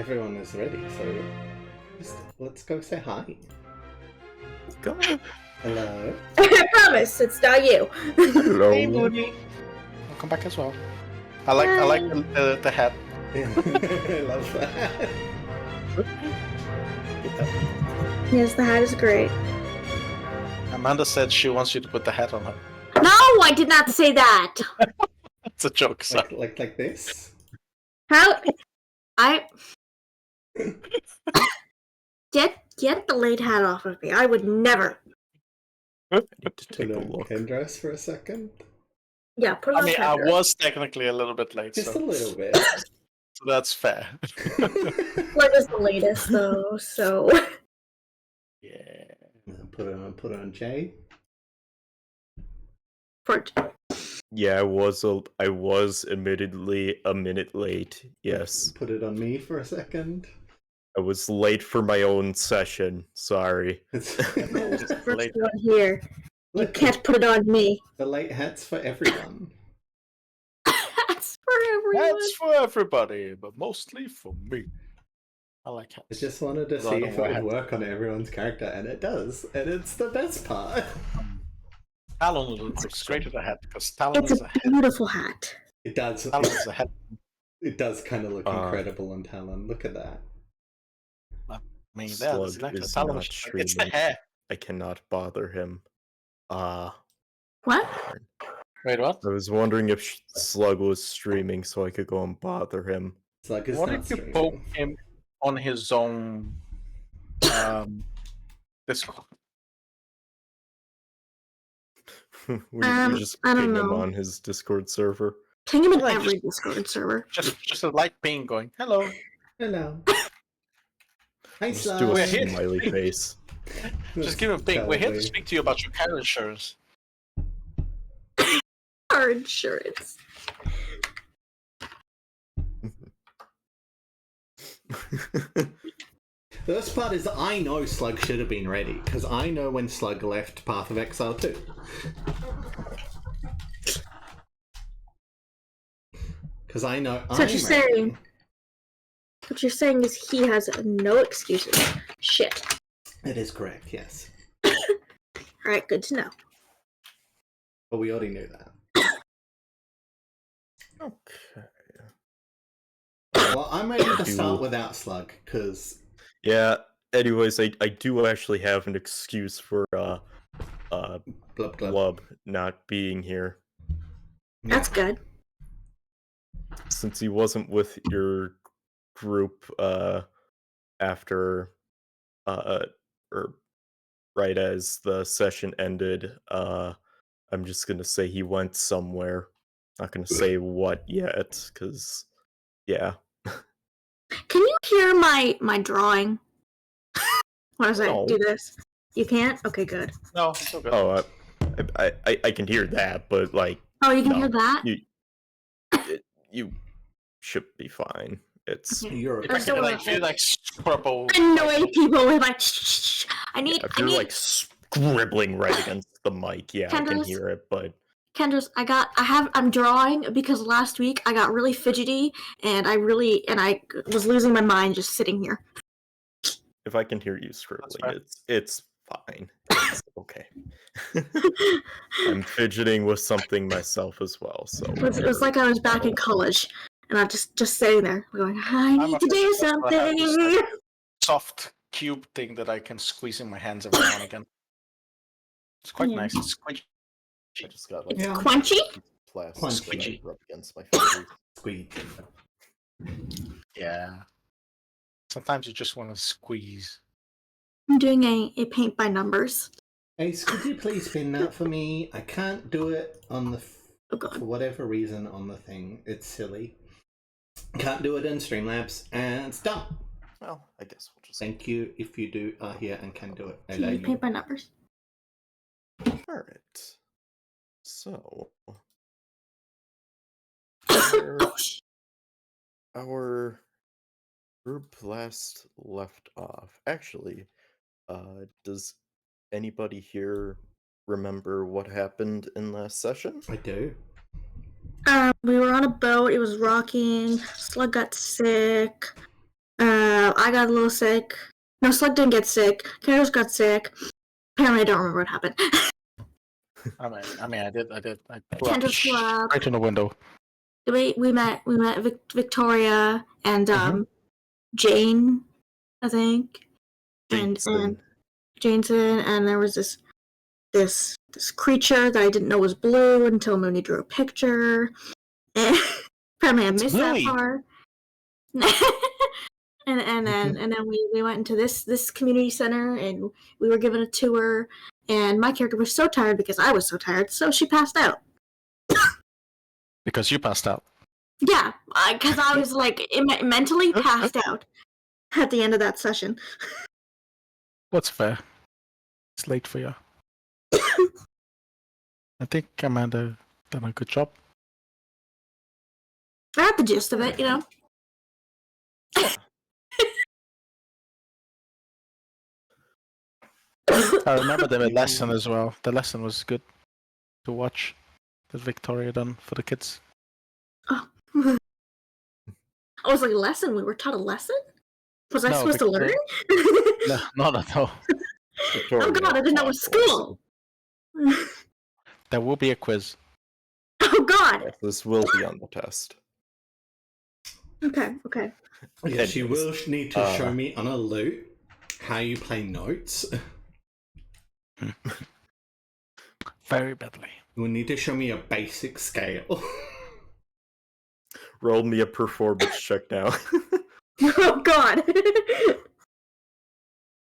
everyone is ready, so let's go say hi. Go. Hello. I promise, it's not you. Hello. Hey, Moody. Welcome back as well. I like the hat. I love that. Yes, the hat is great. Amanda said she wants you to put the hat on her. No, I did not say that. It's a joke, so. Like this. How? I get the late hat off of me. I would never. I need to Put take a on look. Kendros for a second. Yeah, put it I on mean, I Kendros. was technically a little bit late, Just so, a little bit. so that's fair. What is the latest though? So Yeah. Put it on Jay. for Yeah, I was admittedly a minute late. Yes, Put it on me for a second. I was late for my own session. Sorry. It's the first Later. one here. You Look, can't put it on me. the late hat's for everyone. That's for everyone. That's for everybody, but mostly for me. I like hats. I just wanted to Well, I see don't if it wear would hats. work on everyone's character, and it does, and it's the best part. Talon looks great with a hat because Talon It's is a a hat. beautiful hat. It does. Talon is a hat. It does kind of look incredible on Talon. Look at that. I mean, yeah, Slug that's exactly. is Talon not is it's the streaming. hair. I cannot bother him. What? Darn. Wait, what? I was wondering if Slug was streaming so I could go and bother him. It's like it's What not if you streaming. poke him on his own Discord? You just I don't ping him know. on his Discord server. Ping him in Like, every Discord server. Just a light ping going, hello. Hello. Hi, Just do a We're here. smiley face. Just give him a ping. We're here to Totally. speak to you about your car insurance. Car insurance. The best part is that I know Slug should have been ready, because I know when Slug left Path of Exile 2. Because I know So what you're saying? What you're saying is he has no excuses. Shit. It is correct, yes. Alright, good to know. But we already knew that. Okay. Well, I'm ready to start without Slug, because... Yeah, anyways, I do actually have an excuse for Blub blub. Blub not being here. That's good. Since he wasn't with your group after or right as the session ended, I'm just gonna say he went somewhere. Not gonna say what yet, because yeah. Can you hear my drawing? What does No. I do this? You can't? Okay, good. No, it's okay. Oh, I can hear that, but like Oh, you can No. hear that? you should be fine. It's Okay. You're If I I still can wanna- like feel like scrabble. Annoy people with like shh. if you're like scribbling right against the mic, yeah, I can Kendros? hear it, but Kendros, I'm drawing because last week I got really fidgety and I was losing my mind just sitting here. if I can hear you scribbling, fair. it's fine. It's okay. I'm fidgeting with something myself as well, so It was like I was back in college and I'm just sitting there going, I need to do something. Soft cube thing that I can squeeze in my hands every now and again. It's quite Yeah. nice. It's quite I just got like It's Yeah. crunchy. plastic Squishy. that I rub against my fingers. squeak. yeah. Sometimes you just want to squeeze. I'm doing a paint by numbers. Ace, could you please pin that for me? I can't do it on the... Oh god. For whatever reason on the thing. It's silly. Can't do it in Streamlabs, and it's done. Well, I guess we'll just Thank you if you do are here and can do it. I Can love you you. paint by numbers? Alright. So Oh, our group last left off. Actually, does anybody here remember what happened in last session? I do. we were on a boat. It was rocking. Slug got sick. I got a little sick. No, Slug didn't get sick. Kendros got sick. Apparently, I don't remember what happened. I mean, I did. I Kendros flew out. right in the window. We met Victoria and Jane, I think, and Jameson, and there was this creature that I didn't know was blue until Mooney drew a picture. And apparently, I missed that part. and then we went into this community center, and we were given a tour. And my character was so tired because I was so tired, so she passed out. Because you passed out. Yeah, because I was like mentally passed out at the end of that session. What's fair? It's late for you. I think Amanda done a good job. I got the gist of it, you know. I remember the lesson as well. The lesson was good to watch. That Victoria done for the kids. Oh. I was like, a lesson? We were taught a lesson? Was I supposed to learn? No, not at all. Oh god, I didn't know it was school. There will be a quiz. Oh god. Yes, this will be on the test. Okay. Yes, you will need to show me on a loot how you play notes. Very badly. You will need to show me a basic scale. Roll me a performance check now. Oh god.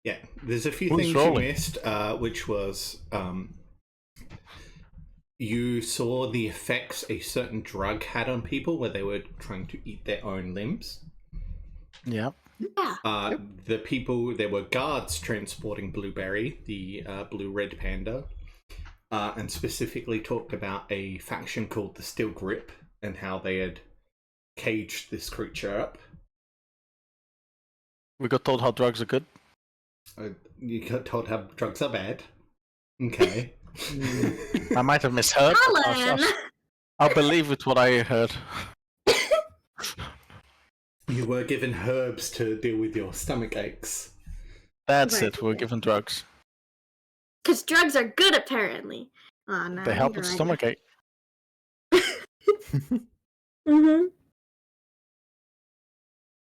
Yeah, there's a few Who's things rolling? you missed, which was you saw the effects a certain drug had on people where they were trying to eat their own limbs. Yeah. Yeah. The people, there were guards transporting Blueberry, the blue-red panda, and specifically talked about a faction called the Steel Grip and how they had caged this creature up. We got told how drugs are good. You got told how drugs are bad. Okay. I might have misheard. Talon! I'll believe with what I heard. You were given herbs to deal with your stomach aches. That's Right. it. We're given drugs. Because drugs are good, apparently. Oh, no, They help with you're right. stomachache. Mm-hmm.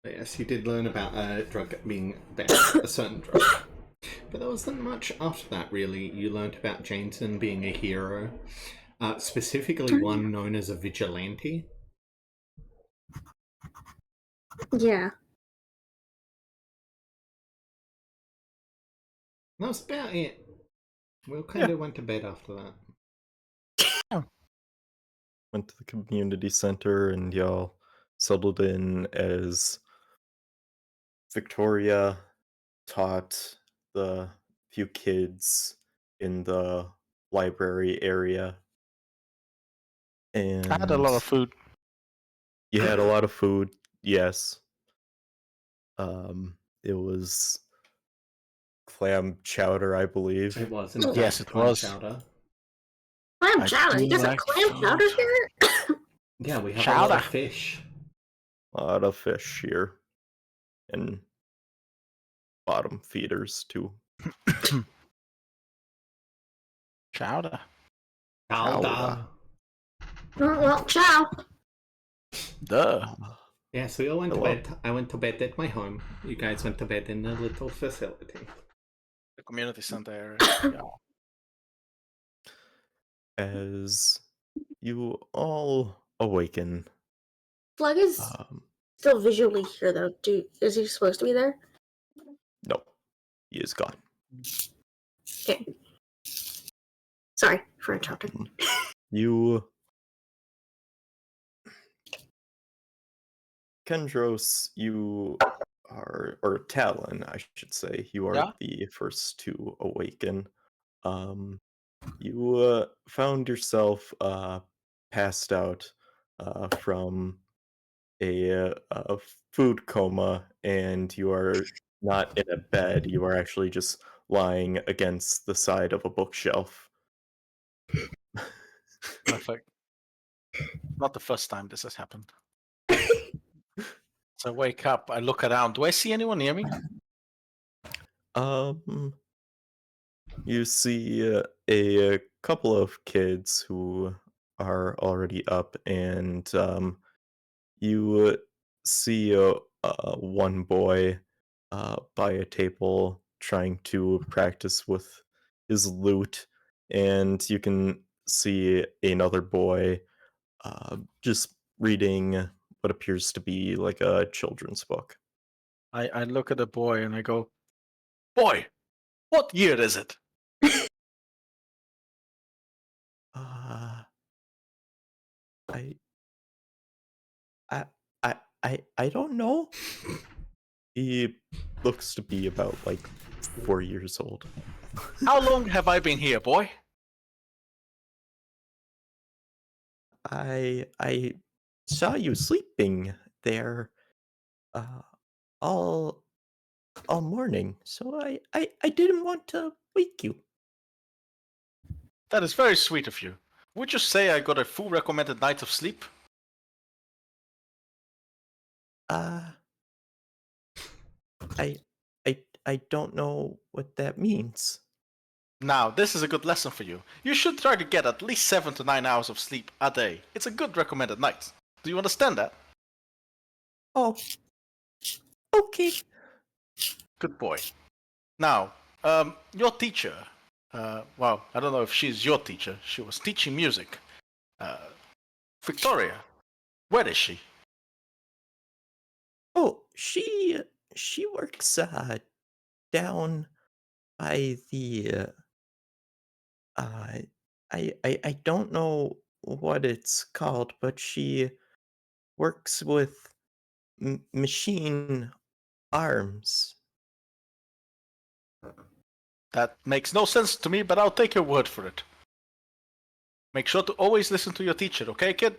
Yes, you did learn about a drug being bad, a certain drug. But there wasn't much after that, really. You learned about Jameson being a hero, specifically one known as a vigilante. Yeah. That was about it. We all kind of went to bed after that. Went to the community center and y'all settled in as Victoria taught the few kids in the library area. And I had a lot of food. You had a lot of food, yes. It was clam chowder, I believe. It was, in Yes, fact, it clam was. chowder. Clam I chowder? do You guys have like clam food. chowder here? Yeah, we have a Chowder. lot of fish. A lot of fish here. And bottom feeders, too. Chowder. Chowder. Well, chow. Duh. Yeah, so we all went to Hello. bed. I went to bed at my home. You guys went to bed in a little facility. The community center area. Yeah. As you all awaken, Slug is still visually here, though. Is he supposed to be there? no, he is gone. Okay. Sorry for interrupting. You, Kendros, you are, or Talon, I should say, you are Yeah? the first to awaken. You found yourself passed out from a food coma, and you are not in a bed. You are actually just lying against the side of a bookshelf. Perfect. Not the first time this has happened. So I wake up, I look around. Do I see anyone near me? You see a couple of kids who are already up, and you see one boy by a table trying to practice with his lute, and you can see another boy just reading what appears to be like a children's book. I look at the boy and I go, "Boy, what year is it?" Uh, I, I, I don't know. He looks to be about like 4 years old. How long have I been here, boy? I saw you sleeping there uh all all morning, so I didn't want to wake you. That is very sweet of you. Would you say I got a full recommended night of sleep? Uh I I don't know what that means. Now, this is a good lesson for you. You should try to get at least 7 to 9 hours of sleep a day. It's a good recommended night. Do you understand that? Oh, okay. Good boy. Now, your teacher, well, I don't know if she's your teacher. She was teaching music. Victoria, where is she? Oh, she works down by the uh I don't know what it's called, but she works with machine arms. That makes no sense to me, but I'll take your word for it. Make sure to always listen to your teacher, okay, kid?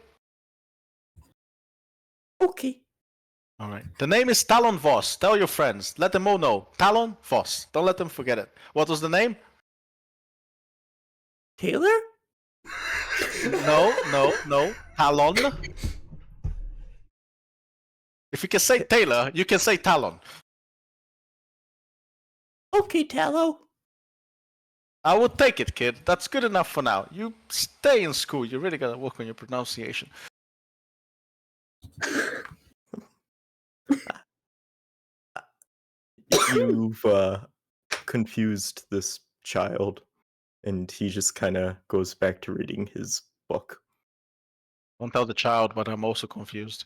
Okay. All right. The name is Talon Voss. Tell your friends. Let them all know. Talon Voss. Don't let them forget it. What was the name? Taylor? No. Talon. If you can say Taylor, you can say Talon. Okay, Tallow. I will take it, kid. That's good enough for now. You stay in school. You really gotta work on your pronunciation. You've confused this child, and he just kind of goes back to reading his book. Don't tell the child, but I'm also confused.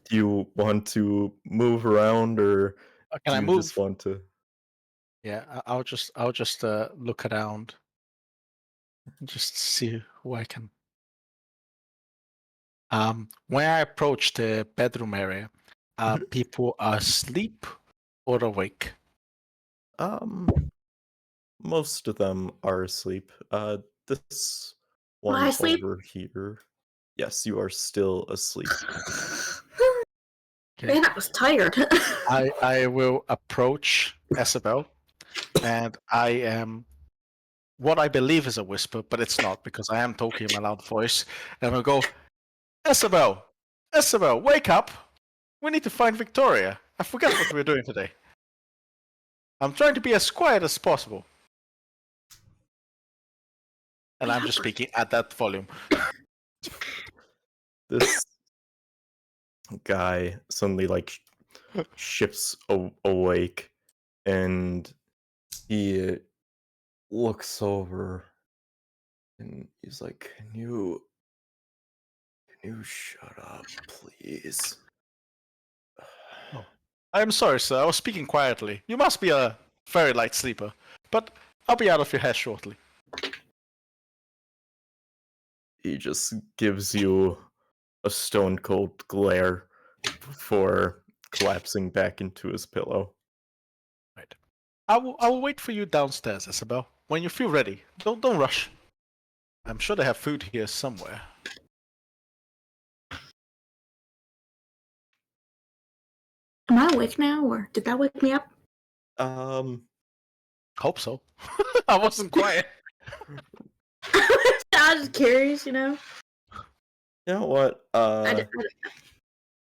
Do you want to move around, or Can do I you move? just want to? Yeah, I'll just look around, and just see who I can. When I approach the bedroom area, Mhm. people are asleep or awake. Most of them are asleep. This Am I one asleep? over here. Yes, you are still asleep. Okay. Man, I was tired. I will approach Isabel, and I am what I believe is a whisper, but it's not because I am talking in my loud voice. And I'll go, Isabel, Isabel, wake up! We need to find Victoria. I forgot what we were doing today. I'm trying to be as quiet as possible. And I'm just speaking at that volume. This guy suddenly like shifts awake, and he looks over, and he's like, Can you shut up, please?" Oh. I am sorry, sir. I was speaking quietly. You must be a very light sleeper. But I'll be out of your hair shortly. He just gives you a stone cold glare before collapsing back into his pillow. Right. I will wait for you downstairs, Isabel. When you feel ready. Don't rush. I'm sure they have food here somewhere. Am I awake now, or did that wake me up? Um, Hope so. I wasn't quiet. I was just curious, you know. You know what?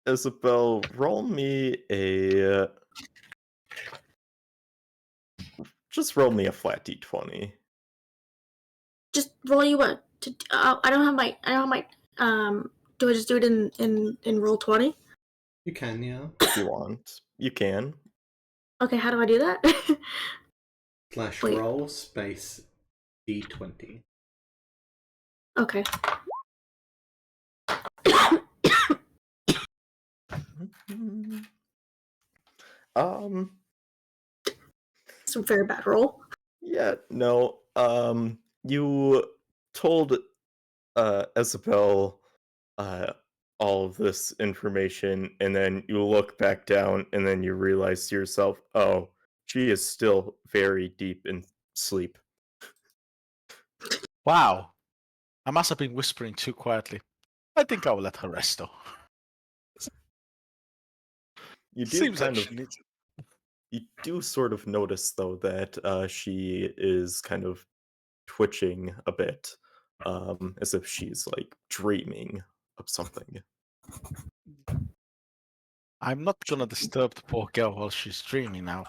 Isabel, roll me a. Just roll me a flat d20. Just roll you what? I don't have my. Do I just do it in roll 20? You can, yeah. If you want, you can. Okay, how do I do that? / Wait. roll space d20. Okay. It's a very bad roll. Yeah, no. You told Isabel all of this information, and then you look back down, and then you realize to yourself, oh, she is still very deep in sleep. Wow. I must have been whispering too quietly. I think I will let her rest, though. You do Seems kind like of, she needs it. you do sort of notice though that she is kind of twitching a bit, as if she's like dreaming of something. I'm not gonna disturb the poor girl while she's dreaming now.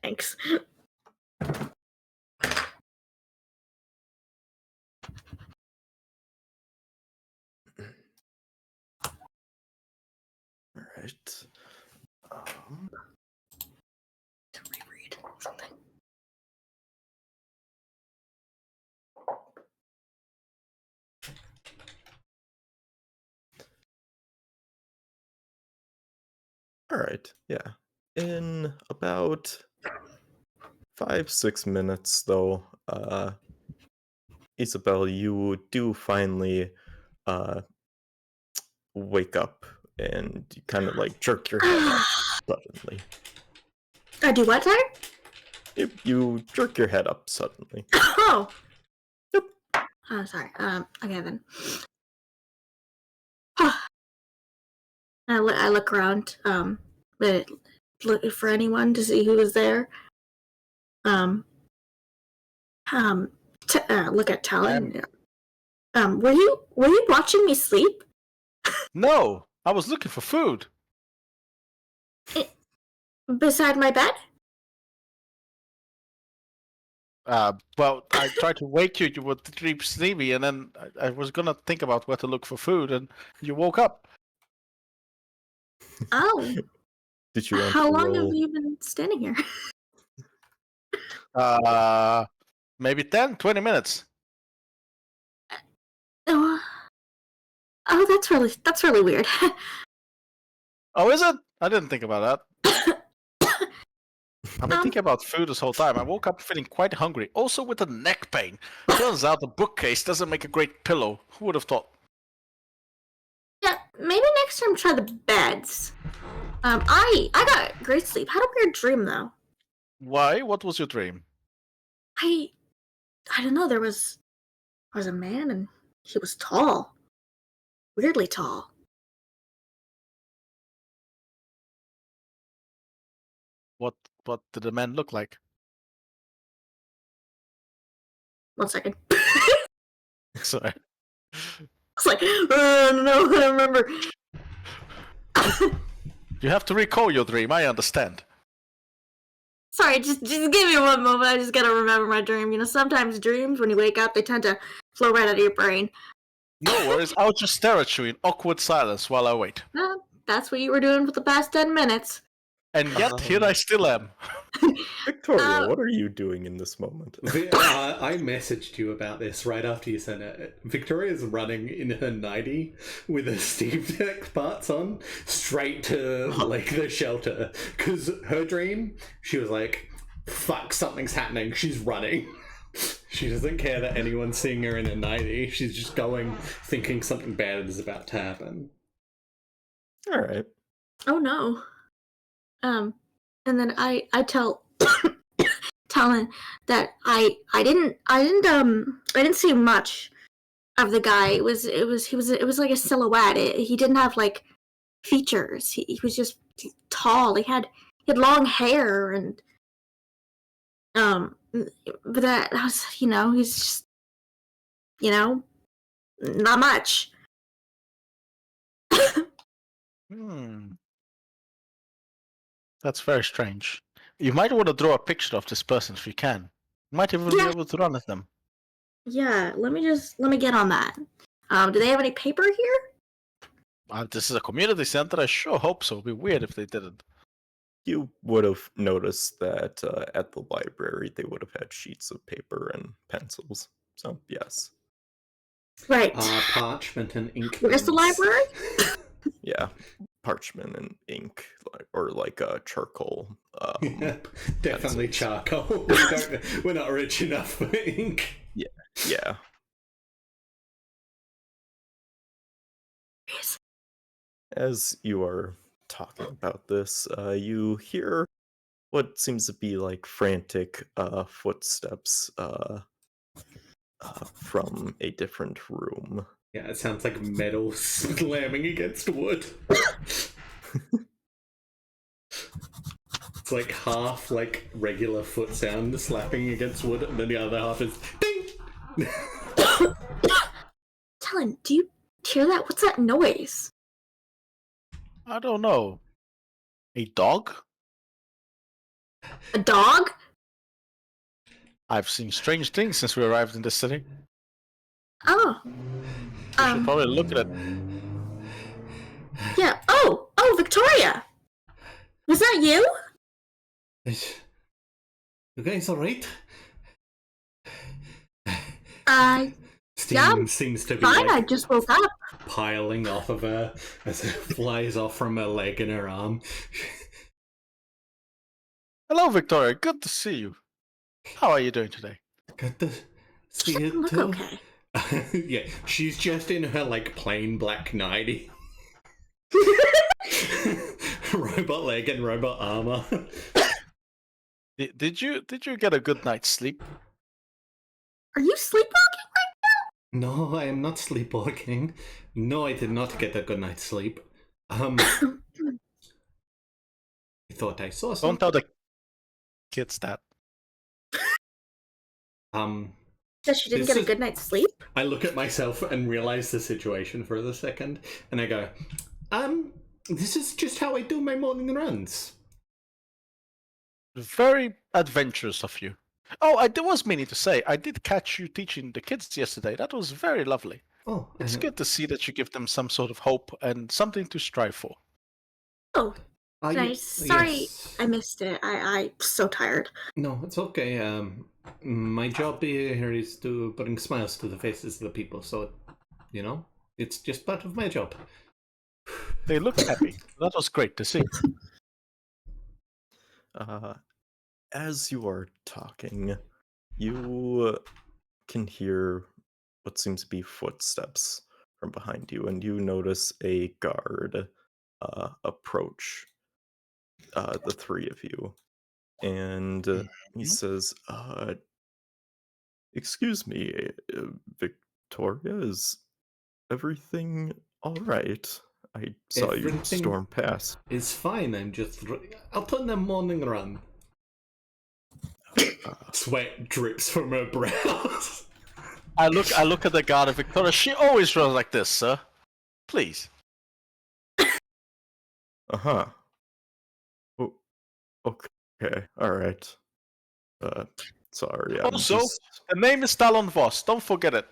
Thanks. All right. To reread something. All right. Yeah. In about 5-6 minutes, though, Isabel, you do finally wake up and you kind of like jerk your head up suddenly. I do what, sorry? You jerk your head up suddenly. Oh. Yep. Oh, sorry. Okay then. I look around, look for anyone to see who was there. Look at Talon. Were you watching me sleep? No, I was looking for food. Beside my bed? Well, I tried to wake you. You were deep sleepy, and then I was gonna think about where to look for food, and you woke up. Oh. Did you want How to long roll? have you been standing here? Maybe 10, 20 minutes. Oh, that's really weird. Oh, is it? I didn't think about that. I've been thinking about food this whole time. I woke up feeling quite hungry, also with a neck pain. Turns out the bookcase doesn't make a great pillow. Who would have thought? Yeah, maybe next time try the beds. I got great sleep. Had a weird dream though. Why? What was your dream? I don't know. There was a man and he was tall, weirdly tall. What did the man look like? 1 second. Sorry. I was like, no, I don't remember. You have to recall your dream. I understand. Sorry, just give me one moment. I just gotta remember my dream. You know, sometimes dreams, when you wake up, they tend to flow right out of your brain. No worries. I'll just stare at you in awkward silence while I wait. That's what you were doing for the past 10 minutes. And yet, here I still am. Victoria, what are you doing in this moment? I messaged you about this right after you sent it. Victoria's running in her 90 with her Steve Deck parts on straight to like the shelter because her dream, she was like, fuck, something's happening. She's running. She doesn't care that anyone's seeing her in a 90. She's just going thinking something bad is about to happen. All right. Oh no. And then I tell Talon that I didn't see much of the guy. It was like a silhouette. He didn't have like features. He was just tall. He had long hair and but that was, he's just, not much. Hmm. That's very strange. You might want to draw a picture of this person if you can. You might even be Yeah. able to run at them. Yeah, let me get on that. Do they have any paper here? This is a community center. I sure hope so. It'd be weird if they didn't. You would have noticed that at the library they would have had sheets of paper and pencils. So yes, Right. Parchment and ink. Where's the pens. library? yeah, parchment and ink, or like charcoal. Yep, definitely pencils. charcoal. We're not rich enough for ink. Yeah. As you are talking about this, you hear what seems to be like frantic footsteps from a different room. Yeah, it sounds like metal slamming against wood. It's like half like regular foot sound slapping against wood, and then the other half is ding. Talon, do you hear that? What's that noise? I don't know. A dog? A dog? I've seen strange things since we arrived in the city. Oh. We should probably look at it. Yeah. Oh, Victoria. Was that you? You guys alright? Steam Yeah, seems to be fine. like I just woke up. piling off of her as it flies off from her leg and her arm. Hello, Victoria. Good to see you. How are you doing today? Good to see She you doesn't look too. okay. Yeah, she's just in her like plain black nightie. Robot leg and robot armor. Did you get a good night's sleep? Are you sleepwalking? No, I am not sleepwalking. No, I did not get a good night's sleep. I thought I saw Don't something. tell the kids that. That she didn't This get a is- good night's sleep? I look at myself and realize the situation for a second, and I go, this is just how I do my morning runs. Very adventurous of you. Oh, I was meaning to say, I did catch you teaching the kids yesterday. That was very lovely. Oh, It's good to see that you give them some sort of hope and something to strive for. Oh, nice. Sorry, yes. I missed it. I'm so tired. No, it's okay. My job here is to bring smiles to the faces of the people, so, it's just part of my job. They look happy. That was great to see. As you are talking, you can hear what seems to be footsteps from behind you, and you notice a guard approach the three of you. And he says, excuse me, Victoria, is everything all right? I saw you Everything storm past. It's fine, I'm just out on a morning run. Sweat drips from her brows. I look at the guard of Victoria. She always runs like this, sir. Please. Uh-huh. Oh, okay, alright. Sorry, I'm Also, just... the name is Talon Voss. Don't forget it.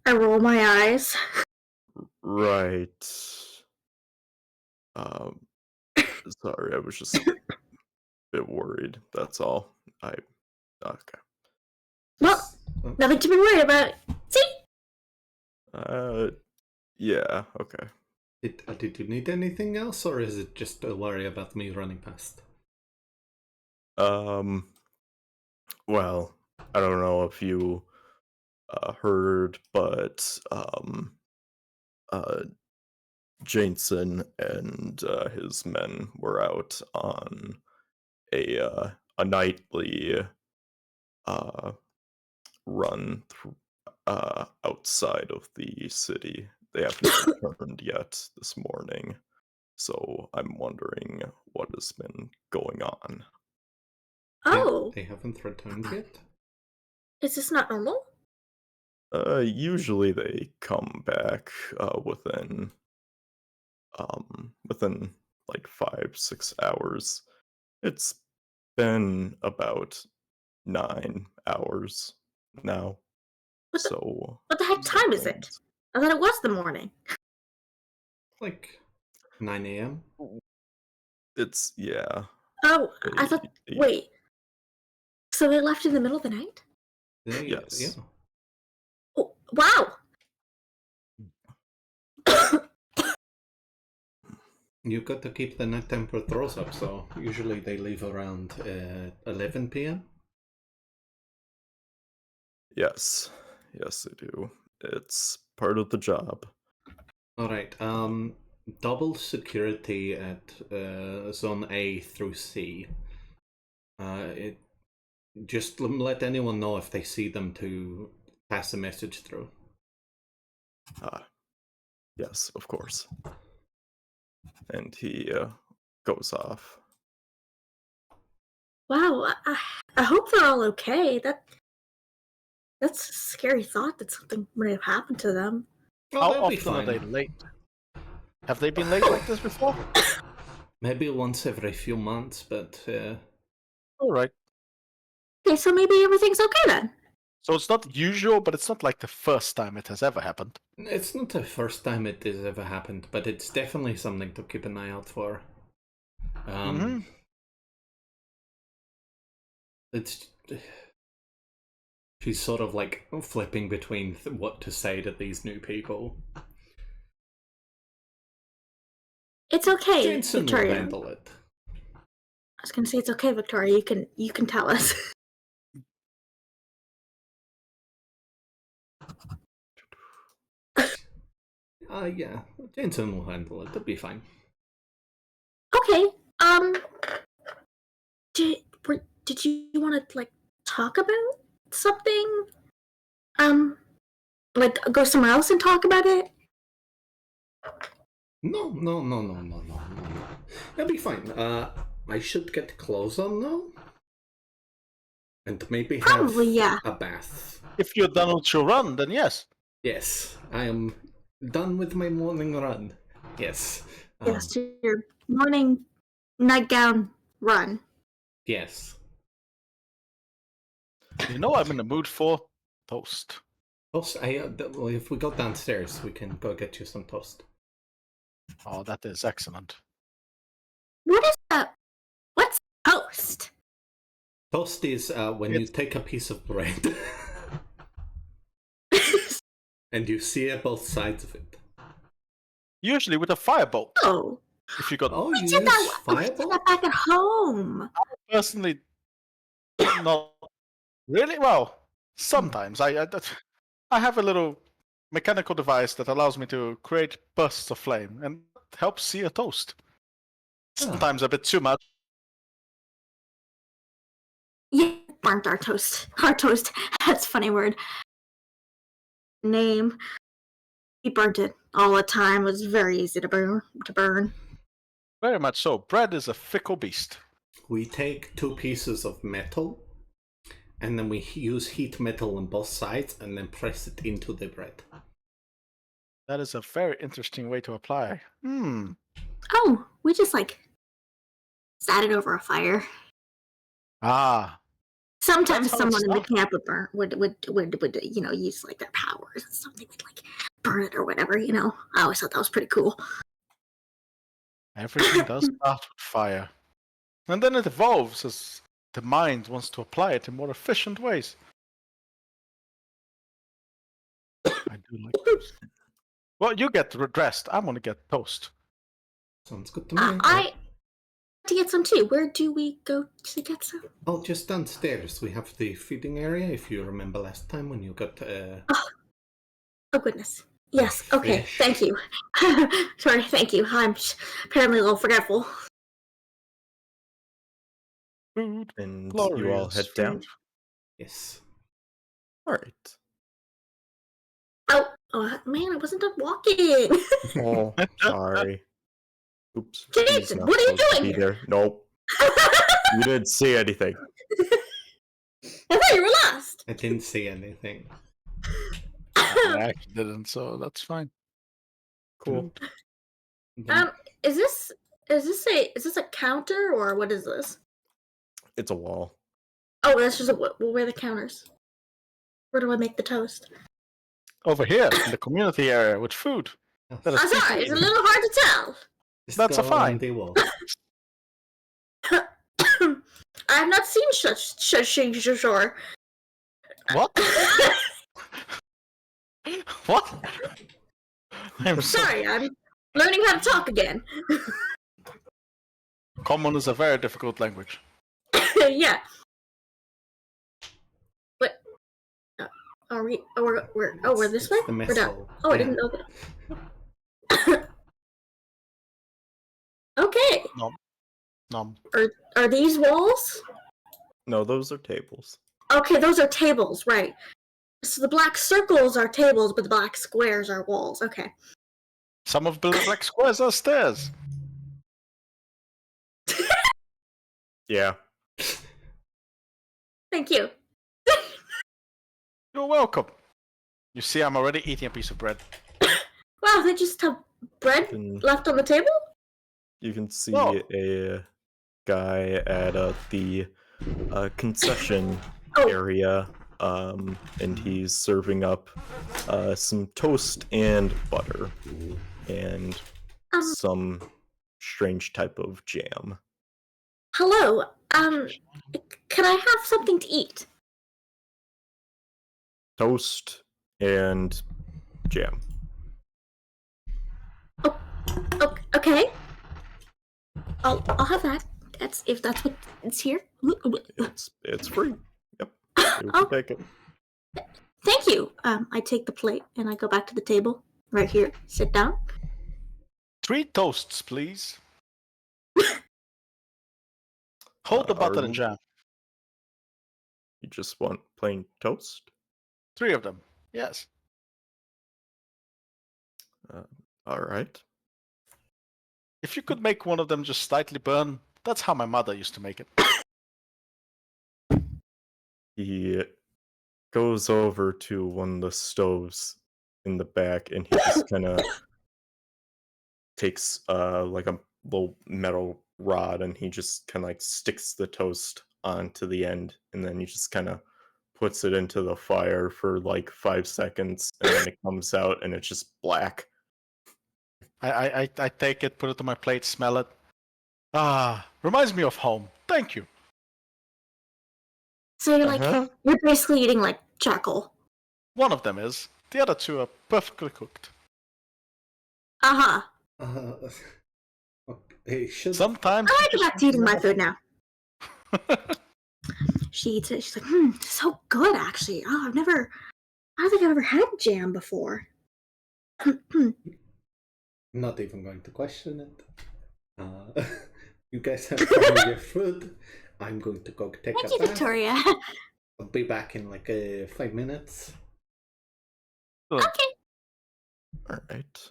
I roll my eyes. Right. Sorry, I was just a bit worried, that's all. Okay. Well, nothing to be worried about. See? Yeah, okay. Did you need anything else, or is it just a worry about me running past? Well, I don't know if you heard, but Jameson and his men were out on a nightly run outside of the city. They haven't returned yet this morning, so I'm wondering what has been going on. Oh, They haven't returned yet. is this not normal? Usually they come back within like 5-6 hours. It's been about 9 hours now. What the, So what the heck time is it? I thought it was the morning. Like 9 a.m. it's yeah. Oh, I thought. Wait. So they left in the middle of the night? Yes. Yeah. Oh, wow. You've got to keep the nighttime patrols up, so usually they leave around 11 p.m. Yes, they do. It's part of the job. All right. Double security at zone A through C. It just let anyone know if they see them to pass a message through. Yes, of course. And he goes off. Wow. I hope they're all okay. That's a scary thought that something might have happened to them. Oh, How they'll be often are fine. they late? Have they been late like this before? Maybe once every few months, but All right. Okay, so maybe everything's okay then. So it's not usual, but it's not like the first time it has ever happened. it's not the first time it has ever happened, but it's definitely something to keep an eye out for. It's she's sort of like flipping between what to say to these new people. It's okay, Jensen will Victoria. handle it. I was gonna say it's okay, Victoria. You can tell us. Yeah, Jensen will handle it. It'll be fine. Okay. Did you want to like talk about something? Like go somewhere else and talk about it? No. It'll be fine. I should get clothes on now. And maybe have Probably, yeah. a bath. If you're done with your run, then yes. Yes, I am done with my morning run. Yes. Yes, your morning nightgown run. Yes. You know I'm in the mood for toast. Also, if we go downstairs, we can go get you some toast. Oh, that is excellent. What is that? What's toast? Toast is when you take a piece of bread and you sear both sides of it. Usually with a firebolt. Oh, If you got Oh, we you did use that. We did fireball? that back at home. personally not really well. Sometimes I have a little mechanical device that allows me to create bursts of flame and helps sear toast. Sometimes a bit too much. Yeah, burnt our toast. Our toast. That's a funny word. Name. We burnt it all the time. It was very easy to burn. Very much so. Bread is a fickle beast. We take 2 pieces of metal and then we use heat metal on both sides and then press it into the bread. That is a very interesting way to apply. Oh, we just like sat it over a fire. Ah. Sometimes That's how someone it's in the done. camp would use like their powers and stuff. They would like burn it or whatever. I always thought that was pretty cool. Everything does start with fire. And then it evolves as the mind wants to apply it in more efficient ways. I do like toast. Well, you get dressed. I'm gonna get toast. Sounds good to me. I to get some too. Where do we go to get some? Oh, just downstairs. We have the feeding area, if you remember last time when you got... Oh goodness. Yes. Okay. Fish. Thank you. Sorry. Thank you. I'm apparently a little forgetful. Food. And Glorious you all head down? food. Yes. Alright. Oh man, I wasn't done walking. Oh, sorry. Oops. Jason, he's not what are you supposed to doing be here? there. Nope. You didn't see anything. I thought you were lost. I didn't see anything. I actually didn't, so that's fine. Cool. Is this a counter or what is this? It's a wall. Oh, that's just where are the counters? Where do I make the toast? Over here in the community area with food. That is I'm sorry, it's a little hard to tell. Just That's a go fine. on the wall. I have not seen sure. What? What? I'm Sorry, I'm learning how to talk again. Common is a very difficult language. Yeah. But are we? Oh, we're this way. The mess We're down. hall. Oh, I Yeah. didn't know that. Okay. Nom. Are these walls? No, those are tables. Okay, those are tables, right? So the black circles are tables, but the black squares are walls. Okay. Some of the black squares are stairs. Yeah. Thank you. You're welcome. You see, I'm already eating a piece of bread. Wow, they just have bread left on the table? You can see Whoa. a guy at the concession Oh. area, and he's serving up some toast and butter and some strange type of jam. Hello. Can I have something to eat? Toast and jam. Okay. I'll have that. If that's what it's here. It's free. Yep. You Oh. can take it. Thank you. I take the plate and I go back to the table right here. Sit down. 3 toasts, please. Hold the butter and Arden? jam. You just want plain toast? 3 of them. Yes. All right. If you could make one of them just slightly burn, that's how my mother used to make it. He goes over to one of the stoves in the back and he just kind of takes like a little metal rod and he just kind of like sticks the toast onto the end and then he just kind of puts it into the fire for like 5 seconds and then it comes out and it's just black. I take it, put it on my plate, smell it. Ah, reminds me of home. Thank you. So you're basically eating like charcoal. One of them is. The other 2 are perfectly cooked. Uh-huh. Okay, Sometimes. I go back to eating my food now. She eats it. She's like, so good actually. Oh, I don't think I've ever had jam before. Not even going to question it. You guys have fun with your food. I'm going to go take Thank a you, bath. Victoria. I'll be back in like 5 minutes. Okay. All right.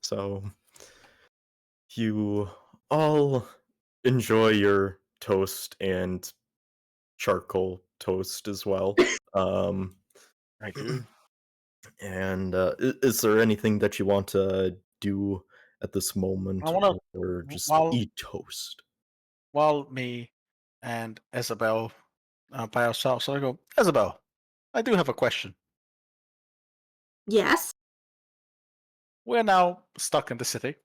So you all enjoy your toast and charcoal toast as well. I do. And is there anything that you want to do at this moment, I wanna- or just while- eat toast? While me and Isabel by ourselves, so I go, Isabel, I do have a question. Yes. We're now stuck in the city.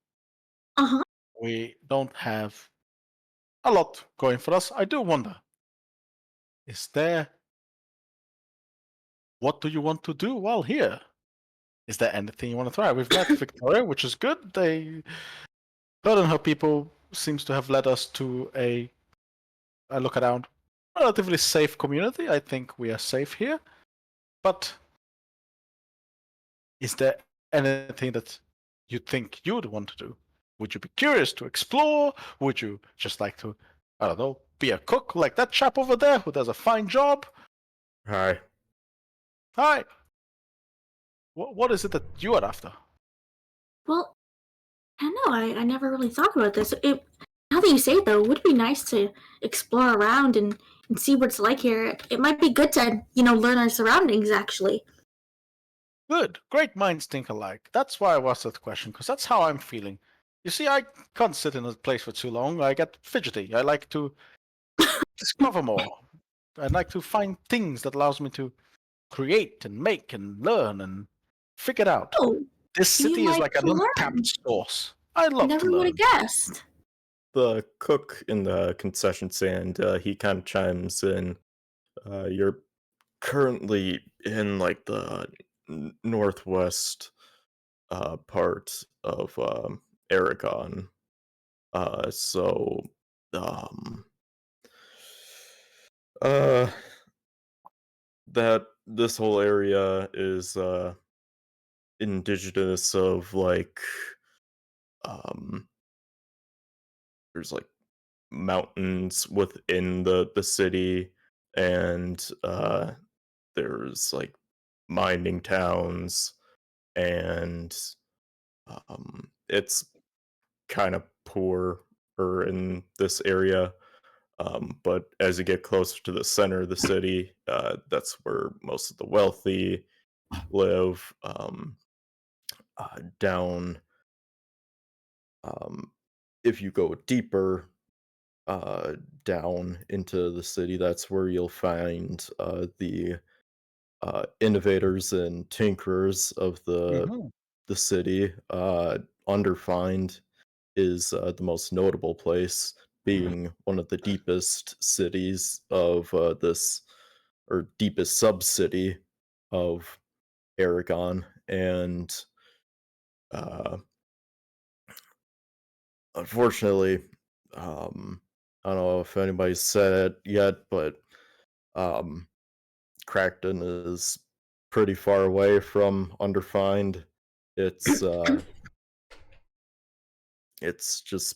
Uh-huh. We don't have a lot going for us. I do wonder, what do you want to do while here? Is there anything you want to try? We've met Victoria, which is good. Her and her people seems to have led us to a look around, relatively safe community. I think we are safe here. But is there anything that you think you'd want to do? Would you be curious to explore? Would you just like to, I don't know, be a cook like that chap over there who does a fine job? Hi. Hi. What is it that you are after? Well, I don't know. I never really thought about this. Now that you say it, though, it would be nice to explore around and see what it's like here. It might be good to, learn our surroundings, actually. Good. Great minds think alike. That's why I asked that question, because that's how I'm feeling. You see, I can't sit in a place for too long. I get fidgety. I like to discover more. I like to find things that allows me to create and make and learn and figure it out. Oh, This city is like an to learn. untapped source. I I love to never would learn. have guessed. The cook in the concession stand, he kind of chimes in. You're currently in like the northwest part of Airogon. So that this whole area is indigenous of like there's like mountains within the city, and there's like mining towns, and it's kind of poor in this area. But as you get closer to the center of the city, that's where most of the wealthy live. Down, if you go deeper down into the city, that's where you'll find the innovators and tinkerers of Mhm. the city. Underfined is the most notable place, being one of the deepest cities of this, or deepest sub city of Aragon, and uh, unfortunately, I don't know if anybody's said it yet, but um, Crackton is pretty far away from Underfined. It's just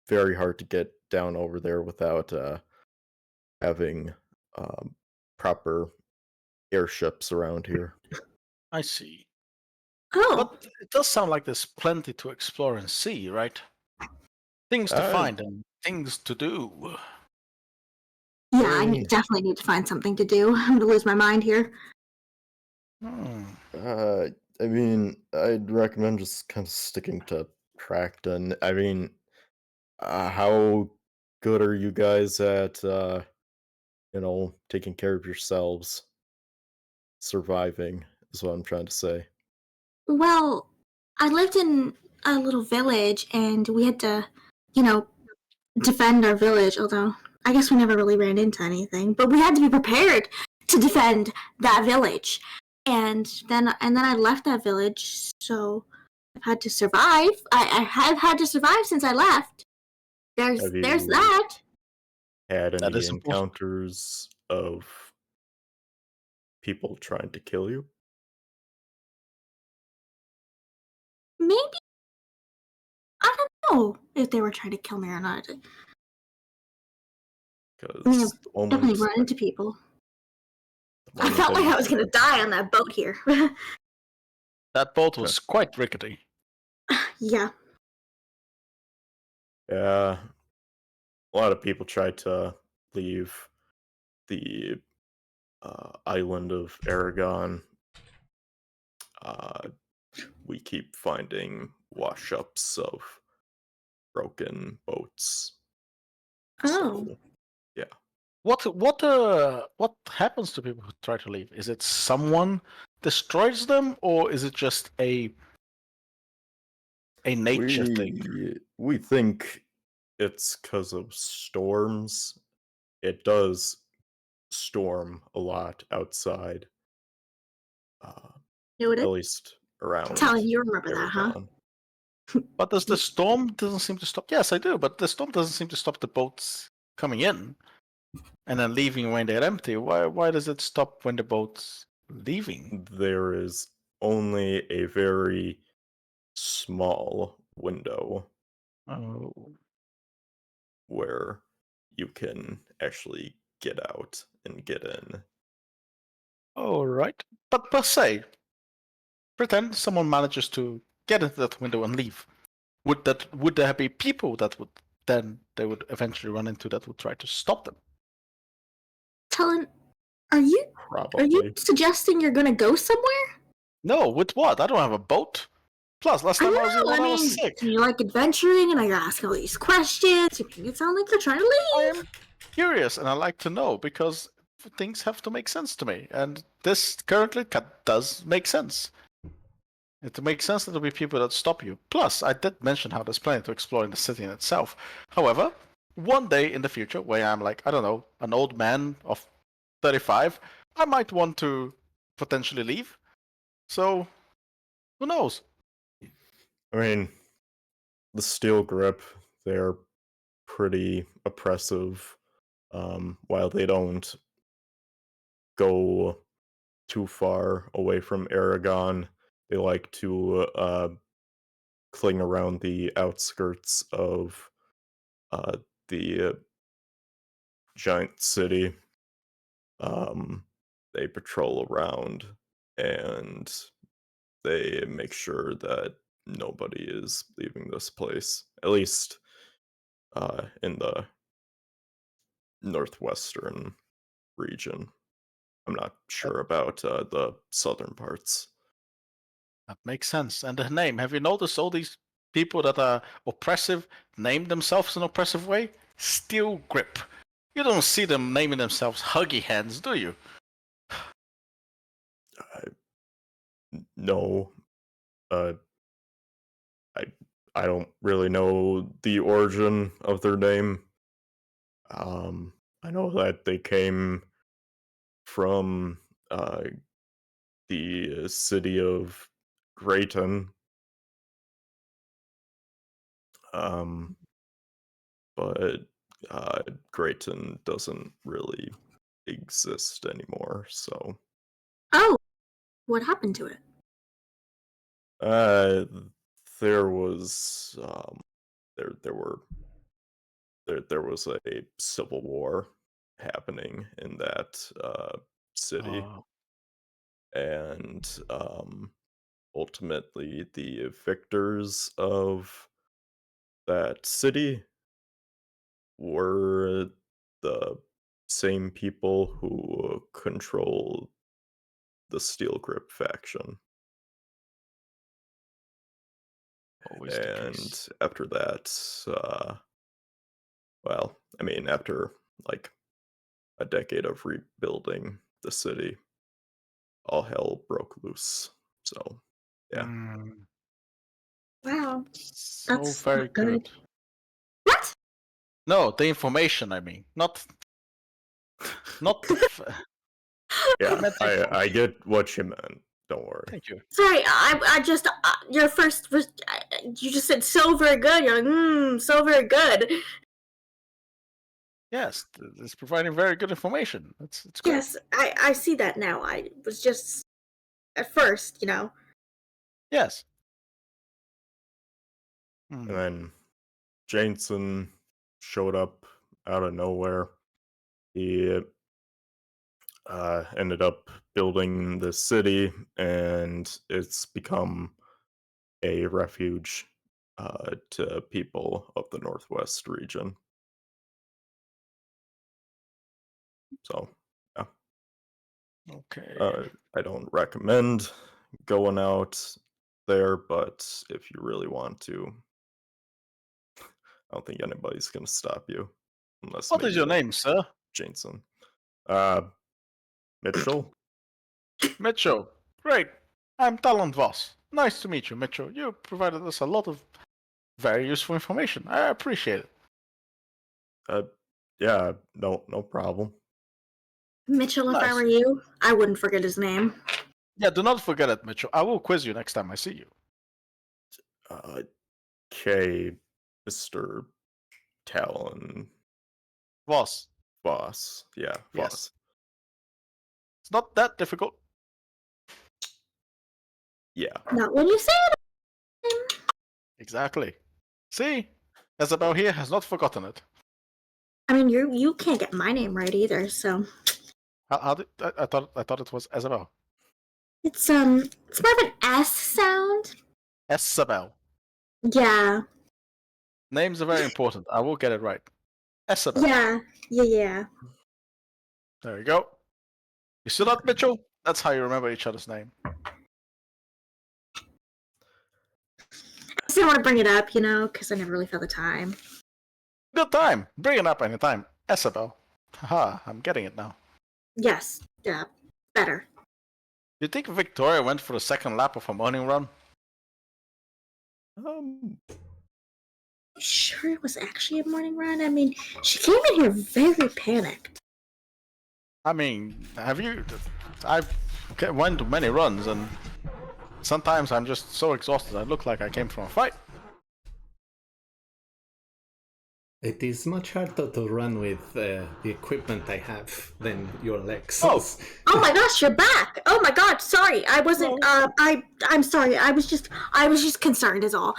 very hard to get down over there without having proper airships around here. I see. Oh, But it does sound like there's plenty to explore and see, right? Things to find and things to do. yeah, definitely need to find something to do. I'm gonna lose my mind here. Hmm. I mean, I'd recommend just kind of sticking to Crackton. I mean, how good are you guys at, taking care of yourselves? Surviving is what I'm trying to say. Well, I lived in a little village, and we had to, defend our village. Although I guess we never really ran into anything, but we had to be prepared to defend that village. And then I left that village, so I've had to survive. I have had to survive since I left. There's Have there's you that. had That any is important. encounters of people trying to kill you? Maybe I don't know if they were trying to kill me or not. I mean, Because I've definitely run into people. I felt like I was gonna die on that boat here. That boat was quite rickety. Yeah. Yeah, a lot of people tried to leave the island of Aragon. We keep finding wash-ups of broken boats. Oh. So, yeah. What happens to people who try to leave? Is it someone destroys them, or is it just a nature thing? We think it's because of storms. It does storm a lot outside. Noted. At least around Talon, you remember that, huh? Airogon. But does the storm doesn't seem to stop? Yes, I do. But the storm doesn't seem to stop the boats coming in and then leaving when they're empty. Why does it stop when the boat's leaving? There is only a very small window Oh, where you can actually get out and get in. all right. But per se, pretend someone manages to get into that window and leave. Would there be people that would then they would eventually run into that would try to stop them. Talon, are you Probably. suggesting you're gonna go somewhere? No, with what? I don't have a boat. Plus, last time I was in one, I was sick. you like adventuring, and I ask all these questions. You make it sound like you're trying to I leave. am curious, and I like to know because things have to make sense to me, and this currently does make sense. It makes sense that there'll be people that stop you. Plus, I did mention how there's plenty to explore in the city in itself. However, one day in the future, where I'm like, I don't know, an old man of 35, I might want to potentially leave. So, who knows? I mean, the steel grip, they're pretty oppressive. While they don't go too far away from Airogon, they like to cling around the outskirts of the giant city. They patrol around and they make sure that nobody is leaving this place, at least in the northwestern region. I'm not sure about the southern parts. That makes sense. And the name, have you noticed all these people that are oppressive name themselves in an oppressive way? Steel grip. You don't see them naming themselves Huggy Hands, do you? No, I I don't really know the origin of their name. I know that they came from the city of Grayton. But Grayton doesn't really exist anymore, so Oh, what happened to it? uh there was there was a civil war happening in that city, Oh, and ultimately the victors of that city were the same people who control the Steel Grip faction. always the And case. after that, well, I mean, after like a decade of rebuilding the city, all hell broke loose. So, yeah. Mm, Wow, so that's very not good. good. What? No, the information, I mean. Not the I Yeah, meant the I information. get what you meant. Don't worry. Thank you. Sorry, I just your first you just said so very good. You're like, so very good. Yes, it's providing very good information. It's great. Yes, I see that now. I was just at first, Yes. And Hmm. then Jameson showed up out of nowhere. He ended up building the city, and it's become a refuge to people of the Northwest region. So, yeah, Okay. I don't recommend going out there, but if you really want to, I don't think anybody's gonna stop you, unless What is maybe your like name, sir? Jameson. Uh, Mitchell. Mitchell. Great. I'm Talon Voss. Nice to meet you, Mitchell. You provided us a lot of very useful information. I appreciate it. Yeah, no problem. Mitchell, if I were Nice. you, I wouldn't forget his name. Yeah, do not forget it, Mitchell. I will quiz you next time I see you. Okay, Mr. Talon. Voss. Voss. Yeah, Yes. Voss. It's not that difficult. Yeah. Not when you say it. Exactly. See? Isabel here has not forgotten it. I mean, you can't get my name right either. So How did I thought it was Isabel. it's more of an S sound. Isabel. Yeah, Names are very important. I will get it right. Isabel. Yeah. There we go. You see that, Mitchell? That's how you remember each other's name. I just didn't want to bring it up, because I never really felt the time. Good time. Bring it up anytime. Isabel. Haha, I'm getting it now. Yes, yeah, better. You think Victoria went for the second lap of her morning run? Sure it was actually a morning run? I mean, she came in here very panicked. I mean, I've went to many runs, and sometimes I'm just so exhausted I look like I came from a fight. It is much harder to run with the equipment I have than your legs. Oh my gosh, you're back! Oh my god, sorry, I wasn't. I'm sorry. I was just concerned, is all.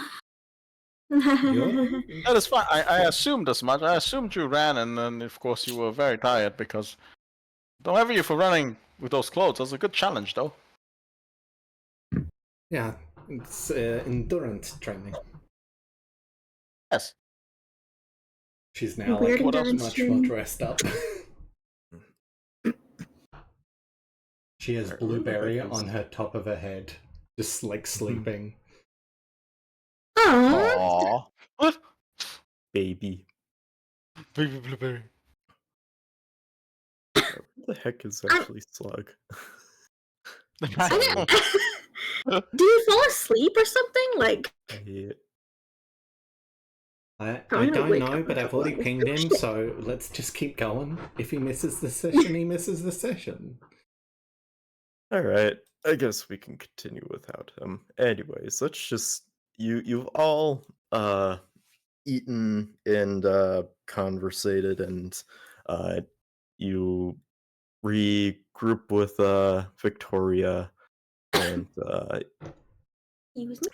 That is fine. I assumed as much. I assumed you ran, and then of course you were very tired because. Don't ever you for running with those clothes. That's a good challenge, though. Yeah, it's endurance training. Yes. She's now Weird like endurance much training. more dressed up. She has blueberry on her top of her head, just like sleeping. Aww. What? Baby. Baby blueberry. What the heck is actually Slug? Do you fall asleep or something? Like, I Trying to don't wake know, up but a I've already couple pinged hours. him, so let's just keep going. If he misses the session, he misses the session. Alright, I guess we can continue without him. Anyways, let's just you've all eaten and conversated, and you regroup with Victoria, and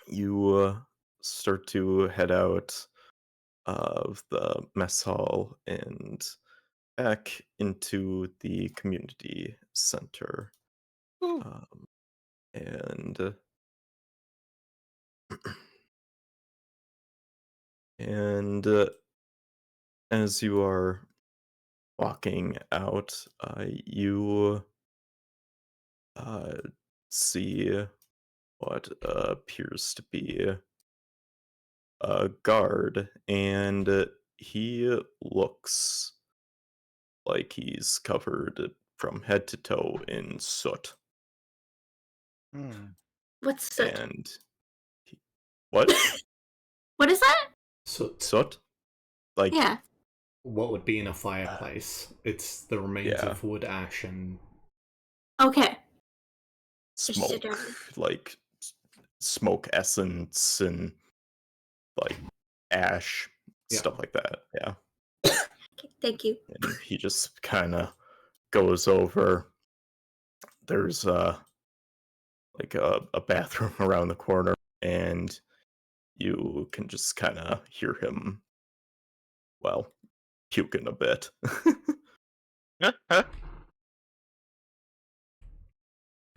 you start to head out of the mess hall and back into the community center. And and as you are walking out, you see what appears to be a guard, and he looks like he's covered from head to toe in soot. What's soot? And what? What is that? Soot? Like, Yeah. What would be in a fireplace? It's the remains of wood, ash, and Okay. smoke, like smoke essence and like ash, stuff like that. Yeah. Okay, thank you. And he just kind of goes over. There's like a bathroom around the corner, and you can just kind of hear him, well, puking a bit.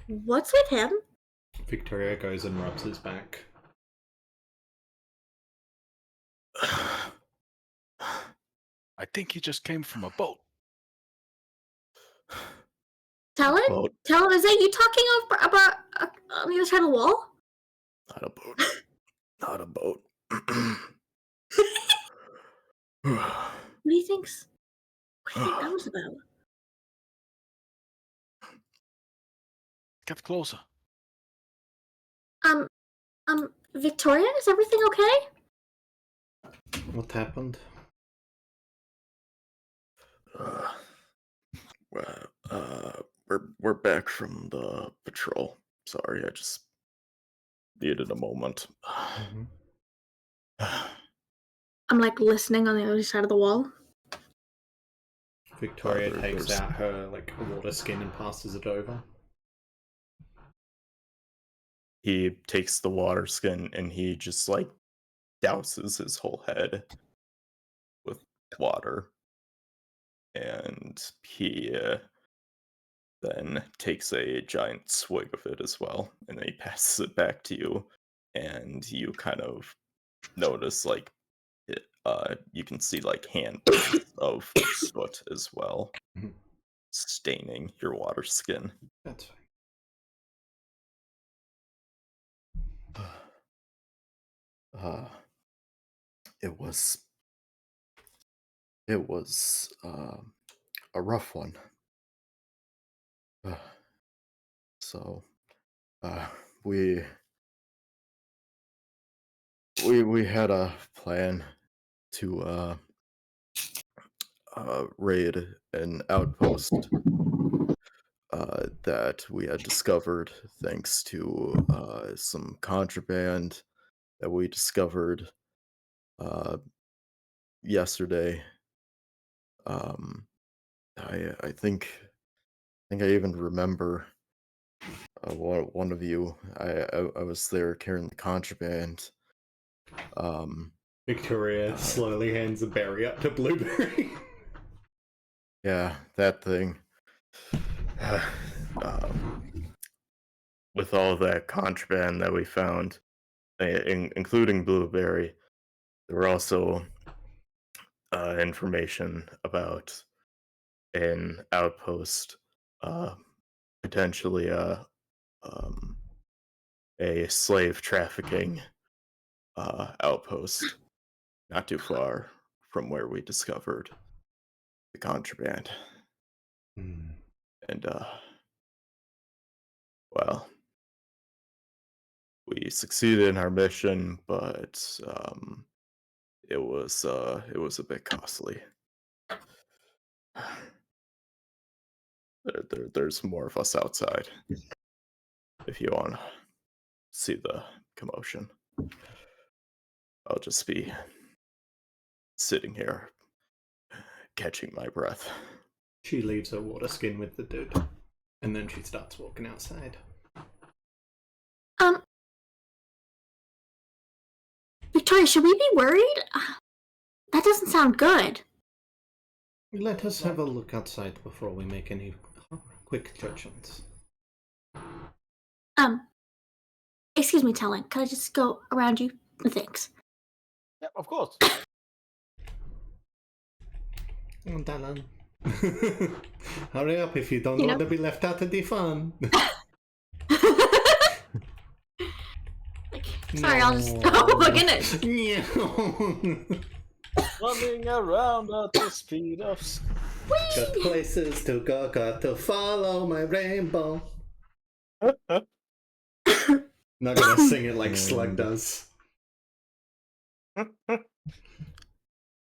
What's with him? Victoria goes and rubs his back. I think he just came from a boat. Talon? Boat. Talon, is that you talking about on the other side of the wall? Not a boat. Not a boat. What do you think that was about? Get closer. Victoria, is everything okay? What happened? We're back from the patrol. Sorry, I just needed a moment. I'm like listening on the other side of the wall. Victoria takes out her like water skin and passes it over. He takes the water skin and he just like douses his whole head with water, and he then takes a giant swig of it as well, and then he passes it back to you, and you kind of notice like you can see like handprints of soot as well, Mhm. staining your water skin. That's fine. Uh, it was it was a rough one. So we we had a plan to raid an outpost that we had discovered thanks to some contraband that we discovered uh, yesterday. Um, I think I even remember one of you. I was there carrying the contraband. Victoria slowly hands the berry up to Blueberry. Yeah, that thing. With all that contraband that we found, including Blueberry, there were also information about an outpost, uh, potentially um, a slave trafficking outpost, not too far from where we discovered the contraband. And well, we succeeded in our mission, but it was a bit costly. There's more of us outside. If you want to see the commotion, I'll just be sitting here, catching my breath. She leaves her water skin with the dude, and then she starts walking outside. Victoria, should we be worried? That doesn't sound good. Let us have a look outside before we make any quick judgments. Excuse me, Talon. Can I just go around you? Thanks. Yeah, of course. Talon. Hurry up if you don't You want know. to be left out of the fun. Sorry, I'll just. Oh my goodness. Running around at the speed of. Got places to go, got to follow my rainbow. Not gonna sing it like Slug does.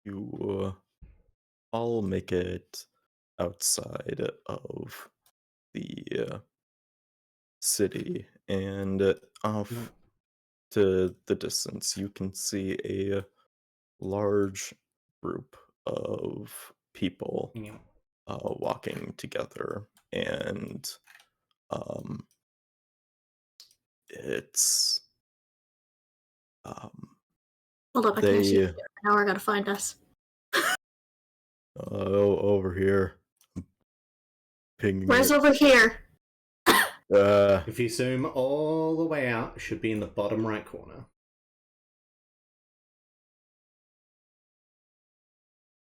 You all make it outside of the city, and off to the distance, you can see a large group of people walking together, and it's Hold up, I can't see they you. Now we're gonna find us. over here. Pinging Where's it. over here? If you zoom all the way out, it should be in the bottom right corner.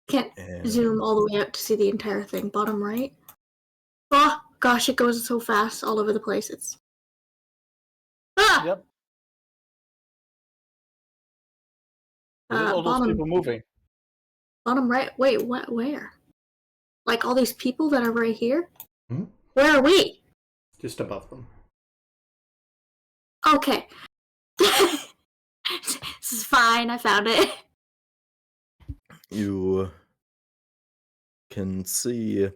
Can't zoom all the way out to see the entire thing. Bottom right. Oh gosh, it goes so fast all over the place. It's. Ah! Yep. Look at all those people moving. Bottom right. Wait, what? Where? Like all these people that are right here? Hmm? Where are we? Just above them. Okay. This is fine. I found it. You can see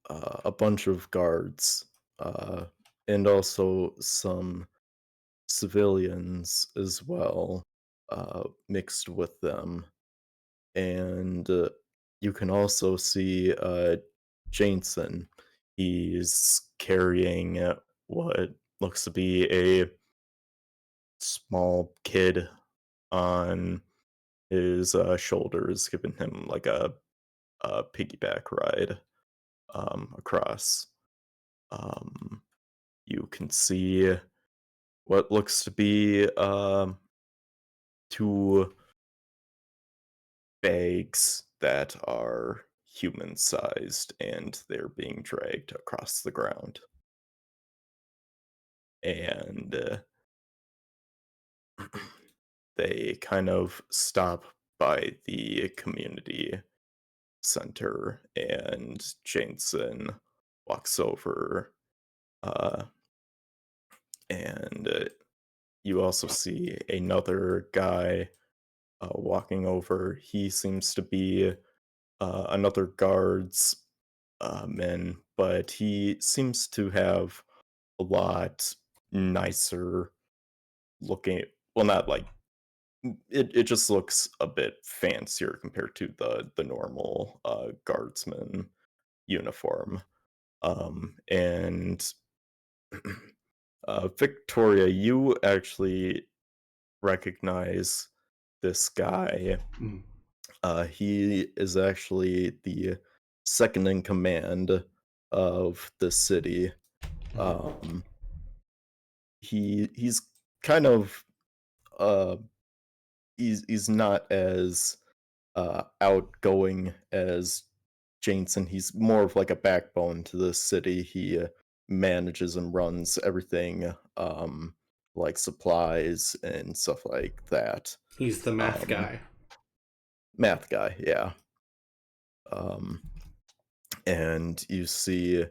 a bunch of guards and also some civilians as well mixed with them. And you can also see Jameson. He's carrying what looks to be a small kid on his shoulders, giving him like a piggyback ride across. You can see what looks to be two bags that are human-sized, and they're being dragged across the ground. And they kind of stop by the community center, and Jameson walks over, and you also see another guy walking over. He seems to be another guard's man, but he seems to have a lot nicer looking. Well, not like it just looks a bit fancier compared to the normal guardsman uniform. And Victoria, you actually recognize this guy. Mm. He is actually the second in command of the city. He's kind of he's not as outgoing as Jameson. He's more of like a backbone to the city. He manages and runs everything, like supplies and stuff like that. He's the math guy. Math guy, yeah. And you see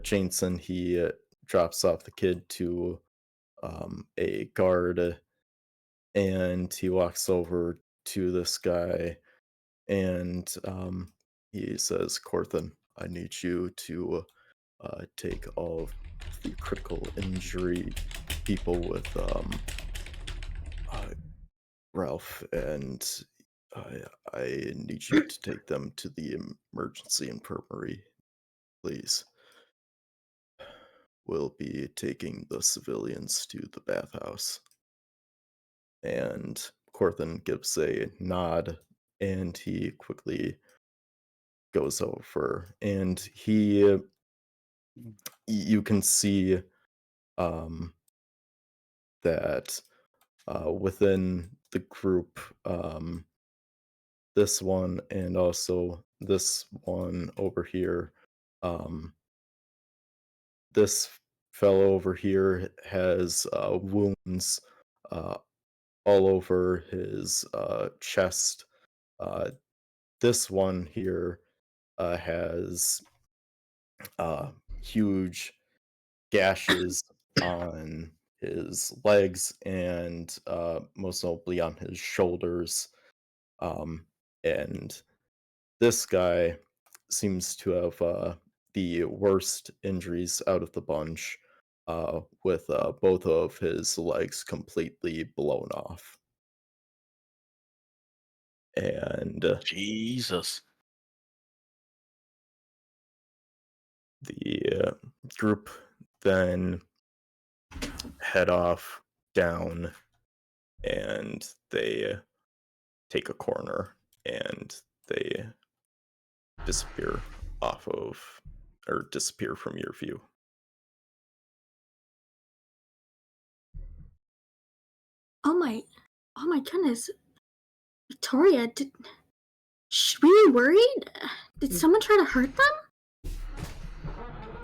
Jameson, he drops off the kid to a guard, and he walks over to this guy, and he says, Corthan, I need you to take all of the critical injury people with Ralph, and I need you to take them to the emergency infirmary, please. We'll be taking the civilians to the bathhouse. And Corthan gives a nod, and he quickly goes over, and you can see that within the group, this one and also this one over here, this fellow over here has wounds all over his chest. This one here has huge gashes on his legs, and most notably on his shoulders. And this guy seems to have the worst injuries out of the bunch, with both of his legs completely blown off. And Jesus. the group then head off down, and they take a corner, and they disappear disappear from your view. Oh my goodness. Victoria, were you worried? Did someone try to hurt them?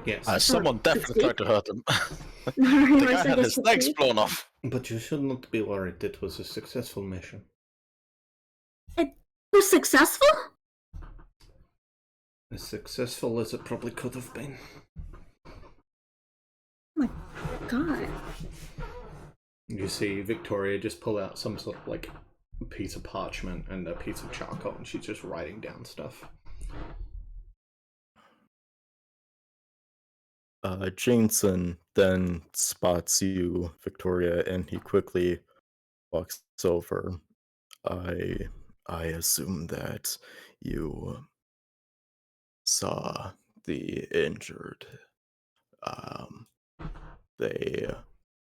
Yes. Someone definitely tried to hurt them. The The guy had his legs blown off. But you should not be worried. It was a successful mission. It was successful? As successful as it probably could have been. Oh my god. You see Victoria just pull out some sort of like piece of parchment and a piece of charcoal, and she's just writing down stuff. Jameson then spots you, Victoria, and he quickly walks over. I assume that you saw the injured.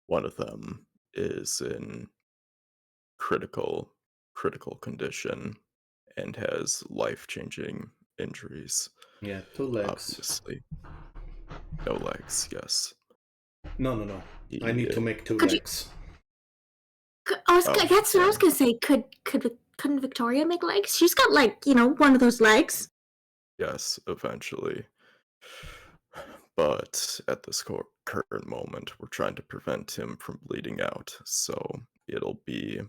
One of them is in critical condition and has life-changing injuries. Yeah, 2 legs. Obviously. No legs, yes. No. I need to make 2 Could you- legs. That's what I was gonna say. Could couldn't Victoria make legs? She's got like, one of those legs. Yes, eventually. But at this current moment, we're trying to prevent him from bleeding out. So it'll be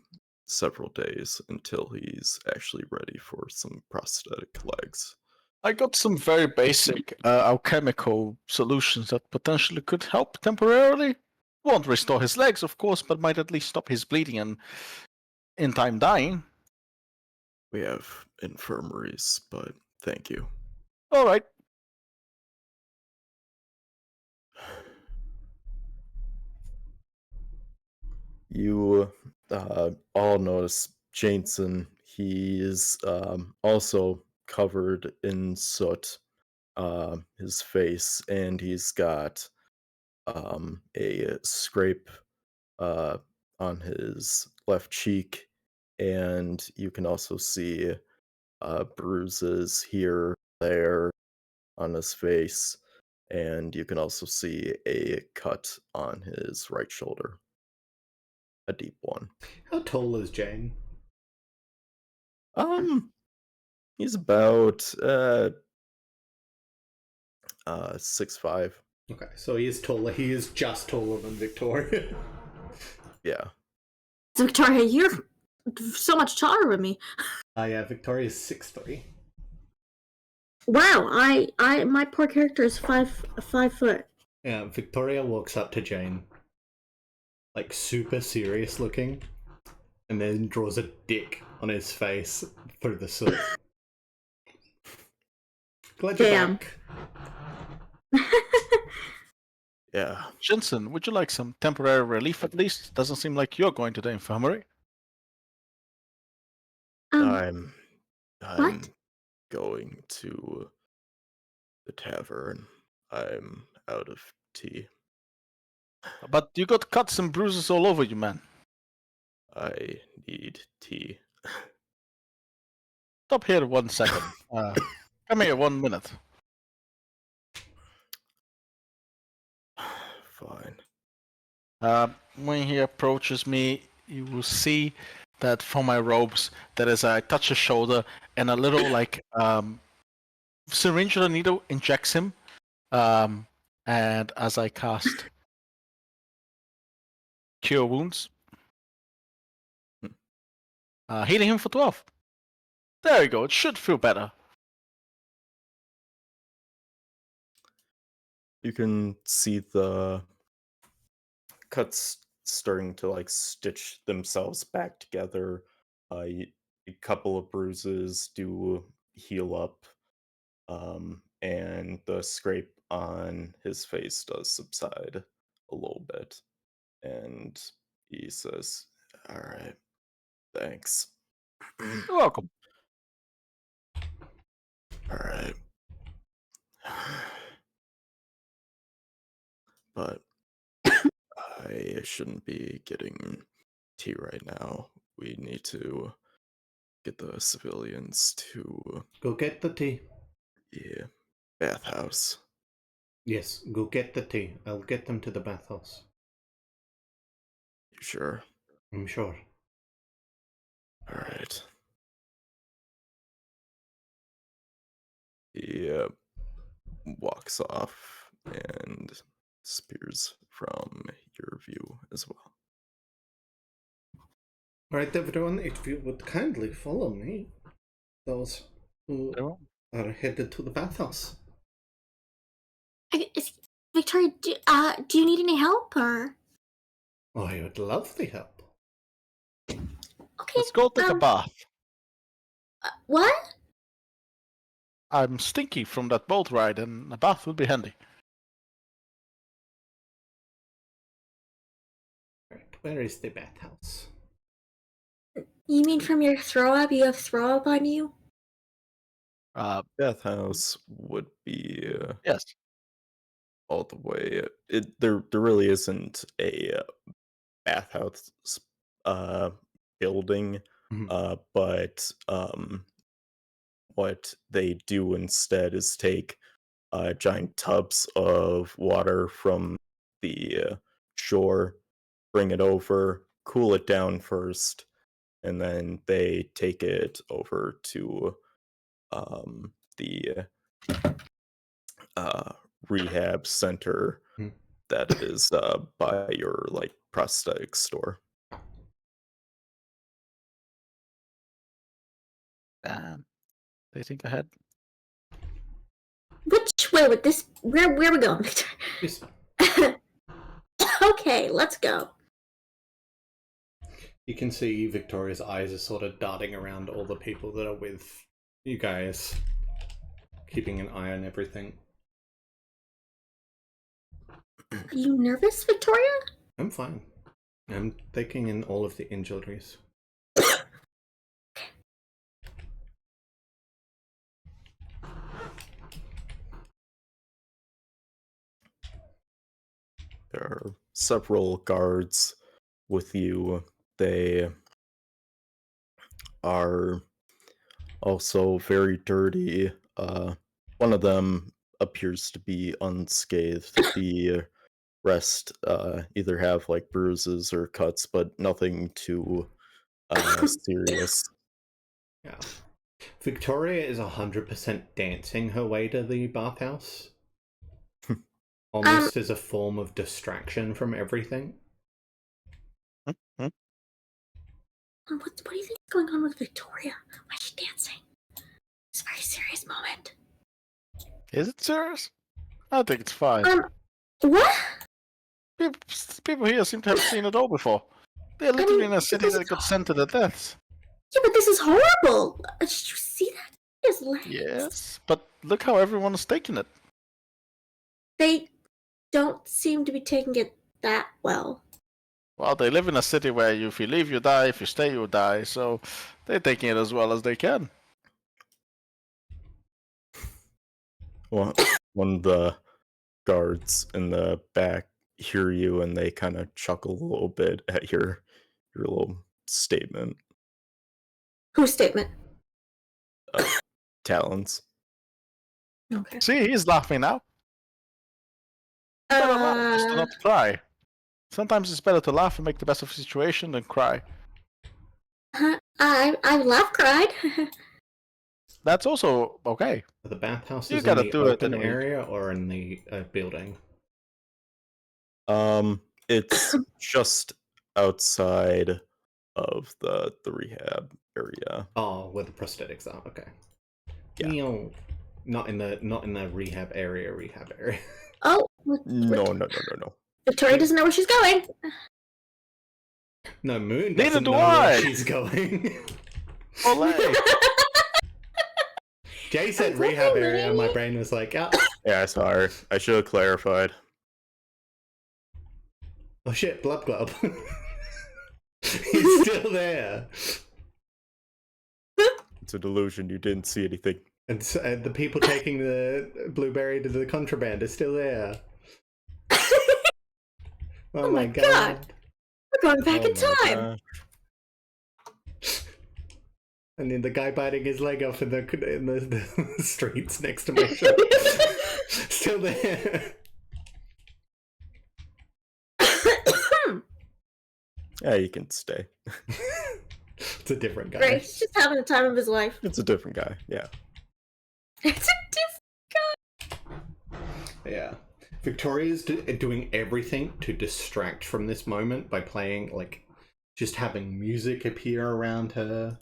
several days until he's actually ready for some prosthetic legs. I got some very basic alchemical solutions that potentially could help temporarily. Won't restore his legs, of course, but might at least stop his bleeding and, in time, dying. We have infirmaries, but thank you. All right. You all notice Jameson. He is also covered in soot, his face, and he's got a scrape on his left cheek, and you can also see bruises here, there on his face, and you can also see a cut on his right shoulder. A deep one. How tall is Jane? He's about 6'5". Okay, so he is taller. He is just taller than Victoria. Yeah. So Victoria, you're so much taller than me. Yeah, Victoria's 6'3". Wow, my poor character is 5 foot. Yeah, Victoria walks up to Jane, like super serious looking, and then draws a dick on his face through the soot. Glad you're Damn. back. Yeah. Jensen, would you like some temporary relief at least? Doesn't seem like you're going to the infirmary. I'm What? going to the tavern. I'm out of tea. But you got cuts and bruises all over you, man. I need tea. Stop here 1 second. Come here 1 minute. Fine. When he approaches me, you will see that from my robes, there is I touch his shoulder and a little like syringe or needle injects him. And as I cast Cure Wounds, healing him for 12. There you go. It should feel better. You can see the cuts starting to like stitch themselves back together. A couple of bruises do heal up, and the scrape on his face does subside a little bit. And he says, "All right, thanks." You're welcome. All right. But I shouldn't be getting tea right now. We need to get the civilians to Go get the tea. the bathhouse. Yes, go get the tea. I'll get them to the bathhouse. You sure? I'm sure. All right. He walks off and disappears from your view as well. Alright, everyone, if you would kindly follow me, those who are headed to the bathhouse. Victoria, do you need any help or? Oh, I would love the help. Okay. Let's go take a bath. What? I'm stinky from that boat ride, and a bath would be handy. Alright, where is the bathhouse? You mean from your throw up? You have throw up on you? Bathhouse would be Yes. all the way. There really isn't a bathhouse building, but what they do instead is take giant tubs of water from the shore, bring it over, cool it down first, and then they take it over to the rehab center that is by your like prosthetic store. Damn. They think ahead. Which way would this? Where are we going, Victor? Yes. Okay, let's go. You can see Victoria's eyes are sort of darting around all the people that are with you guys, keeping an eye on everything. Are you nervous, Victoria? I'm fine. I'm taking in all of the injuries. There are several guards with you. They are also very dirty. One of them appears to be unscathed. The rest either have like bruises or cuts, but nothing too serious. Yeah. Victoria is 100% dancing her way to the bathhouse. Almost as a form of distraction from everything. What do you think is going on with Victoria? Why is she dancing? It's a very serious moment. Is it serious? I think it's fine. What? People here seem to have seen it all before. They're literally in a city that got sent to the deaths. Yeah, but this is horrible. Did you see that? His legs. Yes, but look how everyone's taking it. They don't seem to be taking it that well. Well, they live in a city where if you leave, you die. If you stay, you die. So they're taking it as well as they can. Well, one of the guards in the back hear you, and they kind of chuckle a little bit at your little statement. Whose statement? Talons. Okay. See, he's laughing now. Better laugh, just to not cry. Sometimes it's better to laugh and make the best of the situation than cry. I laugh cried. That's also okay. The bathhouse You is in gotta the do it open anyway. area or in the building? It's just outside of the rehab area. Oh, where the prosthetics are. Okay. Yeah. Neil, not in the rehab area. Oh. No. Victoria doesn't know where she's going. No, Moon Neither doesn't do know I. where she's going. Olay. Jay said I'm rehab fine, area, and my Mooney. brain was like, oh, Yeah, sorry. I should have clarified. oh shit, Blub Glub. He's still there. It's a delusion. You didn't see anything. And the people taking the blueberry to the contraband are still there. Oh my god. We're going back in time. And then the guy biting his leg off in the streets next to my shop. Still there. Yeah, you can stay. It's a different guy. Great. He's just having the time of his life. It's a different guy. Yeah. It's a different guy. Yeah. Victoria's doing everything to distract from this moment by playing, like, just having music appear around her.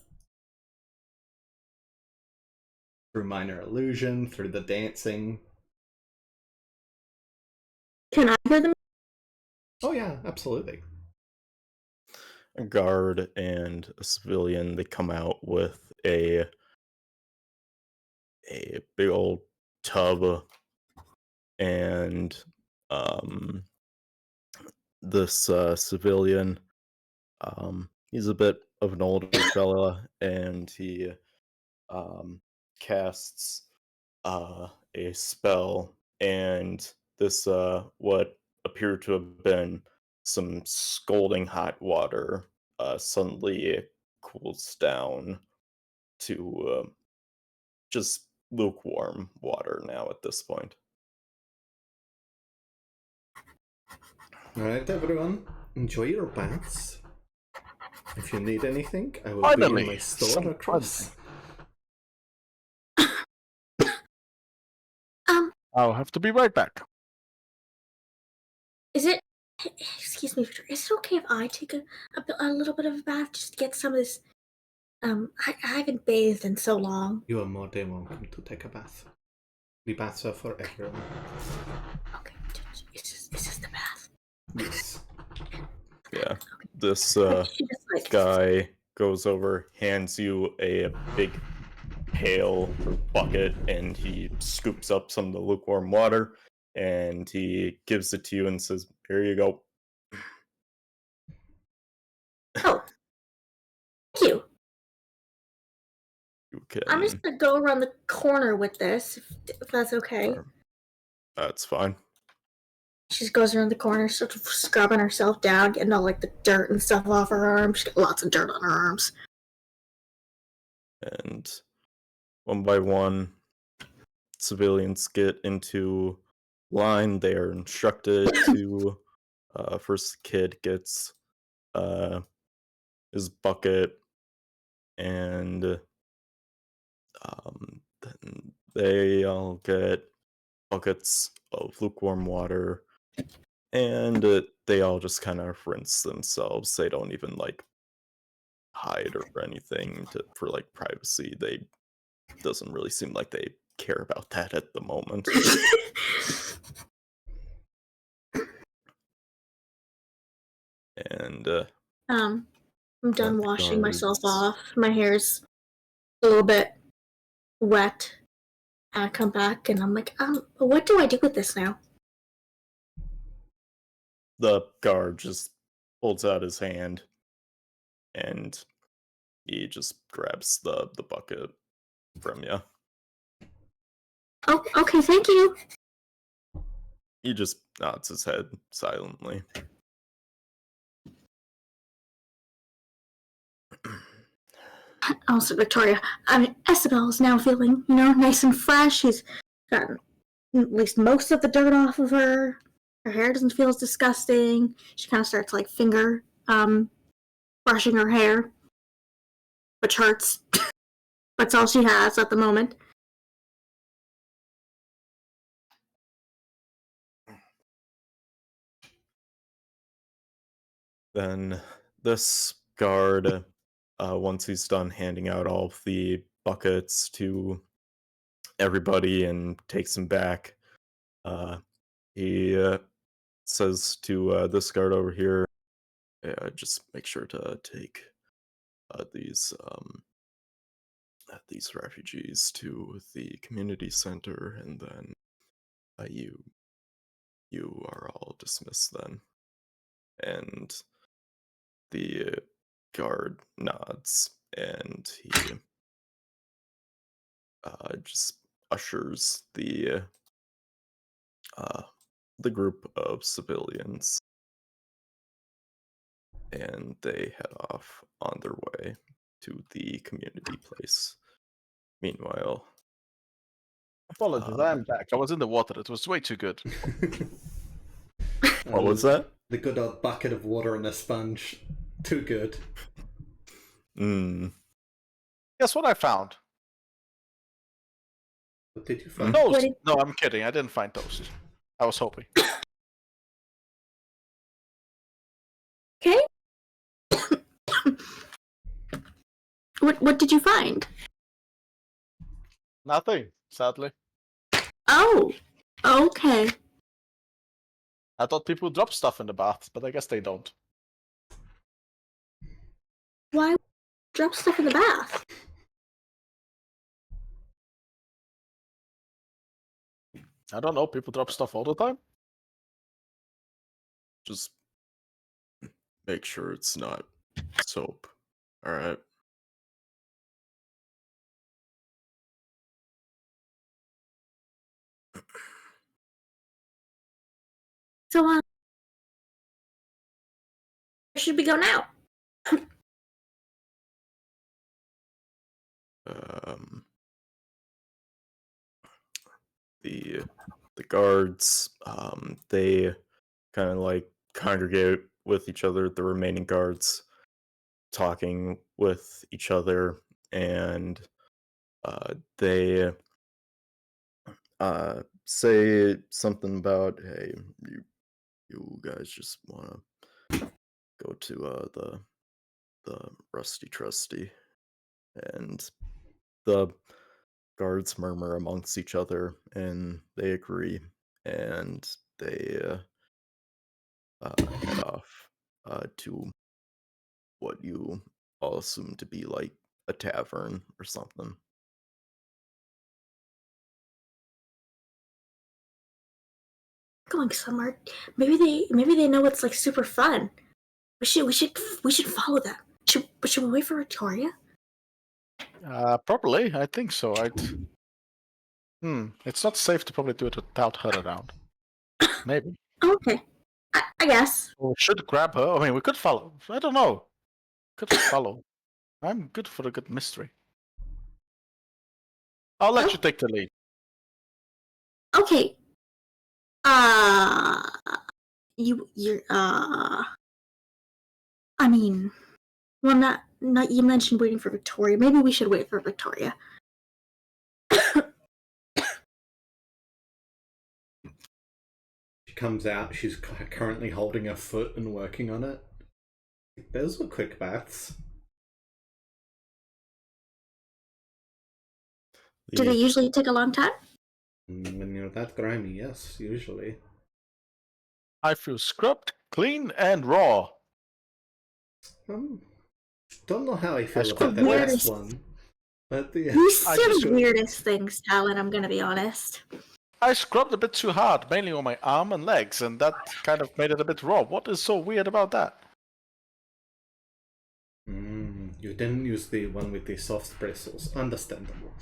Through minor illusion, through the dancing. Can I hear them? Oh yeah, absolutely. A guard and a civilian, they come out with a big old tub, and this civilian, he's a bit of an older fella, and he casts a spell, and this what appeared to have been some scalding hot water suddenly cools down to just lukewarm water now at this point. Alright, everyone. Enjoy your baths. If you need anything, I will give you my Finally, store some across. I'll have to be right back. Is it? Excuse me, Victoria. Is it okay if I take a little bit of a bath just to get some of this? I haven't bathed in so long. You are more than welcome to take a bath. The baths are for everyone. Okay, is this the bath? Yes. Yeah. This She just like guy goes over, hands you a big pail or bucket, and he scoops up some of the lukewarm water, and he gives it to you and says, "Here you go." Oh, thank you. You can. I'm just gonna go around the corner with this, if that's okay. Sure. That's fine. She just goes around the corner, sort of scrubbing herself down, getting all like the dirt and stuff off her arms. She's got lots of dirt on her arms. And one by one, civilians get into line. They are instructed to. First, the kid gets his bucket, and then they all get buckets of lukewarm water, and they all just kind of rinse themselves. They don't even like hide or anything for like privacy. They doesn't really seem like they care about that at the moment. And I'm done the washing myself guards- off. My hair's a little bit wet. And I come back and I'm like, what do I do with this now? the guard just holds out his hand, and he just grabs the bucket from you. Oh, okay, thank you. He just nods his head silently. Also, Victoria, I mean, Isabel is now feeling, nice and fresh. She's gotten at least most of the dirt off of her. Her hair doesn't feel as disgusting. She kind of starts like finger brushing her hair, which hurts. That's all she has at the moment. Then this guard, once he's done handing out all of the buckets to everybody and takes them back, he says to this guard over here, just make sure to take these refugees to the community center, and then you are all dismissed then. And the guard nods, and he just ushers the group of civilians, and they head off on their way to the community place. Meanwhile, Apologies, I am back. I was in the water. It was way too good. what was that? The good old bucket of water and a sponge. Too good. Guess what I found? What did you find? Toast. No, I'm kidding. I didn't find toast. I was hoping. Okay. What did you find? Nothing, sadly. Oh, okay. I thought people drop stuff in the bath, but I guess they don't. Why drop stuff in the bath? I don't know. People drop stuff all the time. Just make sure it's not soap. All right. So, where should we go now? The guards, they kind of like congregate with each other, the remaining guards, talking with each other, and they say something about, hey, you guys just want to go to the Rusty Trusty, and the guards murmur amongst each other, and they agree, and they head off to what you all assume to be like a tavern or something. Going somewhere. Maybe they know it's like super fun. We should follow them. Should we wait for Victoria? Probably, I think so. It's not safe to probably do it without her around. Maybe. Okay, I guess. Or we should grab her. I mean, we could follow. I don't know. Could follow. I'm good for a good mystery. I'll let you take the lead. Okay. You're I mean, well, not you mentioned waiting for Victoria. Maybe we should wait for Victoria. She comes out. She's currently holding her foot and working on it. Those were quick baths. Do they usually take a long time? When you're that grimy, yes, usually. I feel scrubbed, clean, and raw. Don't know how I feel That's about the the weirdest- last one. But yeah. You say just- the weirdest things, Talon, I'm gonna be honest. I scrubbed a bit too hard, mainly on my arm and legs, and that kind of made it a bit raw. What is so weird about that? You didn't use the one with the soft bristles. Understandable.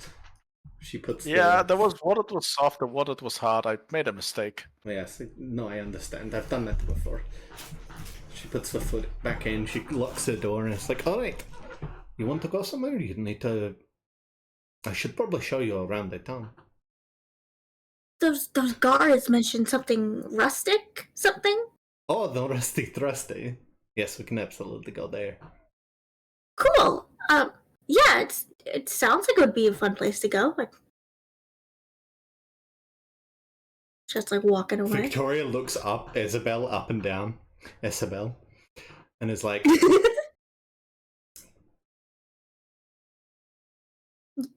She puts Yeah, there was one that was soft and one that was hard. I made a mistake. Yes, no, I understand. I've done that before. She puts the foot back in, she locks the door, and it's like, alright, you want to go somewhere? You need to... I should probably show you around the town. Those guards mentioned something rustic, something. Oh, the Rusty Thrusty. Yes, we can absolutely go there. Cool. Yeah, it sounds like it would be a fun place to go. Like, just like walking away. Victoria looks up, Isabel up and down. Isabel. And is like,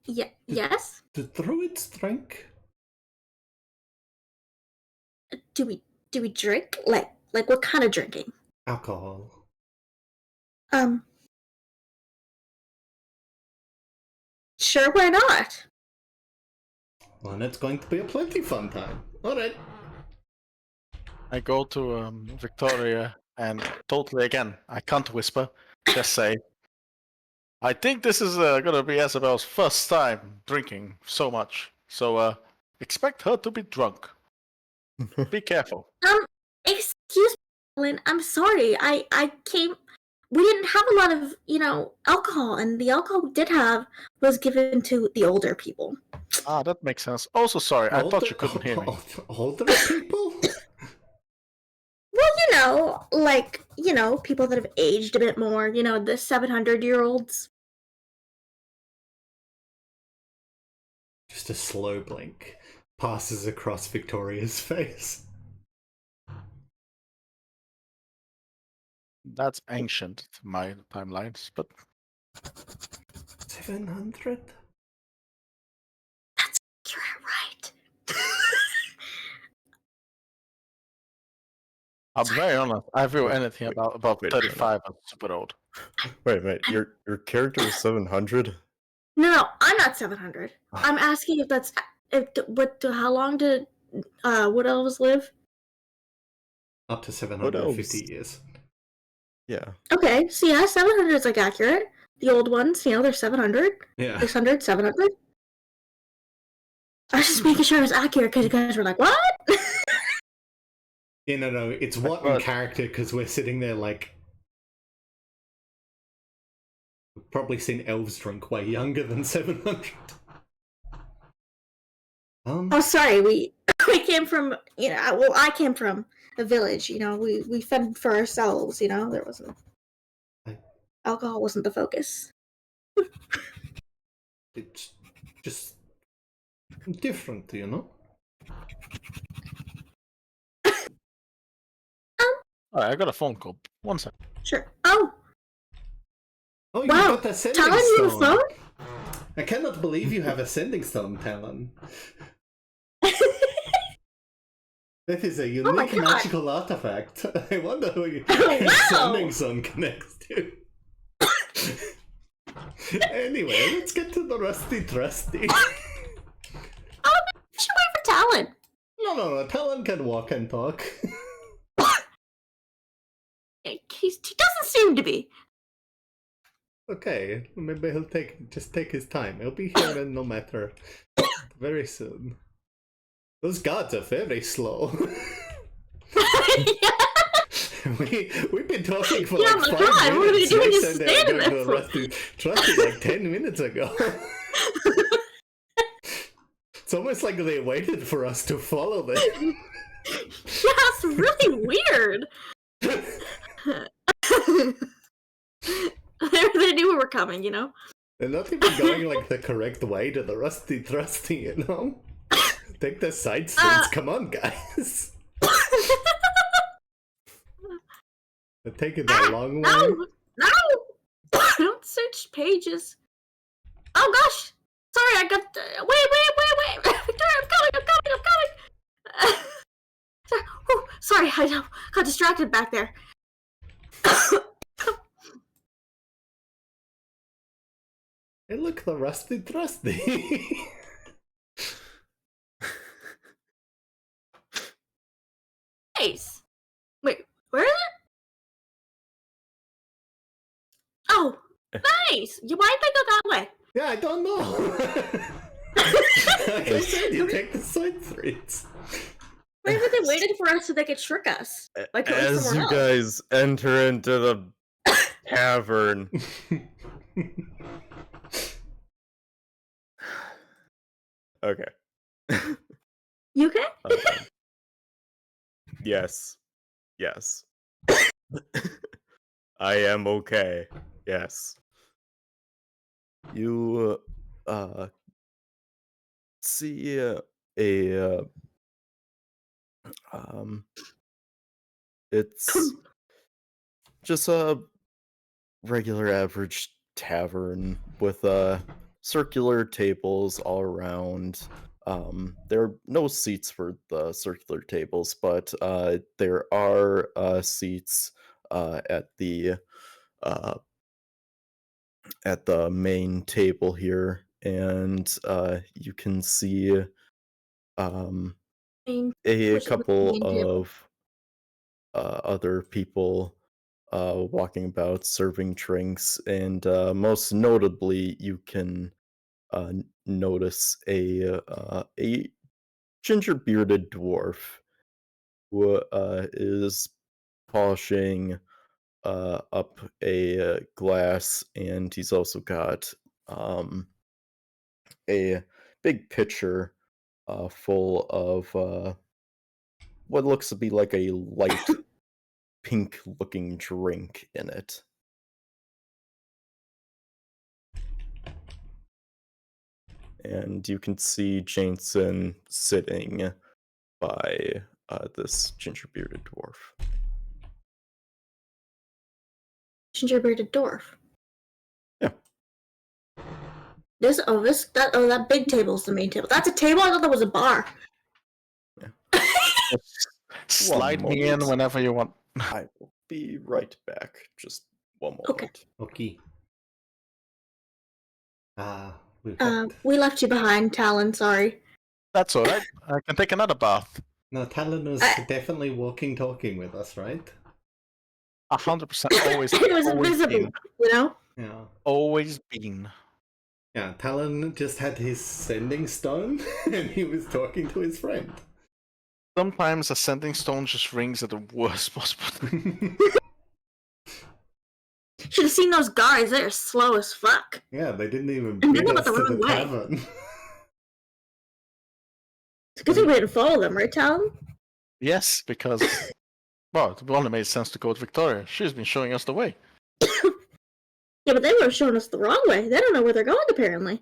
Yeah. Yes. the druids drink? Do we drink? Like what kind of drinking? Alcohol. Sure, why not? Well, and it's going to be a plenty fun time. Alright. I go to Victoria and totally again, I can't whisper, just say, I think this is gonna be Isabel's first time drinking so much. So expect her to be drunk. Be careful. Excuse me, Lynn, I'm sorry. I came. We didn't have a lot of, alcohol, and the alcohol we did have was given to the older people. Ah, that makes sense. Also, sorry, I thought you couldn't hear me. Older people? Well, people that have aged a bit more, the 700-year-olds. Just a slow blink passes across Victoria's face. That's ancient, my timelines, but 700? You're right. I'm very honest. I feel anything about Wait a minute. 35 and super old. Wait, your character is 700? No, I'm not 700. I'm asking if that's how long did Wood Elves live? Up to 750 years. Yeah. Okay, so yeah, 700 is accurate. The old ones, they're 700, Yeah. 600, 700. I was just making sure it was accurate because you guys were like, what? Yeah, no, it's what in character because we're sitting there like... We've probably seen elves drink way younger than 700. Oh, sorry, we came from, I came from a village, we fend for ourselves, there wasn't... alcohol wasn't the focus. It's just different, you know? Alright, I got a phone call. One second. Sure. Oh, Oh, you wow. got a sending Talon, you have a stone. phone? I cannot believe you have a sending stone, Talon. That is a Oh my unique God. magical artifact. I wonder who your Wow. sending stone connects to. Anyway, let's get to the rusty trusty. Oh, we should wait for Talon. No. Talon can walk and talk. He doesn't seem to be. Okay, maybe he'll just take his time. He'll be here and no matter very soon. Those guards are very slow. We've been talking for Yeah, like my 5 God, what are we minutes. doing They just said they were standing going there to for? Rusty Trusty like 10 minutes ago. It's almost like they waited for us to follow them. Yeah, it's really weird. They knew we were coming, you know? They're not even going like the correct way to the Rusty Trusty, you know? Take the side streets, come on, guys. They're taking the long way. No! Don't search pages. Oh gosh! Sorry, I got. Wait! Victoria, I'm coming! Sorry, I got distracted back there. Hey, look, the Rusty Trusty. Nice. Wait, where is it? Oh, nice. Why'd they go that way? Yeah, I don't know. Like I said, you take the side streets. Maybe they waited for us so they could trick us. Like As you guys enter into the tavern, okay. You okay? Yes. I am okay. Yes. You see it's just a regular average tavern with circular tables all around. There are no seats for the circular tables, but there are seats at the main table here, and you can see a couple of other people walking about serving drinks, and most notably you can notice a ginger bearded dwarf who is polishing up a glass, and he's also got a big pitcher full of what looks to be like a light pink looking drink in it. And you can see Jansen sitting by this ginger bearded dwarf. Ginger bearded dwarf. Yeah. That big table's the main table. That's a table? I thought that was a bar. Yeah. Slide me in whenever you want. I will be right back. Just one moment. Okay. We left you behind, Talon, sorry. That's alright. I can take another bath. No, Talon was definitely talking with us, right? 100%. Always. It was always invisible, been. you know? Yeah. Always been. Yeah, Talon just had his sending stone, and he was talking to his friend. Sometimes a sending stone just rings at the worst possible time. Should have seen those guards. They're slow as fuck. Yeah, they didn't even And bring they went us the to wrong the way. tavern. It's a good thing we didn't follow them, right, Talon? Yes, because well, it only made sense to go with Victoria. She's been showing us the way. Yeah, but they would have shown us the wrong way. They don't know where they're going, apparently.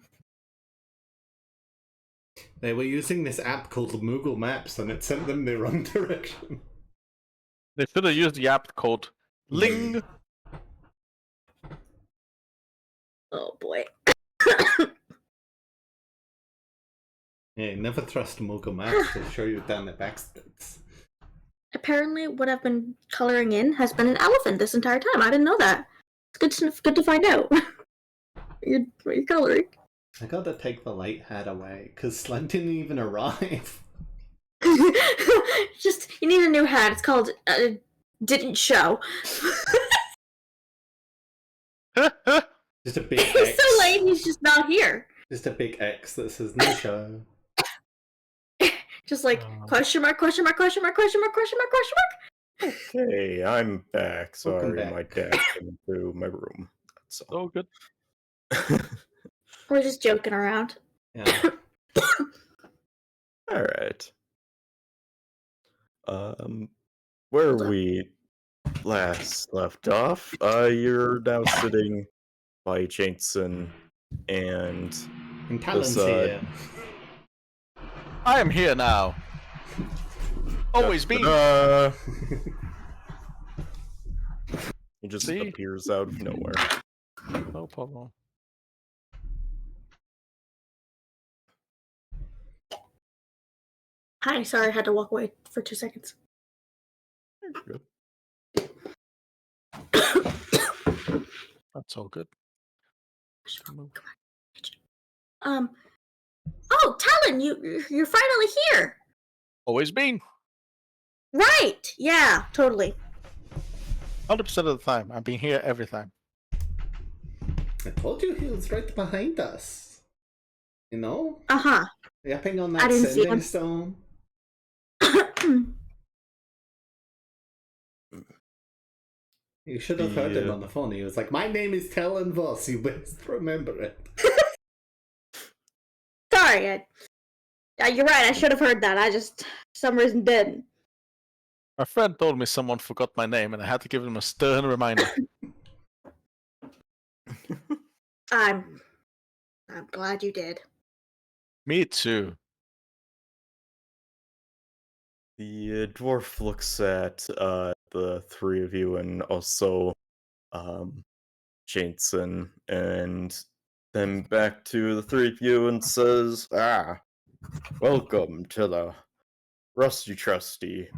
They were using this app called Moogle Maps, and it sent them the wrong direction. They should have used the app called Ling. Oh boy. Yeah, never trust Moogle Maps to show you down the backstreets. Apparently, what I've been coloring in has been an elephant this entire time. I didn't know that. It's good to find out. What you're coloring. I gotta take the light hat away, because Sled didn't even arrive. Just, you need a new hat. It's called, didn't show. Just a big He's X. so late, he's just not here. Just a big X that says no show. Just like, question mark, question mark, question mark, question mark, question mark, question mark. Hey, I'm back. Welcome Sorry, back. my dad came into my room. That's all. Oh, good. We're just joking around. Yeah. All right. Where Hold on. we last left off, you're now sitting by Jason and And Talon's This, here. I am here now. Always been. He just See? appears out of nowhere. No problem. Hi, sorry, I had to walk away for 2 seconds. Good. That's all good. Oh, Talon, you're finally here. Always been. Right, yeah, totally. 100% of the time. I've been here every time. I told you he was right behind us. You know? Uh-huh. Yapping on I that didn't see sending him. stone. You should have heard him Yeah. on the phone. He was like, "My name is Talon Voss. You best remember it." Sorry, you're right, I should have heard that. I just, for some reason, didn't. My friend told me someone forgot my name, and I had to give him a stern reminder. I'm glad you did. Me too. The dwarf looks at the three of you and also Jason, and then back to the three of you and says, welcome to the Rusty Trusty.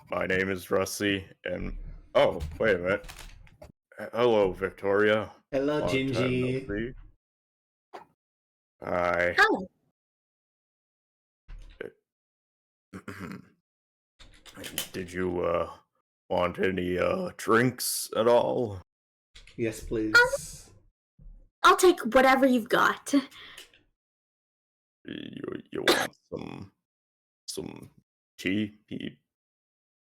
My name is Rusty, and oh, wait a minute. Hello, Victoria. Hello, Long time no Gingy. see. Hi. Oh, Did you want any drinks at all? Yes, please. I'll take whatever you've got. You want some tea? He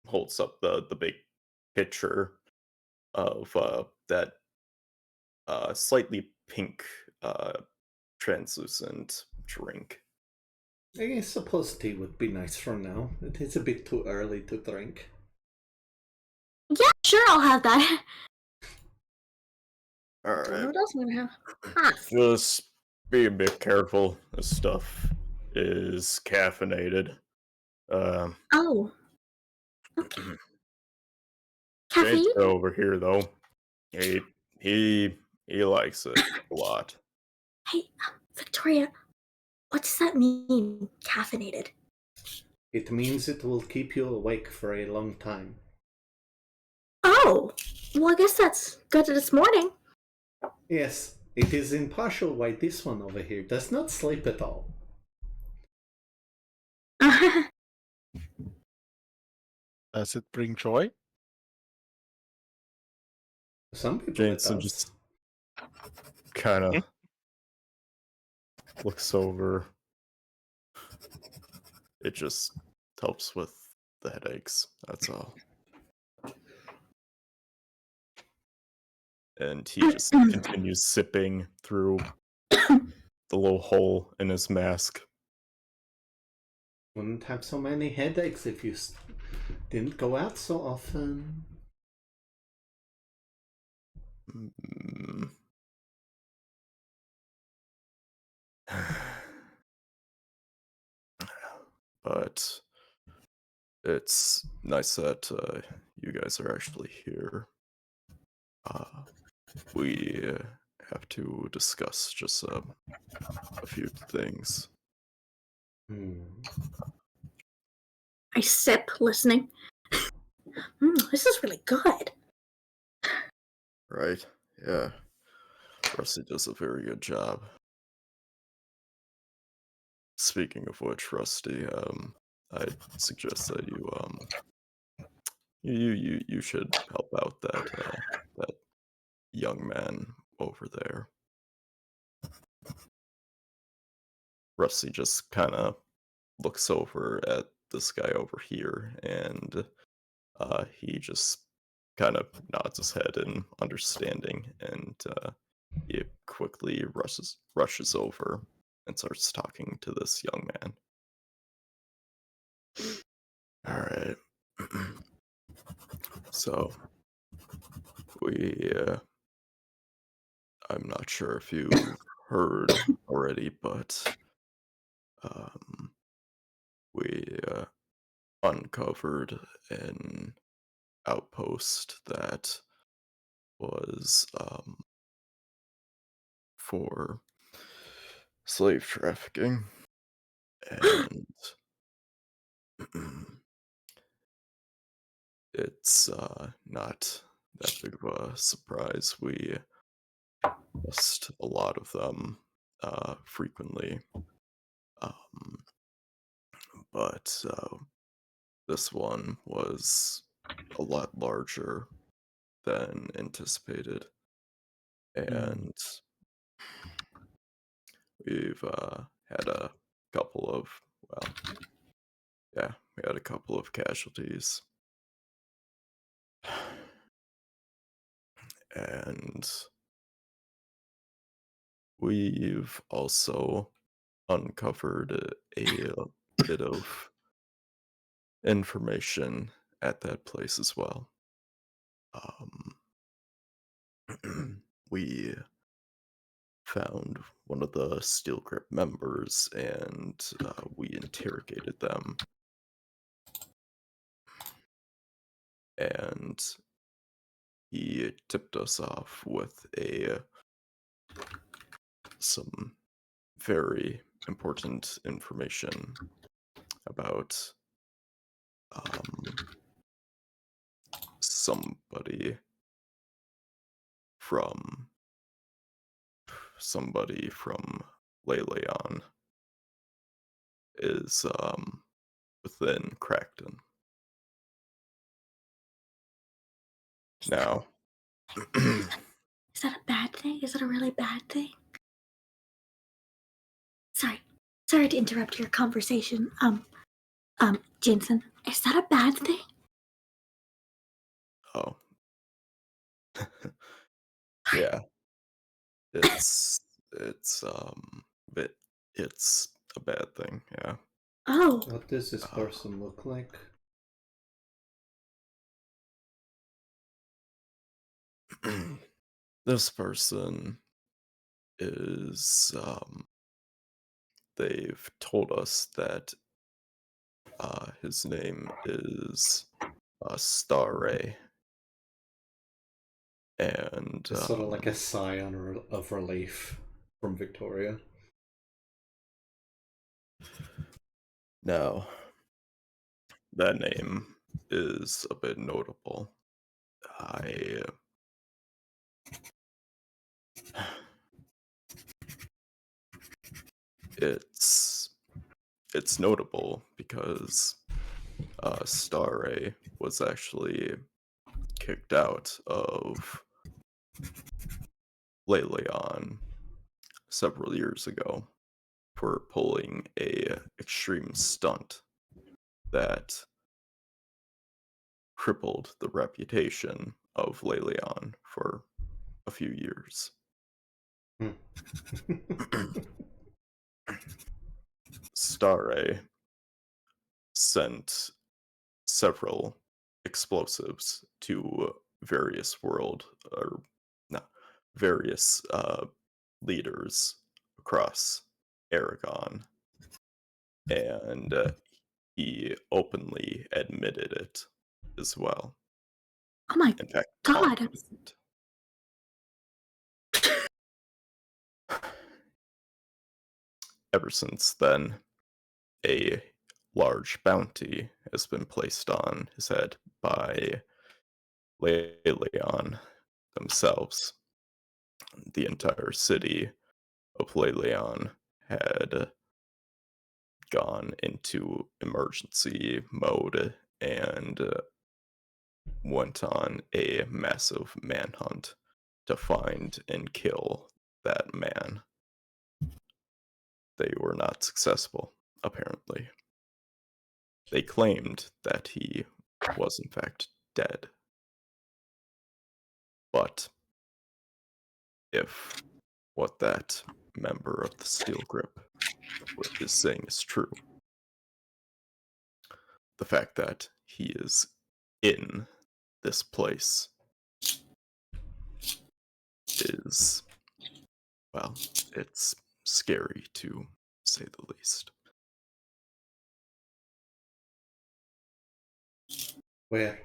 holds up the big pitcher of that slightly pink translucent drink. I suppose tea would be nice from now. It is a bit too early to drink. Yeah, sure, I'll have that. All Don't know right. what else I'm gonna have. Ah, Just be a bit careful. This stuff is caffeinated. oh. Okay. Caffeine? James over here though, he likes it a lot. Hey, Victoria, what does that mean, caffeinated? It means it will keep you awake for a long time. Oh, well, I guess that's good this morning. Yes, it is in partial why this one over here does not sleep at all. Does it bring joy? Some people Jameson it does. just kind of looks over. It just helps with the headaches. That's all. And he just continues sipping through the little hole in his mask. Wouldn't have so many headaches if you didn't go out so often. but it's nice that you guys are actually here. We have to discuss just a few things. I sip, listening. This is really good. Right? Yeah. Rusty does a very good job. Speaking of which, Rusty, I'd suggest that you should help out that young man over there. Rusty just kind of looks over at this guy over here, and he just kind of nods his head in understanding, and he quickly rushes over and starts talking to this young man. All right. So we I'm not sure if you've heard already, but we uncovered an outpost that was for slave trafficking, and it's not that big of a surprise. We bust a lot of them frequently, um, but this one was a lot larger than anticipated, and we've had a couple of, well, yeah, we had a couple of casualties. And we've also uncovered a bit of information at that place as well. We found one of the Steel Grip members, and we interrogated them. And he tipped us off with some very important information about somebody from Leleon is within Crackton. Now, Is that a bad thing? Is it a really bad thing? Sorry to interrupt your conversation. Jensen, is that a bad thing? oh, yeah, it's bit it's a bad thing, yeah. Oh, What does this person look like? This person is they've told us that his name is Starray, and It's sort of like a sigh of relief from Victoria. now that name is a bit notable. It's notable because Starray was actually kicked out of Leleon several years ago for pulling a extreme stunt that crippled the reputation of Leleon for a few years. Starray sent several explosives to various various leaders across Airogon, and he openly admitted it as well. Oh my In fact, God. taunted it. Ever since then, a large bounty has been placed on his head by Leon themselves. The entire city of Leon had gone into emergency mode and went on a massive manhunt to find and kill that man. They were not successful, apparently. They claimed that he was in fact dead. But if what that member of the Steel Grip is saying is true, the fact that he is in this place is, well, it's scary to say the least. Where?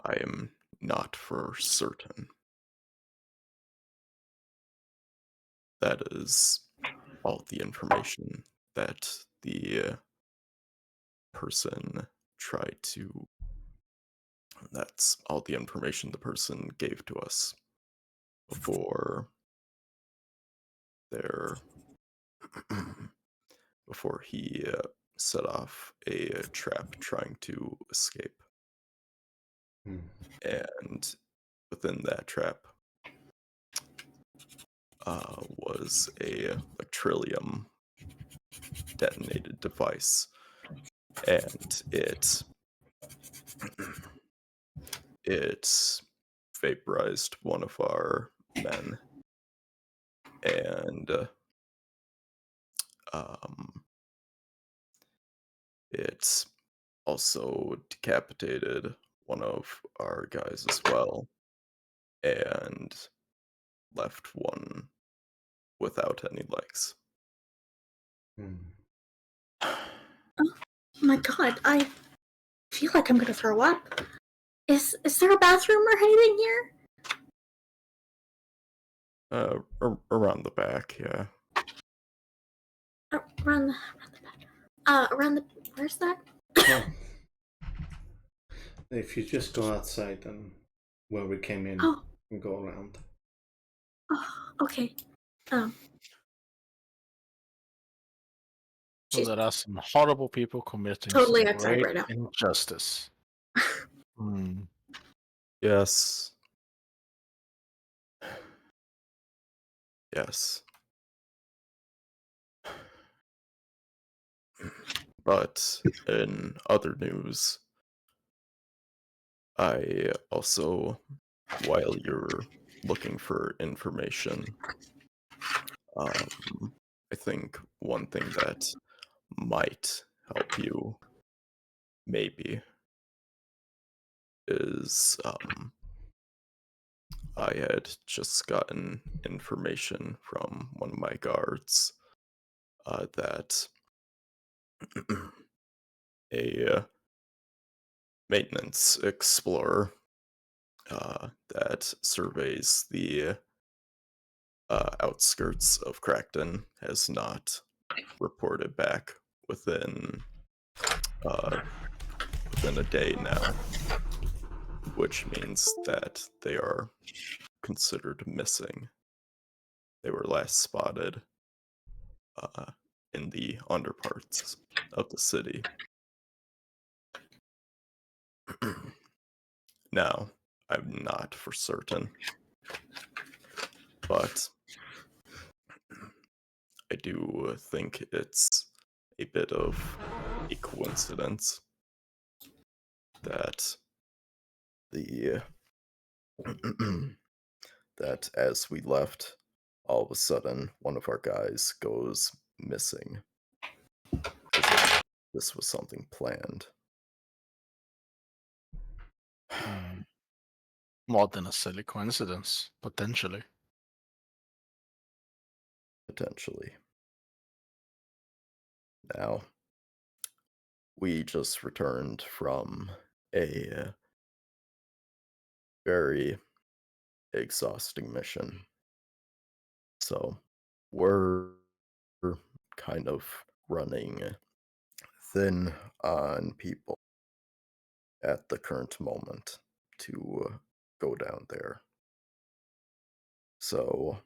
I am not for certain. That is all the information that the person tried to. That's all the information the person gave to us before their before he set off a trap trying to escape. Hmm. And within that trap was a trillium detonated device, and it vaporized one of our men, and it also decapitated one of our guys as well, and left one without any legs. Hmm. Oh my God. I feel like I'm gonna throw up. Is there a bathroom or anything here? Around the back, yeah. Around the where's that? Well, if you just go outside, then where we came in Oh, and go around. okay. So Jeez, there are some horrible people committing totally some outside great right now. injustice. Hmm. Yes. Yes. But in other news, I also, while you're looking for information, I think one thing that might help you, maybe, is I had just gotten information from one of my guards that a maintenance explorer that surveys the outskirts of Crackton has not reported back within a day now, which means that they are considered missing. They were last spotted in the underparts of the city. Now, I'm not for certain, but I do think it's a bit of a coincidence that the that as we left, all of a sudden one of our guys goes missing, as if this was something planned. More than a silly coincidence, potentially. Potentially. Now, we just returned from a very exhausting mission. So, we're kind of running thin on people at the current moment to go down there. So,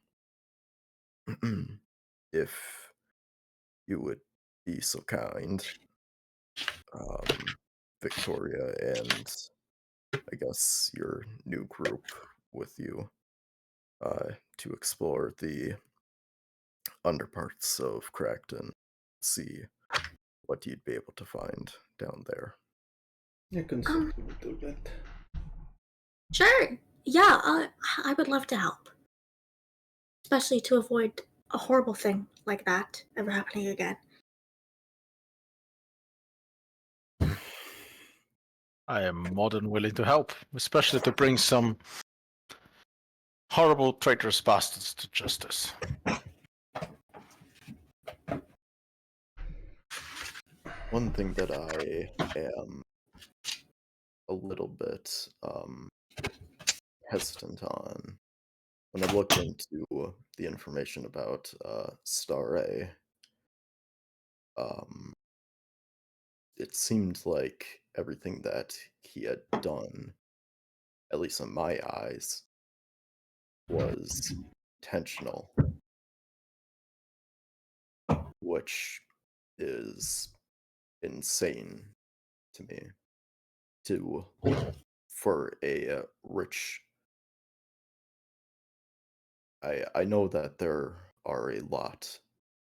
if you would be so kind, Victoria and I guess your new group with you, to explore the underparts of Crackton, see what you'd be able to find down there. I can certainly do that. Sure. Yeah, I would love to help. Especially to avoid a horrible thing like that ever happening again. I am more than willing to help, especially to bring some horrible traitorous bastards to justice. One thing that I am a little bit hesitant on when I looked into the information about Star A, it seemed like everything that he had done, at least in my eyes, was intentional, which is insane to me. For a rich, I know that there are a lot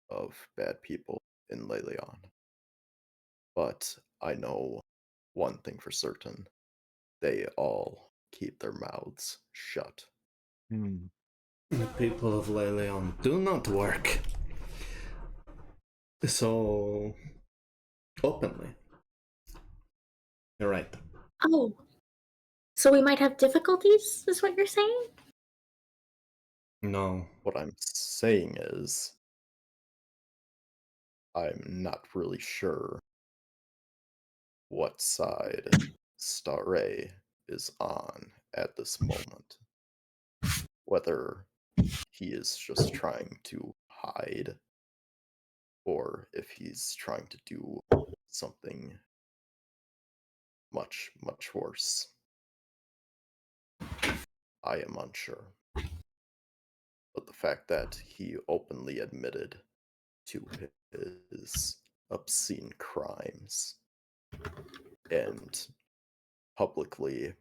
of bad people in Leleon, but I know one thing for certain: they all keep their mouths shut. The people of Leleon do not work so openly. You're right. Oh. So we might have difficulties, is what you're saying? No. What I'm saying is, I'm not really sure what side Star A is on at this moment. Whether he is just trying to hide, or if he's trying to do something much, much worse. I am unsure. But the fact that he openly admitted to his obscene crimes and publicly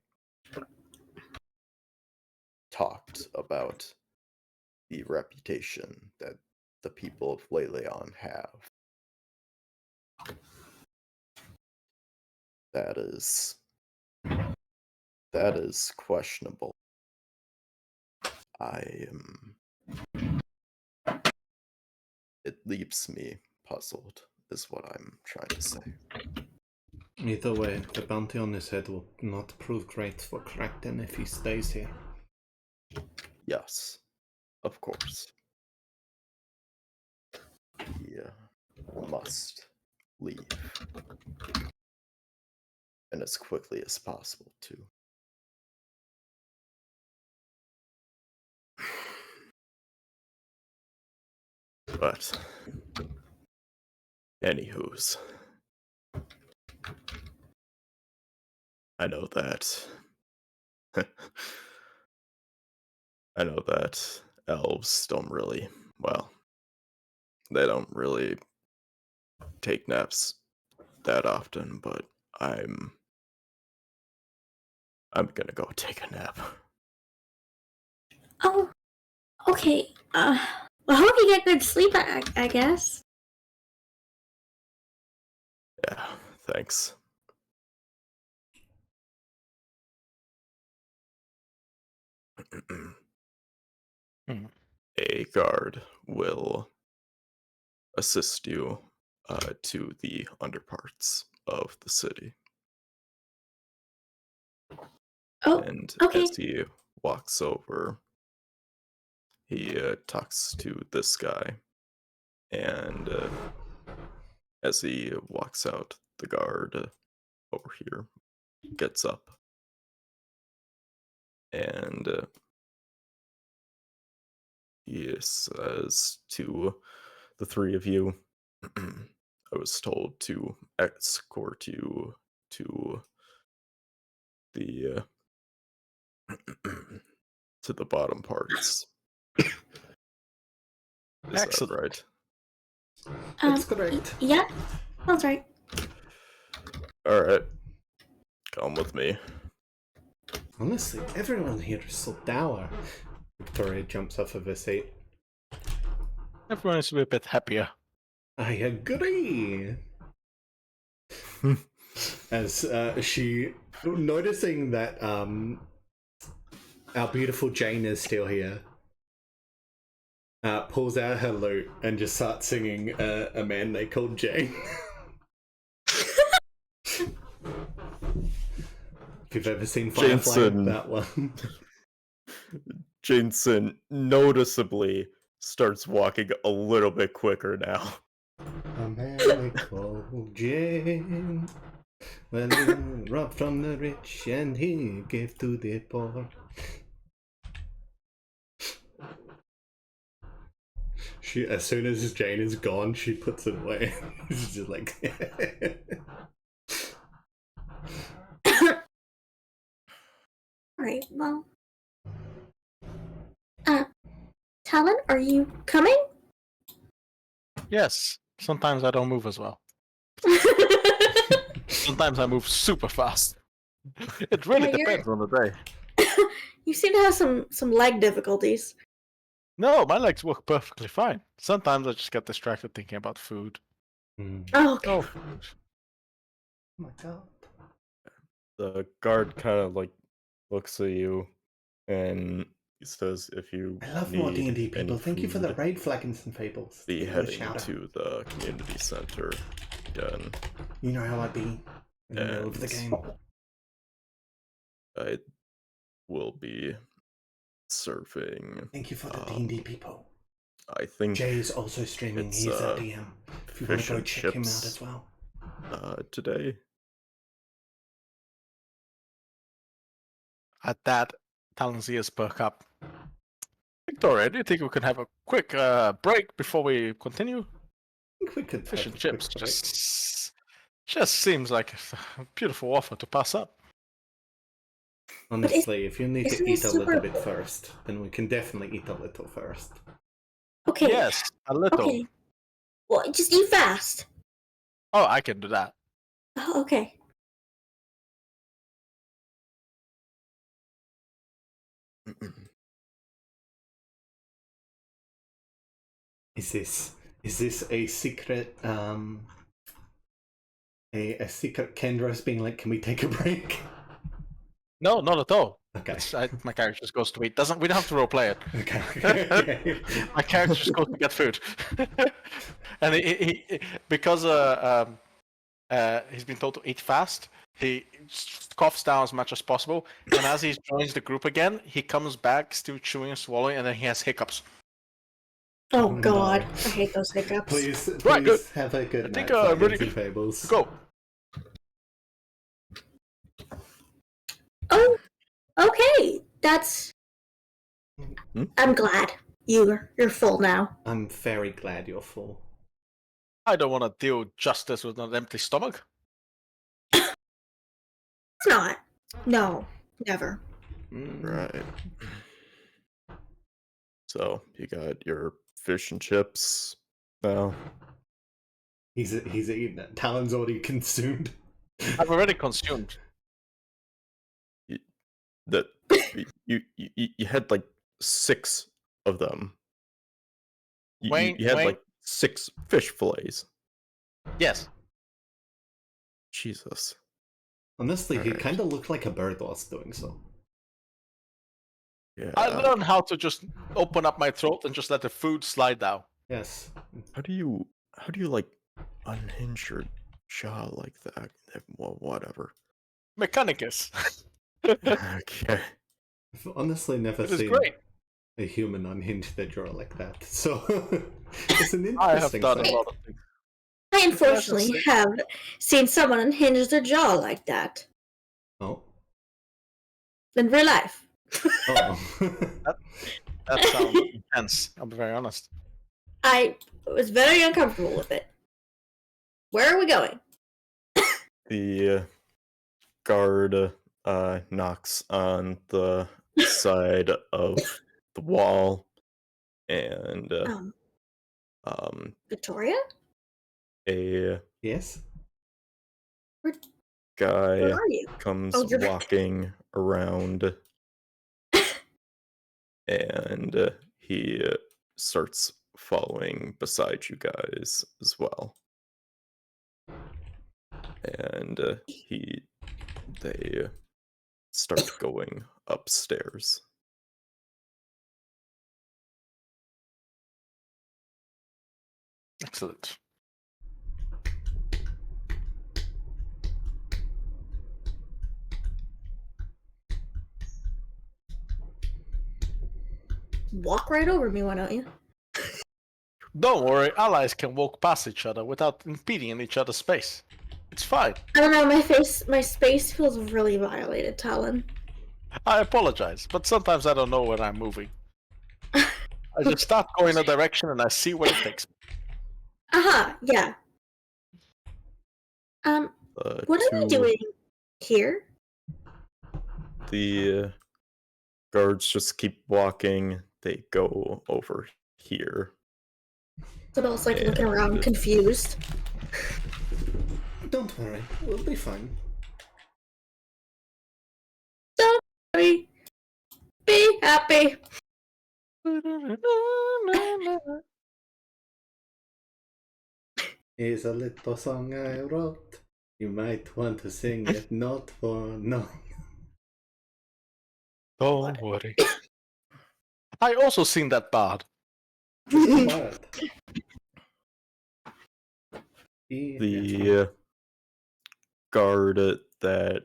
talked about the reputation that the people of Leleon have, that is questionable. It leaves me puzzled, is what I'm trying to say. Either way, the bounty on his head will not prove great for Crackton if he stays here. Yes, of course. He must leave. And as quickly as possible, too. But, anywho's, I know that elves don't really, well, they don't really take naps that often, but I'm gonna go take a nap. Oh, okay. Well, I hope you get good sleep, I guess. Yeah, thanks. A guard will assist you to the underparts of the city. Oh, And okay. as he walks over, he talks to this guy. And as he walks out, the guard over here gets up. And he says to the three of you, I was told to escort you to the to the bottom parts. Is Excellent. that right? That's correct. Yeah, sounds right. Alright. Come with me. Honestly, everyone here is so dour. Victoria jumps off of her seat. Everyone needs to be a bit happier. I agree. As she, noticing that our beautiful Jane is still here, pulls out her lute and just starts singing a man they called Jane. If you've ever seen Firefly, Jason. that one. Jason noticeably starts walking a little bit quicker now. A man they called Jane. Well, he robbed from the rich and he gave to the poor. She, as soon as Jane is gone, she puts it away. She's just like. Alright, well. Talon, are you coming? Yes, sometimes I don't move as well. Sometimes I move super fast. It really Yeah, depends on the day. You seem to have some leg difficulties. No, my legs work perfectly fine. Sometimes I just get distracted thinking about food. Oh, okay. Oh, Oh my god. The guard kind of like looks at you and he says, if you I love need more D&D any people. Thank you for the food, raid flagons and fables. be Give it a heading shout out. to the community center again. You know how I be in the middle of the And- game. I will be serving. Thank you for the D&D people. I think Jay is also streaming. it's, He's a DM. If you want fish to go and check him out chips. as well. Today. at that, Talon's ears perk up. Victoria, do you think we could have a quick break before we continue? I think we could Fish have and a quick chips break. just seems like a beautiful offer to pass up. Honestly, if you need to isn't eat it a super- little bit first, then we can definitely eat a little first. Okay. Yes, a little. Okay. Well, just eat fast. Oh, I can do that. Oh, okay. Is this a secret a secret Kendros being like, can we take a break? No, not at all. Okay. My character just goes to eat. We don't have to roleplay it. Okay. My character just goes to get food, and he because he's been told to eat fast. He coughs down as much as possible, and as he joins the group again, he comes back still chewing and swallowing, and then he has hiccups. Oh no. god, I hate those hiccups. Please Right, good. have a good I think, night, I'm Flagons ready. and fables. Go. Oh, okay. That's. Hmm? I'm glad you're full now. I'm very glad you're full. I don't want to deal justice with an empty stomach. It's not. No, never. Right. So you got your fish and chips now. He's eating it. Talon's already consumed. I've already consumed. That you had like 6 of them. Wayne, You had Wayne. like 6 fish fillets. Yes. Jesus. Honestly, he Alright. kind of looked like a bird whilst doing so. Yeah. I learned how to just open up my throat and just let the food slide down. Yes. How do you like unhinge your jaw like that? Well, whatever. Mechanicus. Okay. I've honestly never It is seen great. a human unhinge their jaw like that. So it's an I have interesting done a sight. lot of things. I Let's unfortunately just have seen someone unhinge their jaw like that Oh. in real life. Oh. That sounds intense. I'll be very honest. I was very uncomfortable with it. Where are we going? The guard knocks on the side of the wall, and Victoria? a Yes. Where guy are you? comes Oh, you're walking around, and he starts following beside you guys as well. And they start going upstairs. Excellent. walk right over me, why don't you? Don't worry, allies can walk past each other without impeding in each other's space. It's fine. I don't know, my space feels really violated, Talon. I apologize, but sometimes I don't know where I'm moving. I just start going a direction and I see where it takes me. Yeah. What are we doing here? The guards just keep walking. They go over here. Isabel's like looking around, confused. Don't worry, we'll be fine. Don't worry. Be happy. Here's a little song I wrote. You might want to sing it note for note. Don't worry. I also sing that bard. But The guard that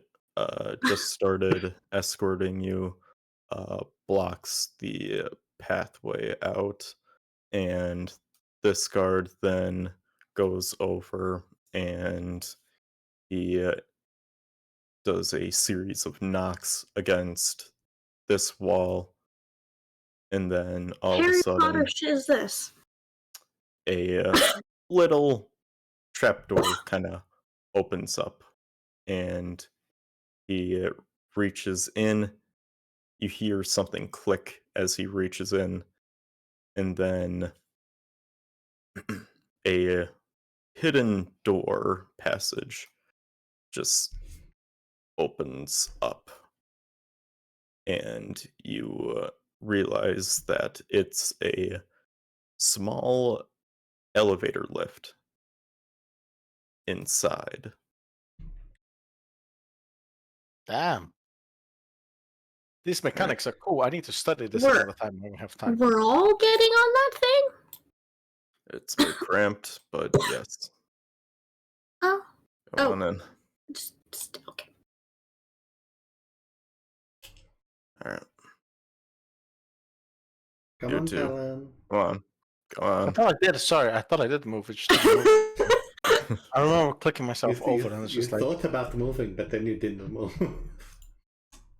just started escorting you blocks the pathway out, and this guard then goes over and he does a series of knocks against this wall, and then all of a Harry sudden Potter shit is this? a little trapdoor kind of opens up, and he reaches in. You hear something click as he reaches in, and then a hidden door passage just opens up, and you realize that it's a small elevator lift inside. Damn. These mechanics are cool. I need to study this We're- another time when we have time. We're all getting on that thing? It's a bit cramped, but yes. Oh, Come on in. just okay. Alright. come You on, too. Talon. Come on. Come I on. thought I did. Sorry, I thought I did move. It just didn't move. I remember clicking myself over and it's You just like thought about moving, but then you didn't move.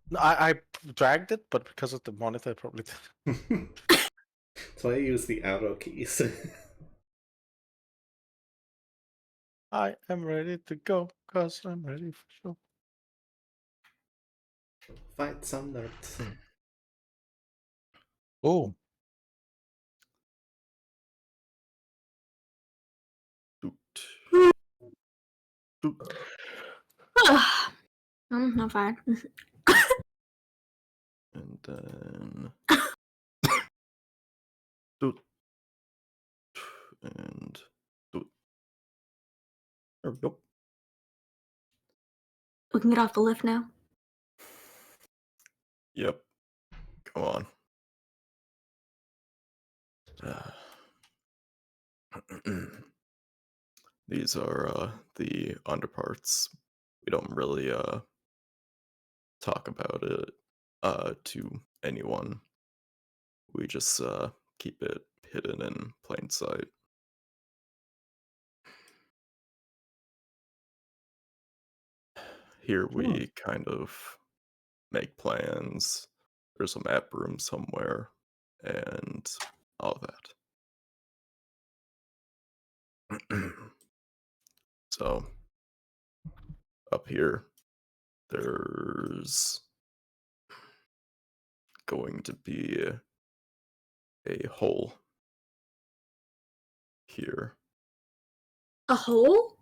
no, I dragged it, but because of the monitor, I probably did. So I use the arrow keys. I am ready to go, cause I'm ready for sure. Fight some nerds. Oh, I'm fine. And then doot. And doot. There we go. We can get off the lift now. Yep. Come on. These are the underparts. We don't really talk about it to anyone. We just keep it hidden in plain sight. Here we kind of make plans. There's a map room somewhere, and all that. So, up here, there's going to be a hole here. A hole?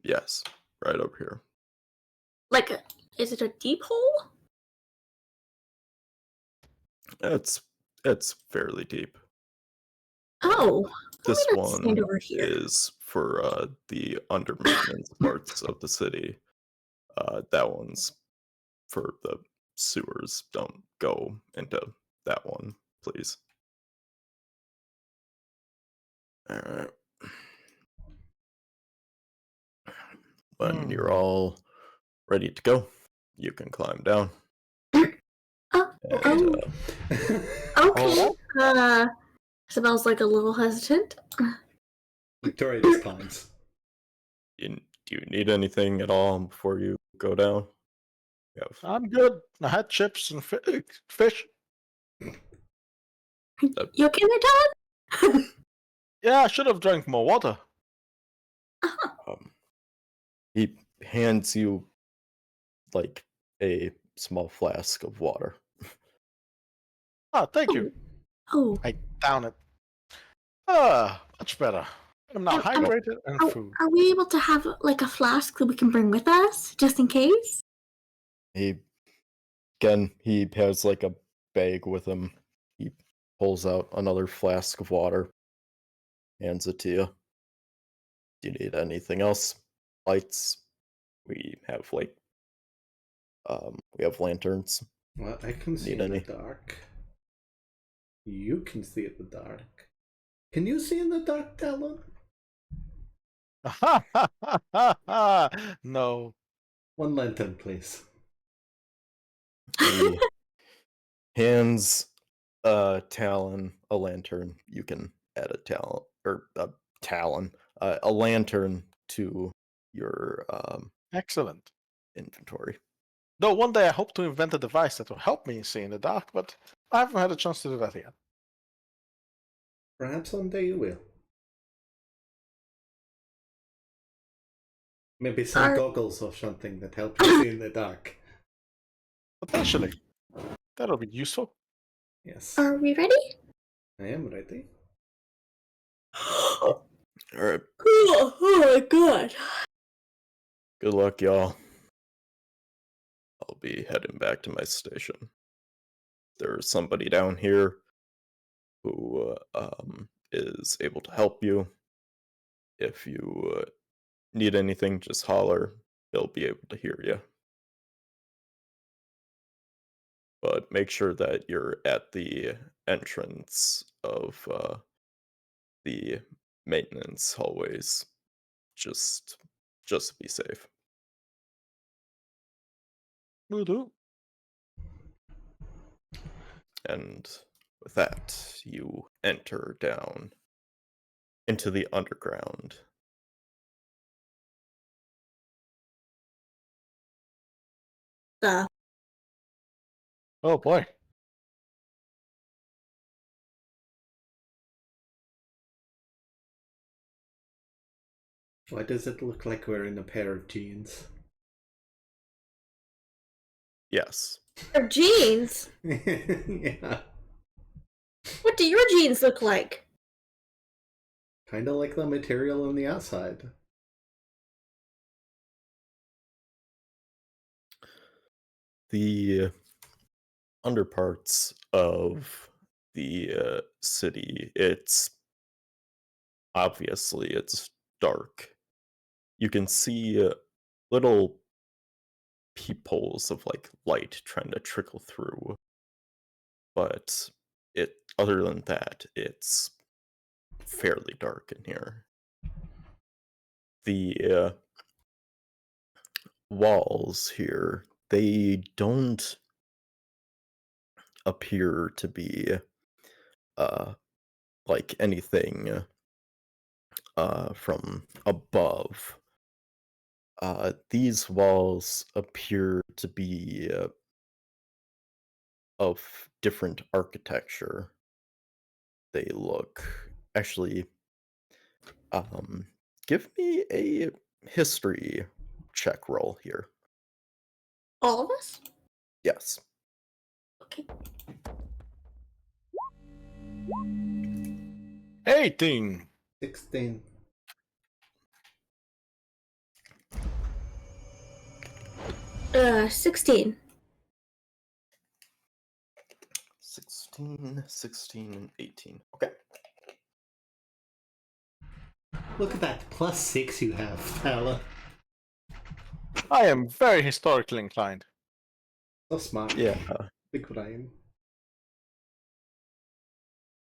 Yes, right over here. Is it a deep hole? It's fairly deep. Oh, This let's stand one over here. is for the under maintenance parts of the city. That one's for the sewers. Don't go into that one, please. Alright. When you're all ready to go, you can climb down. And, Okay. Isabel's like a little hesitant. Victoria just climbs. do you need anything at all before you go down? I'm good. I had chips and fish. You okay there, Talon? Yeah, I should have drank more water. He hands you like a small flask of water. Ah, thank you. Oh. I down it. Much better. I'm now hydrated and food. Are we able to have like a flask that we can bring with us, just in case? He has like a bag with him. He pulls out another flask of water, hands it to you. Do you need anything else? Lights? We have lanterns. Well, I can see Need in the any? dark. You can see in the dark. Can you see in the dark, Talon? No. One lantern, please. He hands Talon a lantern. You can add a lantern to your Excellent. inventory. Though one day I hope to invent a device that will help me see in the dark, but I haven't had a chance to do that yet. Perhaps someday you will. Maybe some goggles or something that help you see in the dark. Potentially. That'll be useful. Yes. Are we ready? I am ready. All right. Oh my god. Good luck, y'all. I'll be heading back to my station. There's somebody down here who is able to help you. If you need anything, just holler. They'll be able to hear you. But make sure that you're at the entrance of the maintenance hallways. Just to be safe. Will do. And with that, you enter down into the underground. Oh boy. Why does it look like we're in a pair of jeans? Yes. Our jeans? Yeah. What do your jeans look like? Kind of like the material on the outside. The underparts of the city, it's dark. You can see little peepholes of light trying to trickle through, but other than that, it's fairly dark in here. The walls here, they don't appear to be like anything from above. These walls appear to be of different architecture. They look actually. Give me a history check roll here. All of us? Yes. Okay. 18. 16. Uh, 16. 16, and 18. Okay. Look at that +6 you have, Talon. I am very historically inclined. So smart. Yeah. Look what I am.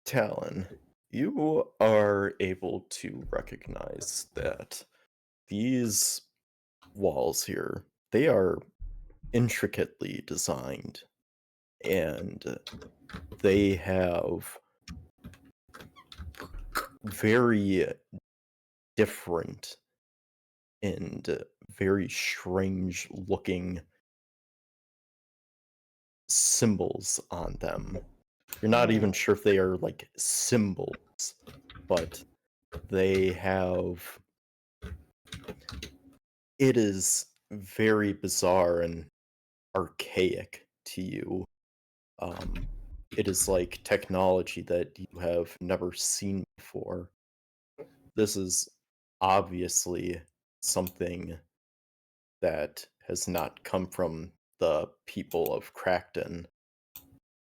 Talon, you are able to recognize that these walls here, they are intricately designed, and they have very different and very strange looking symbols on them. You're not even sure if they are like symbols, but they have. It is very bizarre and archaic to you. It is like technology that you have never seen before. This is obviously something that has not come from the people of Crackton,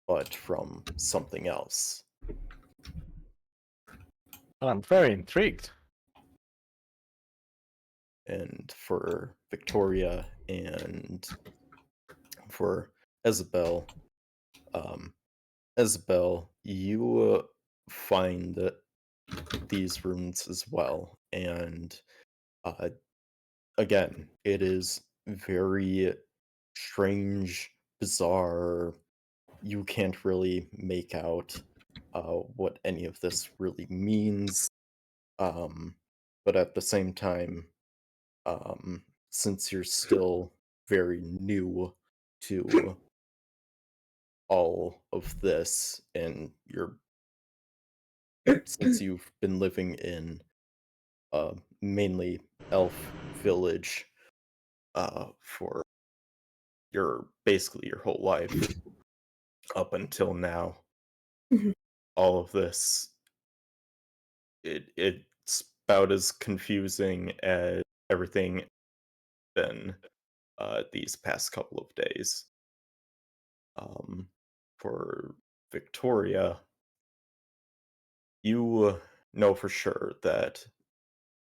but from something else. But I'm very intrigued. And for Victoria and for Isabel, Isabel, you find these runes as well, and again, it is very strange, bizarre. You can't really make out what any of this really means, but at the same time, since you're still very new to all of this, and since you've been living in mainly elf village for basically your whole life up until now, Mhm. all of this it's about as confusing as everything been these past couple of days. For Victoria, you know for sure that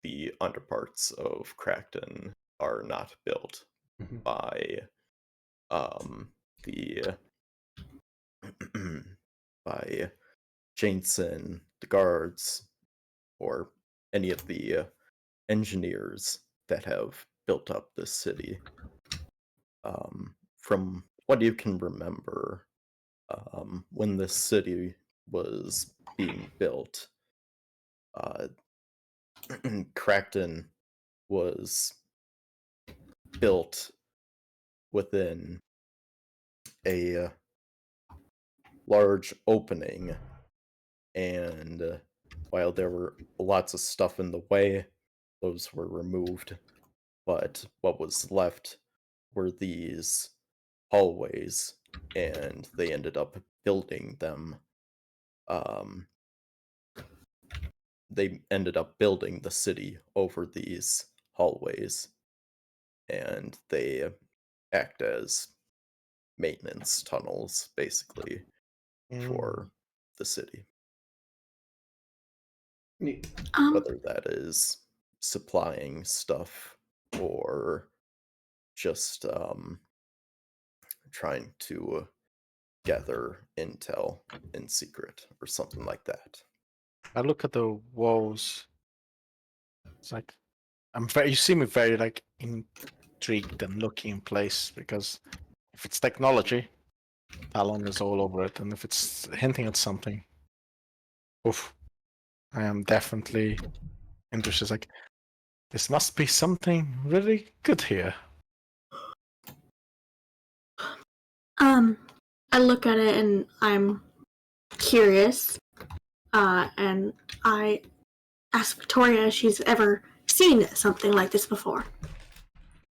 the underparts of Crackton are not built Mhm. by the by Jameson, the guards, or any of the engineers that have built up this city. From what you can remember, when this city was being built, Crackton was built within a large opening, and while there were lots of stuff in the way, those were removed. But what was left were these hallways, and they ended up building them. They ended up building the city over these hallways, and they act as maintenance tunnels, basically, for the city. Neat. Whether that is supplying stuff or just trying to gather intel in secret or something like that. I look at the walls. It's like you see me very like intrigued and looking in place, because if it's technology, Talon is all over it, and if it's hinting at something, oof, I am definitely interested. Like, this must be something really good here. I look at it and I'm curious, and I ask Victoria if she's ever seen something like this before.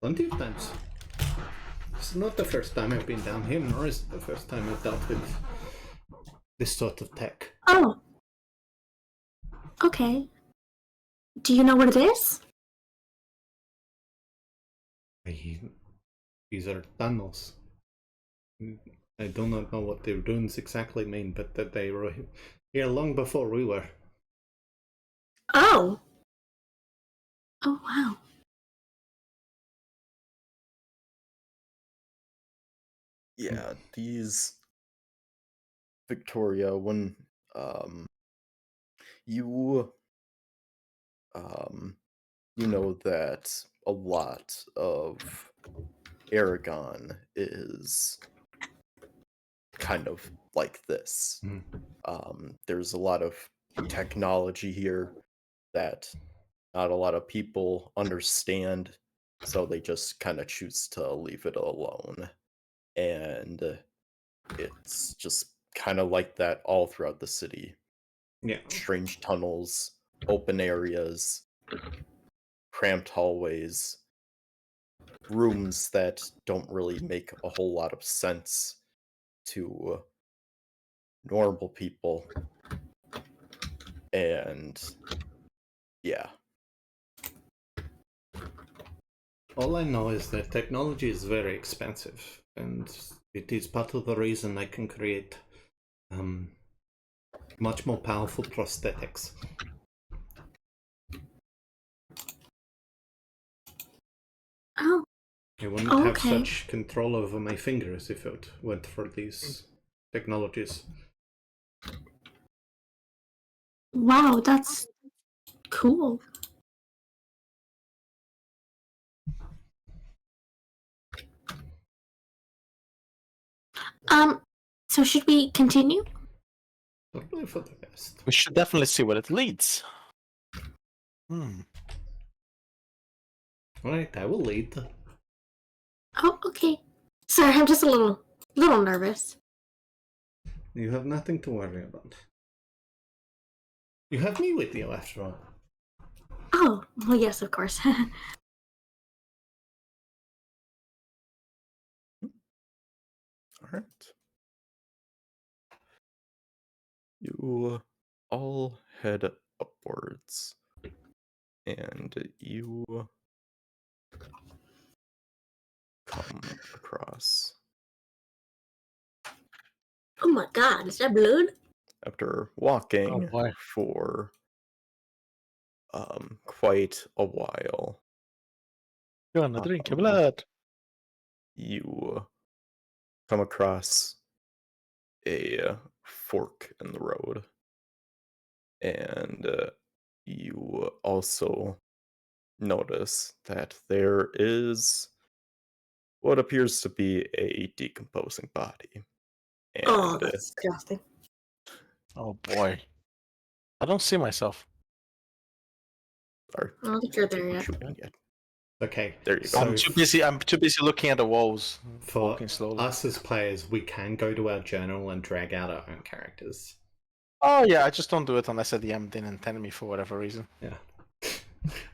Plenty of times. It's not the first time I've been down here, nor is it the first time I've dealt with this sort of tech. Oh. Okay. Do you know what it is? These are tunnels. I do not know what their runes exactly mean, but that they were here long before we were. Oh. Oh, wow. Yeah, these Victoria, when you you know that a lot of Airogon is kind of like this. There's a lot of technology here that not a lot of people understand, so they just kind of choose to leave it alone. And it's just kind of like that all throughout the city. Yeah. Strange tunnels, open areas, cramped hallways, rooms that don't really make a whole lot of sense to normal people. And yeah. All I know is that technology is very expensive, and it is part of the reason I can create much more powerful prosthetics. Oh. I wouldn't have Okay. such control over my fingers if it went for these technologies. Wow, that's cool. So should we continue? Probably for the best. We should definitely see where it leads. Alright, I will lead. Oh, okay. Sorry, I'm just a little nervous. You have nothing to worry about. You have me with you, after all. Oh, well, yes, of course. All right. You all head upwards, and you come across, Oh my god, is that blood? after Oh walking boy. for quite a while, You wanna drink your Um, blood? you come across a fork in the road, and you also notice that there is what appears to be a decomposing body. Oh, And that's disgusting. Oh boy. I don't see myself. sorry, I don't think you're not there yet. shooting yet. Okay, There you go. so I'm too busy looking at the walls, for walking slowly. us as players, we can go to our journal and drag out our own characters. Oh yeah, I just don't do it unless the DM didn't intend me for whatever reason. Yeah.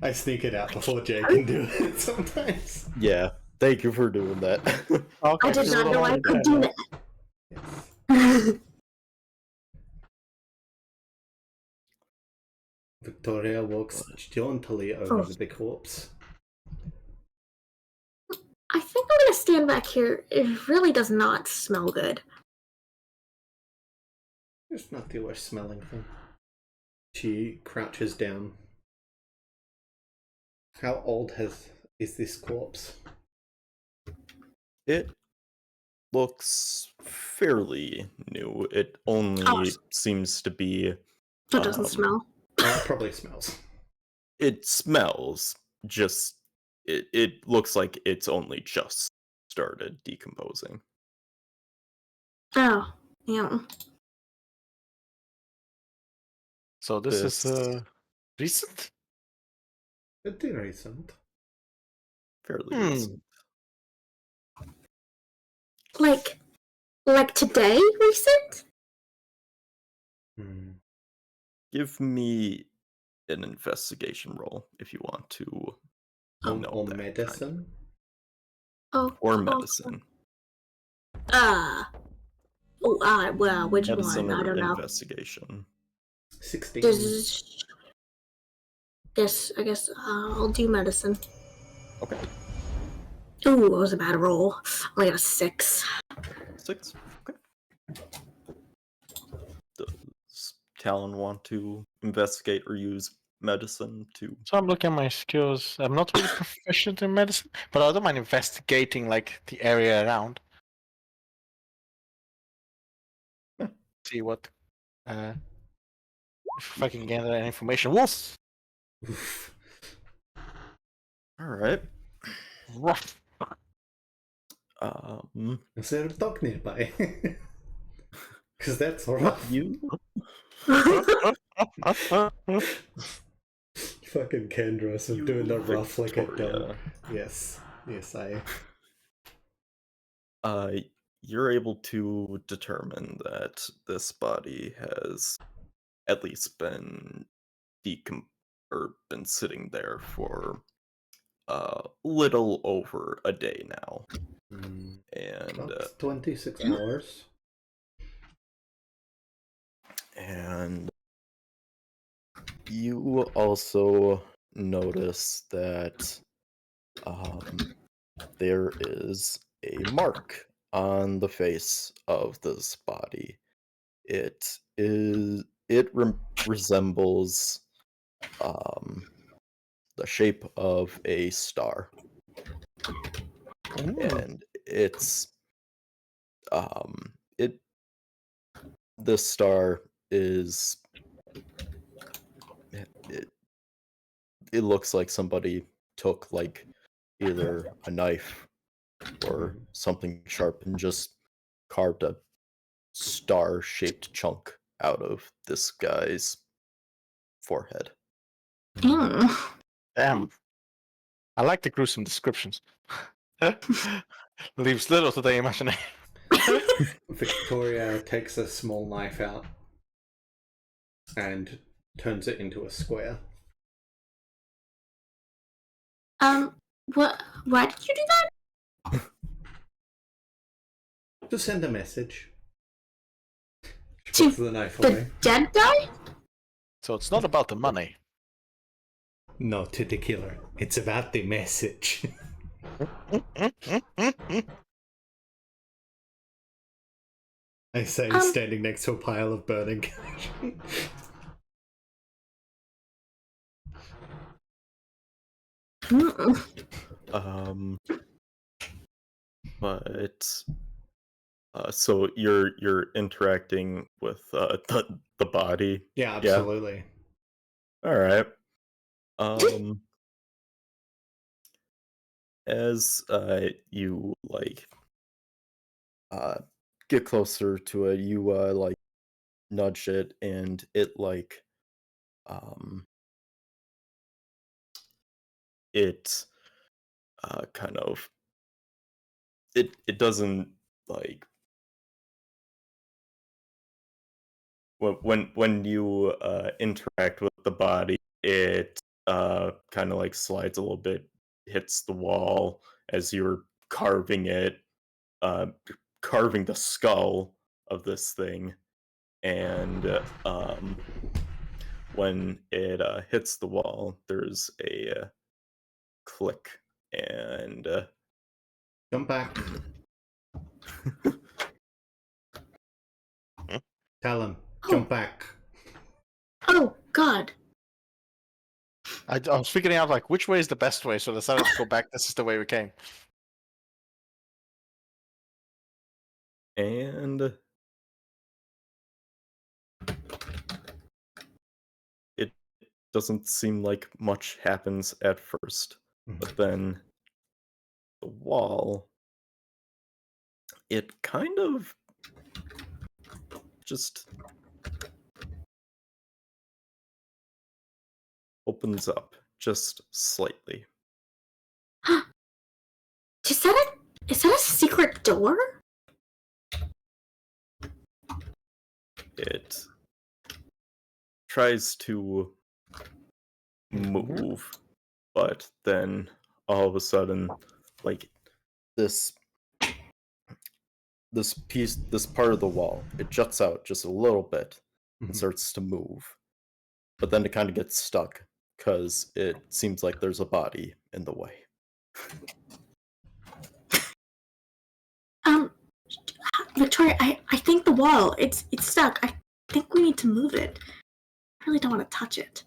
I sneak it out before Jay can do it sometimes. Yeah, thank you for doing that. Okay, I did if you not don't know I mind, could then, do Yes. that. Victoria walks jauntily over the corpse. I think I'm gonna stand back here. It really does not smell good. It's not the worst smelling thing. She crouches down. How old is this corpse? It looks fairly new. It only seems to be. So it doesn't smell. Oh, it probably smells. It smells, just it looks like it's only just started decomposing. Oh, yeah. So this is recent. Pretty recent. Fairly Hmm. recent. Like today, recent? Hmm. Give me an investigation roll if you want to know Or that medicine. Oh, or awesome. medicine. Well, which Medicine one? I or don't know. investigation. 16. I guess I'll do medicine. Okay. Ooh, that was a bad roll. Only got a 6. 6. Okay. Does Talon want to investigate or use medicine to? So I'm looking at my skills. I'm not really proficient in medicine, but I don't mind investigating like the area around. Yeah. See what if I can gather any information. Wolf. Oof. All right. Ruff. Is there a dog nearby? Because that's rough. You Fucking Kendros of doing the rough like a dog. Victoria. Yes. Yes, You're able to determine that this body has at least been been sitting there for little over a day now, and About 26 hours. and you also notice that there is a mark on the face of this body. It resembles the shape of a star, and it's it this star is it looks like somebody took like either a knife or something sharp and just carved a star-shaped chunk out of this guy's forehead. Damn. I like the gruesome descriptions. Leaves little to the imagination. Victoria takes a small knife out and turns it into a square. What? Why did you do that? To send a message. She To puts the knife the away. dead guy? So it's not about the money. No, to the killer. It's about the message. I say, standing next to a pile of burning cash. But so you're interacting with the body. Yeah, absolutely. All right. As you like get closer to it, you like nudge it, and it like it kind of it doesn't like when you interact with the body, it kind of like slides a little bit, hits the wall as you're carving it, carving the skull of this thing, and when it hits the wall, there's a click, and Jump back. Talon, jump back. Oh God. I was figuring out like which way is the best way, so I decided to go back. This is the way we came. and it doesn't seem like much happens at first. But then the wall, it kind of just opens up just slightly. Is that a secret door? It tries to move, but then all of a sudden, like this part of the wall, it juts out just a little bit and starts to move. But then it kind of gets stuck because it seems like there's a body in the way. Victoria, I think the wall, it's stuck. I think we need to move it. I really don't want to touch it.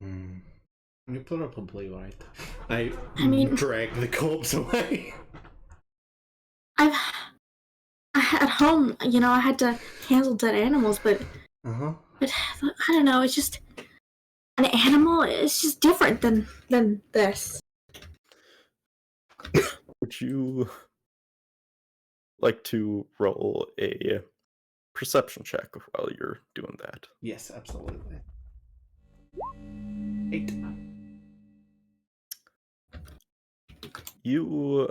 You're probably right. I mean, drag the corpse away. At home, I had to handle dead animals, but I don't know. It's just an animal. It's just different than this. Would you like to roll a perception check while you're doing that? Yes, absolutely. 8. You,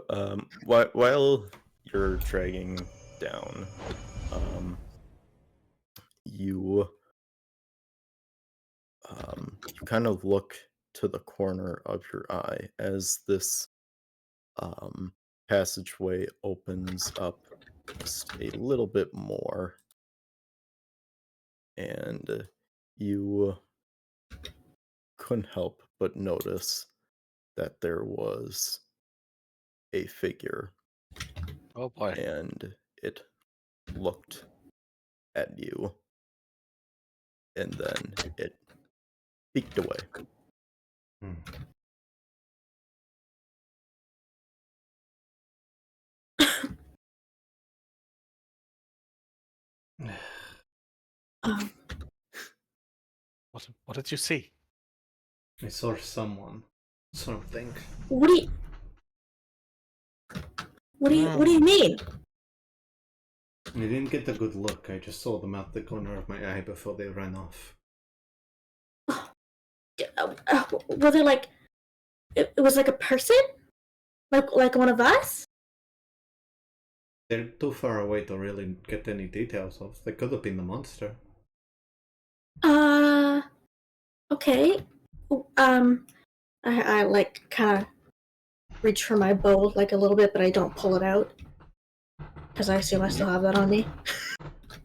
while you're dragging down, you kind of look to the corner of your eye as this passageway opens up just a little bit more, and you couldn't help but notice that there was a figure. Oh boy. And it looked at you, and then it peeked away. What did you see? I saw someone. Something. What do you mean? I didn't get a good look. I just saw them out the corner of my eye before they ran off. Were they like? It was like a person, like one of us. They're too far away to really get any details of. They could have been the monster. Okay. I like kind of reach for my bow like a little bit, but I don't pull it out because I assume I still have that on me.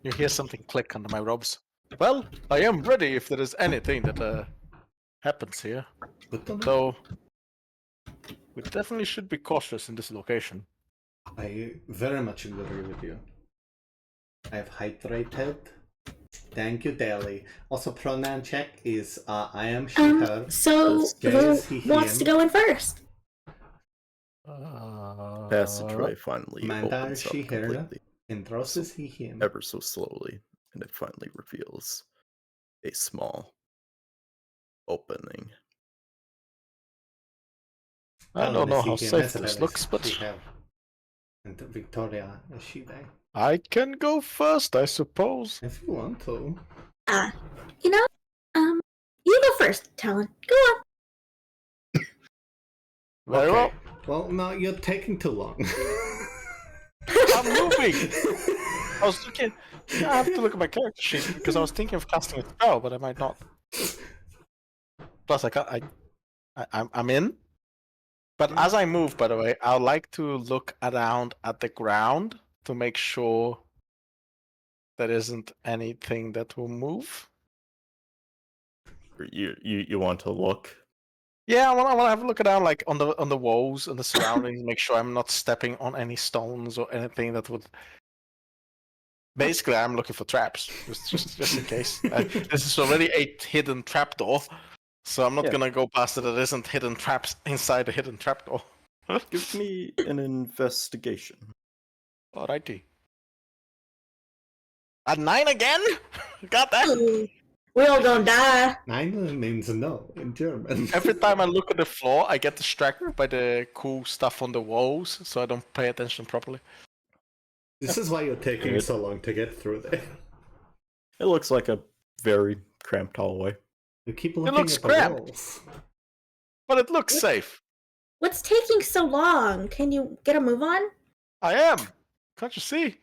You hear something click under my robes. Well, I am ready if there is anything that happens here. Though we definitely should be cautious in this location. I very much agree with you. I have hydrated. Thank you, Daily. Also, pronoun check is I am she, her. So who wants to go in first? Passageway finally Amanda opens is up she, her. completely, Kendros is he, him. ever so slowly, and it finally reveals a small opening. I don't know how safe this looks, but she, her. And Victoria is she, they. I can go first, I suppose. If you want to. You go first, Talon. Go on. Very well. Well, no, you're taking too long. I'm moving. I was looking. Yeah, I have to look at my character sheet because I was thinking of casting a spell, but I might not. Plus, I'm in. But as I move, by the way, I'd like to look around at the ground to make sure there isn't anything that will move. You want to look? Yeah, I want to have a look around, like on the walls and the surroundings, make sure I'm not stepping on any stones or anything that would. Basically, I'm looking for traps, just in case. This is already a hidden trapdoor, so I'm not gonna go past it. There isn't hidden traps inside the hidden trapdoor. Give me an investigation. Alrighty. At 9 again? Got that? We all gonna die. Nein means no in German. Every time I look at the floor, I get distracted by the cool stuff on the walls, so I don't pay attention properly. This is why you're taking Good. so long to get through there. It looks like a very cramped hallway. You keep looking looks at the cramped. walls. But it looks safe. What's taking so long? Can you get a move on? I am. Can't you see?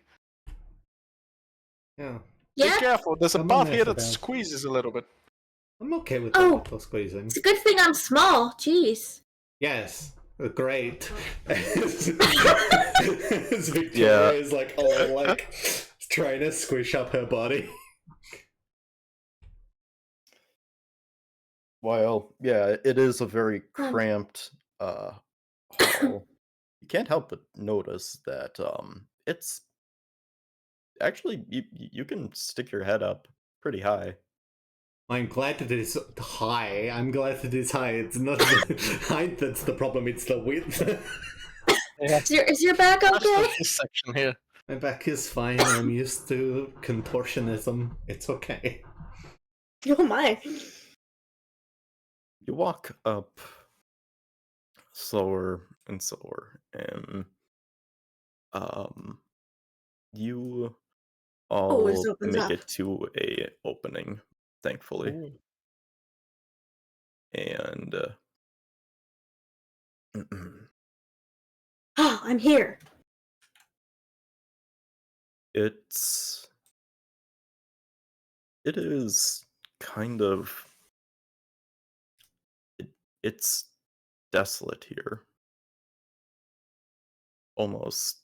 Yeah. Be Yeah. careful. There's a Come on, path here that Isabel. squeezes a little bit. I'm okay with the Oh. little squeezing. It's a good thing I'm small. Jeez. Yes. Great. As Victoria Yeah. is like all like trying to squish up her body. While, yeah, it is a very cramped hall. You can't help but notice that it's actually you can stick your head up pretty high. I'm glad that it's high. I'm glad that it's high. It's not the height that's the problem, it's the width. Is your back okay? This section here. My back is fine. I'm used to contortionism. It's okay. Oh my. You walk up slower and slower, and you all it opens make up. it to a opening, thankfully. Ooh. And Oh, I'm here. it is kind of it's desolate here, almost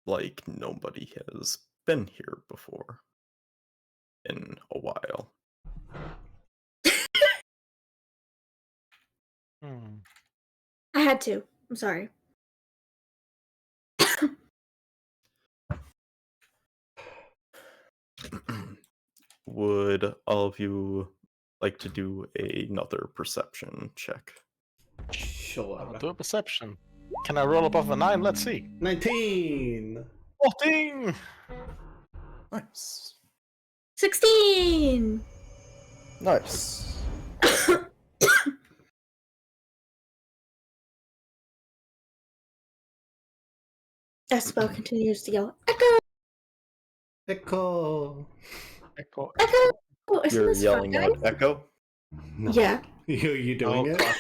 like nobody has been here before in a while. I had to. I'm sorry. Would all of you like to do another perception check? Sure. I'll do a perception. Can I roll above a 9? Let's see. 19! 14! Nice. 16. Nice. Espo continues to yell, Echo! Echo! Echo. Echo! Isn't You're this yelling fun, out guys? echo? No. Yeah. You doing Oh, it? God.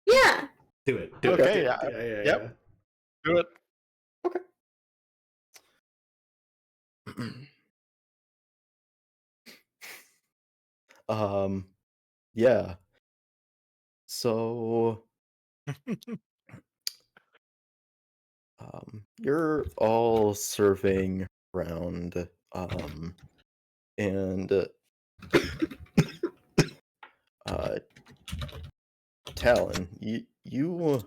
Yeah. Do it. Do Okay, it. yeah. Yep. Do it. Yeah. So you're all serving around and Talon, you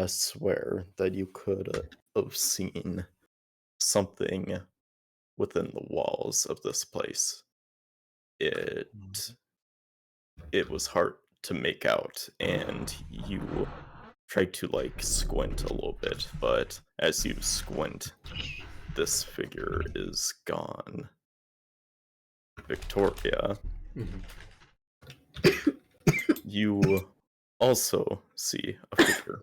swear that you could have seen something within the walls of this place. It was hard to make out, and you tried to like squint a little bit, but as you squint, this figure is gone. Victoria, you also see a figure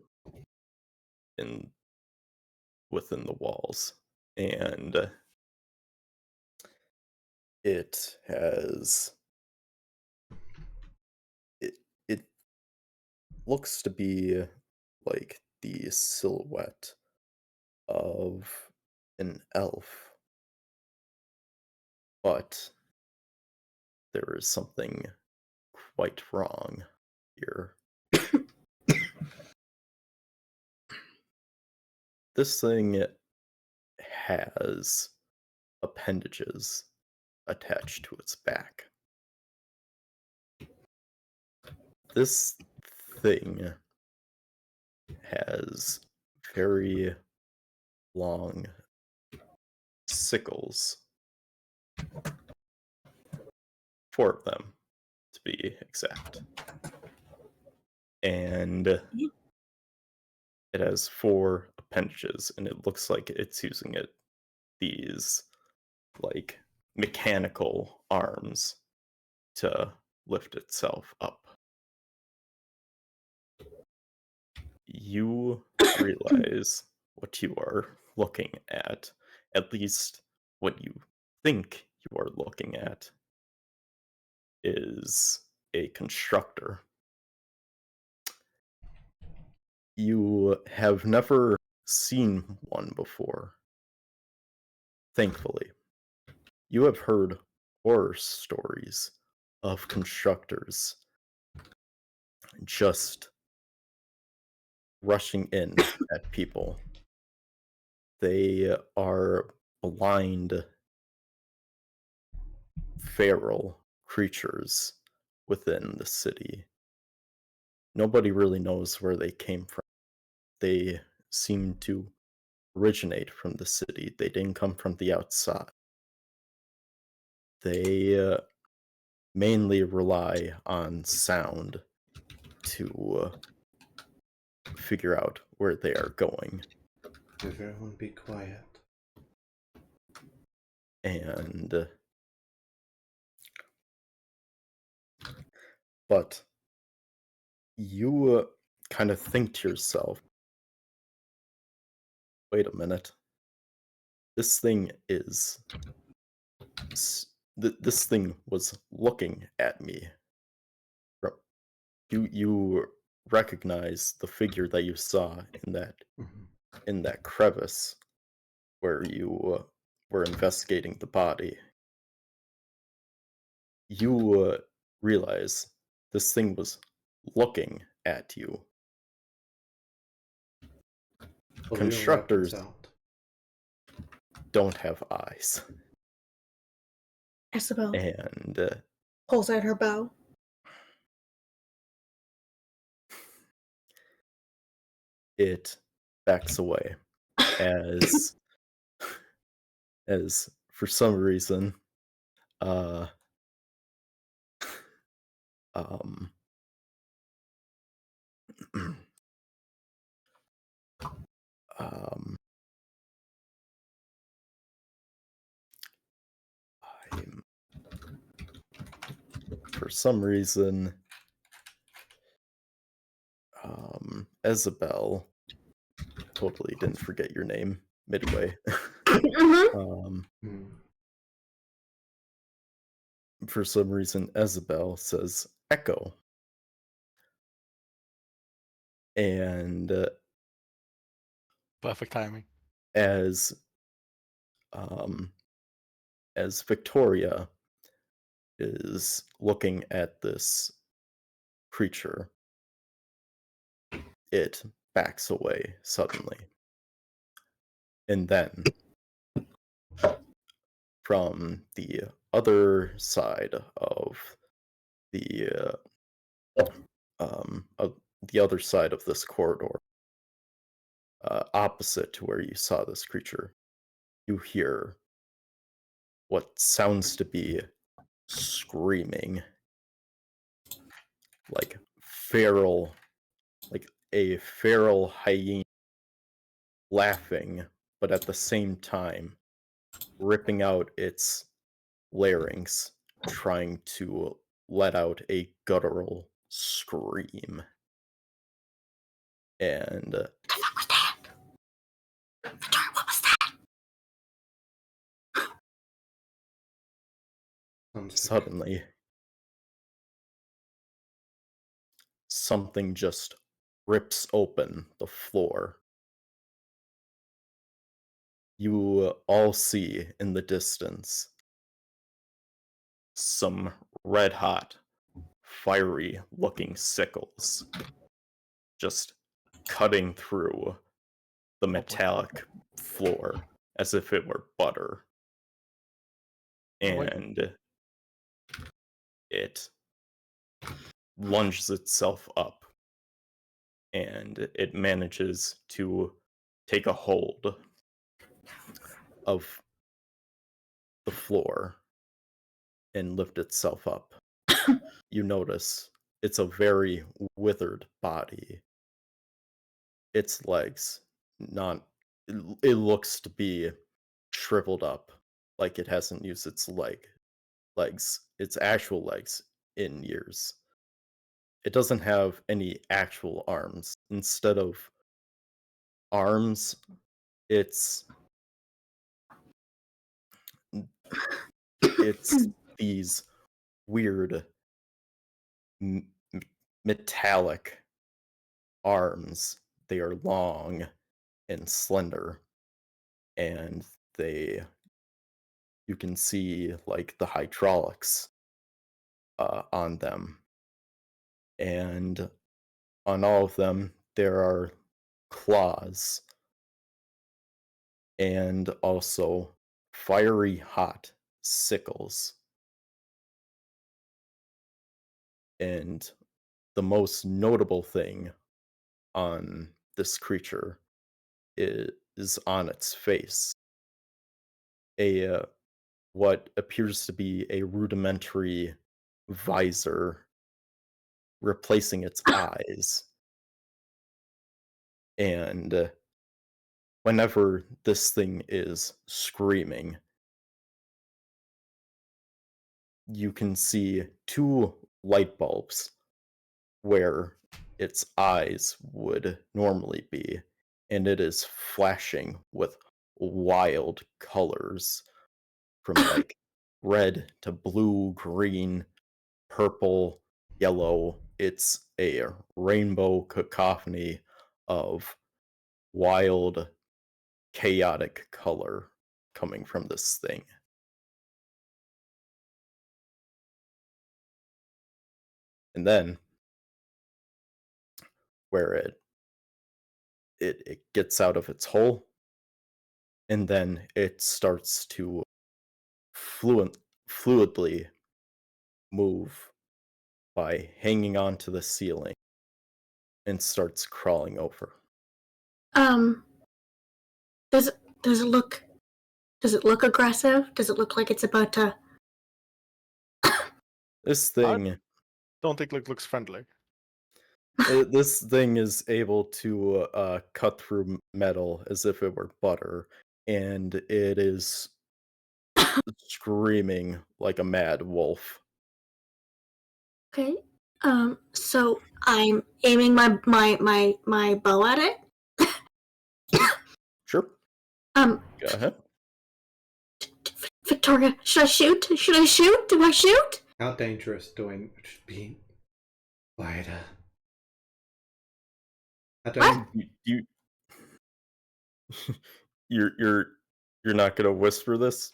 within the walls, and it has it looks to be like the silhouette of an elf, but there is something quite wrong here. This thing has appendages attached to its back. This thing has very long sickles. 4 of them, to be exact. And it has 4 appendages, and it looks like it's using these like mechanical arms to lift itself up. You realize what you are looking at least what you think you are looking at, is a constructor. You have never seen one before. Thankfully, you have heard horror stories of constructors just rushing in at people. They are blind, feral creatures within the city. Nobody really knows where they came from. They seem to originate from the city. They didn't come from the outside. They mainly rely on sound to figure out where they are going. Everyone be quiet. And but you kind of think to yourself, wait a minute, this thing is this thing was looking at me. You recognize the figure that you saw in that crevice where you were investigating the body. You realize this thing was looking at you. Constructors don't have eyes. Isabel And pulls out her bow. it backs away as for some reason um um for some reason Isabel, totally didn't forget your name midway. For some reason Isabel says echo, and Perfect timing. as Victoria is looking at this creature, it backs away suddenly. And then from the other side of the other side of this corridor, opposite to where you saw this creature, you hear what sounds to be screaming, like a feral hyena laughing, but at the same time ripping out its larynx, trying to let out a guttural scream. And What the fuck was that? Victoria, what was that? suddenly, something just rips open the floor. You all see in the distance some red-hot, fiery-looking sickles just cutting through the metallic floor as if it were butter. And it lunges itself up, and it manages to take a hold of the floor and lift itself up. You notice it's a very withered body. Its legs, it looks to be shriveled up, like it hasn't used its its actual legs in years. It doesn't have any actual arms. Instead of arms, it's it's these weird metallic arms. They are long and slender, and you can see like the hydraulics on them, and on all of them there are claws and also fiery hot sickles. And the most notable thing on this creature is on its face. A what appears to be a rudimentary visor replacing its eyes. And whenever this thing is screaming, you can see two light bulbs where its eyes would normally be, and it is flashing with wild colors from like red to blue, green, purple, yellow. It's a rainbow cacophony of wild, chaotic color coming from this thing. And then where it gets out of its hole, and then it starts to fluidly move by hanging onto the ceiling and starts crawling over. Does it look aggressive? Does it look like it's about to? This thing, Don't think it looks friendly. this thing is able to cut through metal as if it were butter, and it is screaming like a mad wolf. Okay. So I'm aiming my bow at it. Sure, Um, go ahead. Victoria, should I shoot? Should I shoot? Do I shoot? How dangerous do I be? Wider. I don't. You you're not gonna whisper this?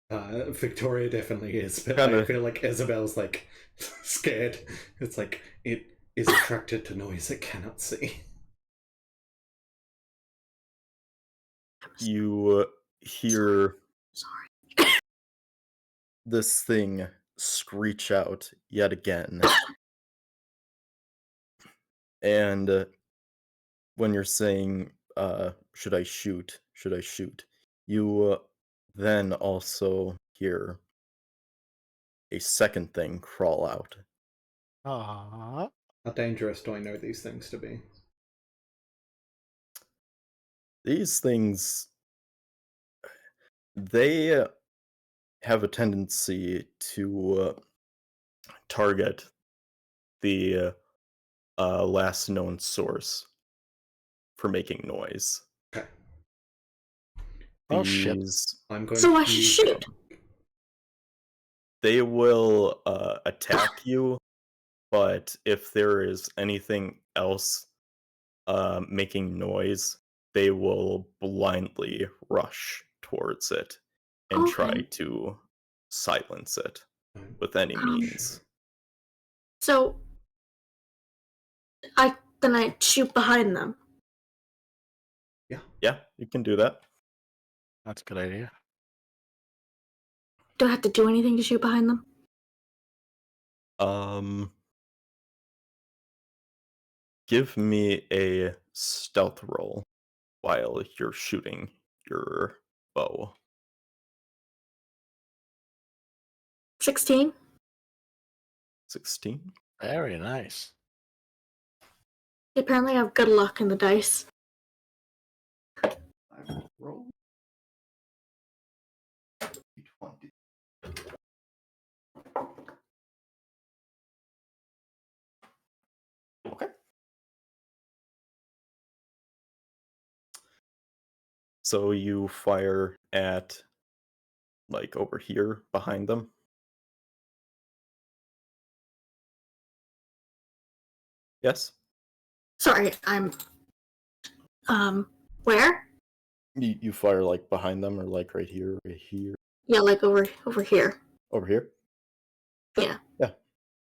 Victoria definitely is, but Kinda. I feel like Isabel's like scared. It's like it is attracted to noise it cannot see. You hear Sorry. this thing screech out yet again. And when you're saying, should I shoot? Should I shoot? You then also hear a second thing crawl out. Ah. How dangerous do I know these things to be? These things, they have a tendency to target the last known source for making noise. Okay. Oh, shit. I'm going So to I should shoot. They will attack you, but if there is anything else making noise, they will blindly rush towards it and try Okay. to silence it with any means. So I shoot behind them. Yeah, you can do that. That's a good idea. Do I have to do anything to shoot behind them? Give me a stealth roll while you're shooting your bow. 16. 16. Very nice. Apparently I have good luck in the dice. So you fire at, like, over here behind them. Yes? Sorry, where? You fire, like, behind them, or, like, right here, Yeah, like over here. over here? Yeah. Yeah.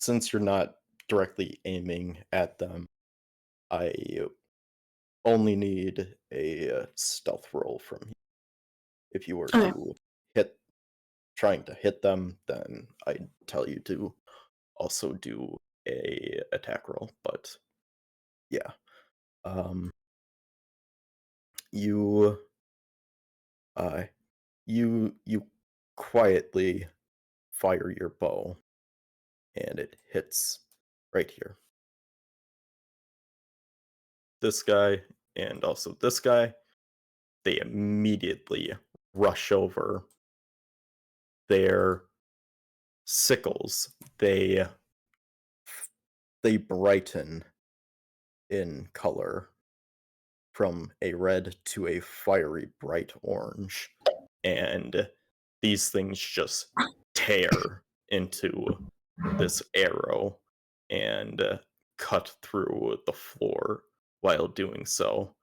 Since you're not directly aiming at them, I only need a stealth roll from you. If you were Okay. to trying to hit them, then I'd tell you to also do a attack roll. But yeah, um, you uh, you quietly fire your bow, and it hits right here. This guy and also this guy, they immediately rush over their sickles. They brighten in color from a red to a fiery bright orange, and these things just tear into this arrow and cut through the floor. While doing so,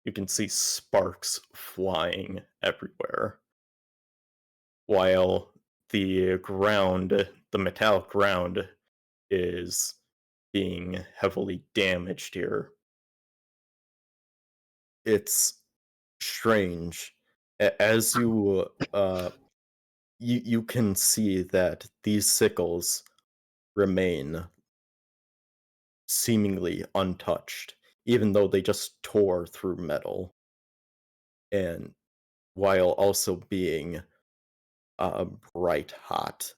you can see sparks flying everywhere, while the metallic ground, is being heavily damaged here. It's strange. As you can see that these sickles remain seemingly untouched, even though they just tore through metal, and while also being bright hot.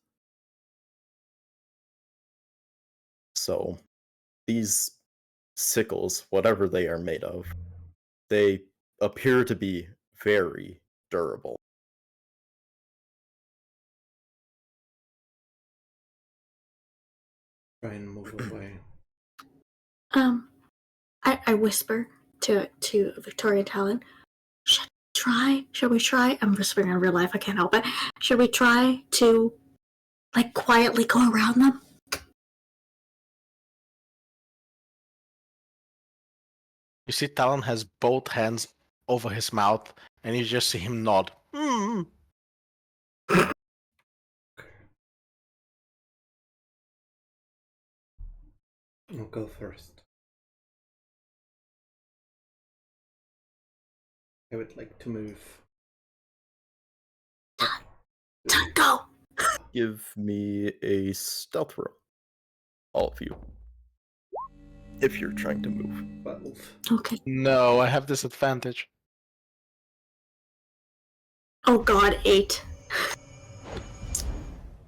So these sickles, whatever they are made of, they appear to be very durable. Try and move away. I whisper to Victoria and Talon. Should we try? I'm whispering in real life. I can't help it. Should we try to, like, quietly go around them? You see, Talon has both hands over his mouth, and you just see him nod. Mm. I'll go first. I would like to move. Go. Give me a stealth roll, all of you, if you're trying to move. 12. Okay. No, I have disadvantage. Oh God, 8.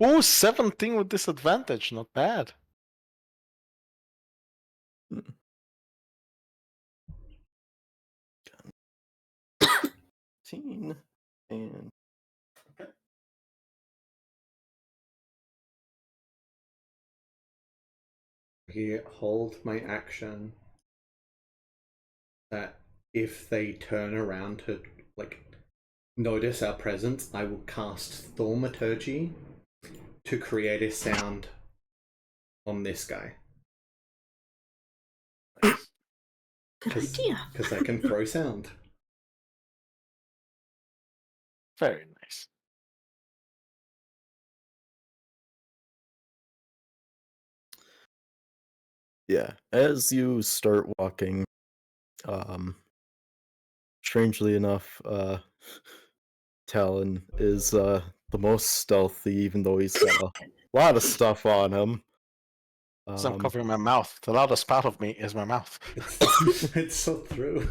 Ooh, 17 with disadvantage. Not bad. Hmm. 10 and Here, hold my action that if they turn around to, like, notice our presence, I will cast Thaumaturgy to create a sound on this guy. Good idea. Because I can throw sound. Very nice. yeah, as you start walking, strangely enough, Talon is the most stealthy, even though he's got a lot of stuff on him. So I'm covering my mouth. The loudest part of me is my mouth. It's so true.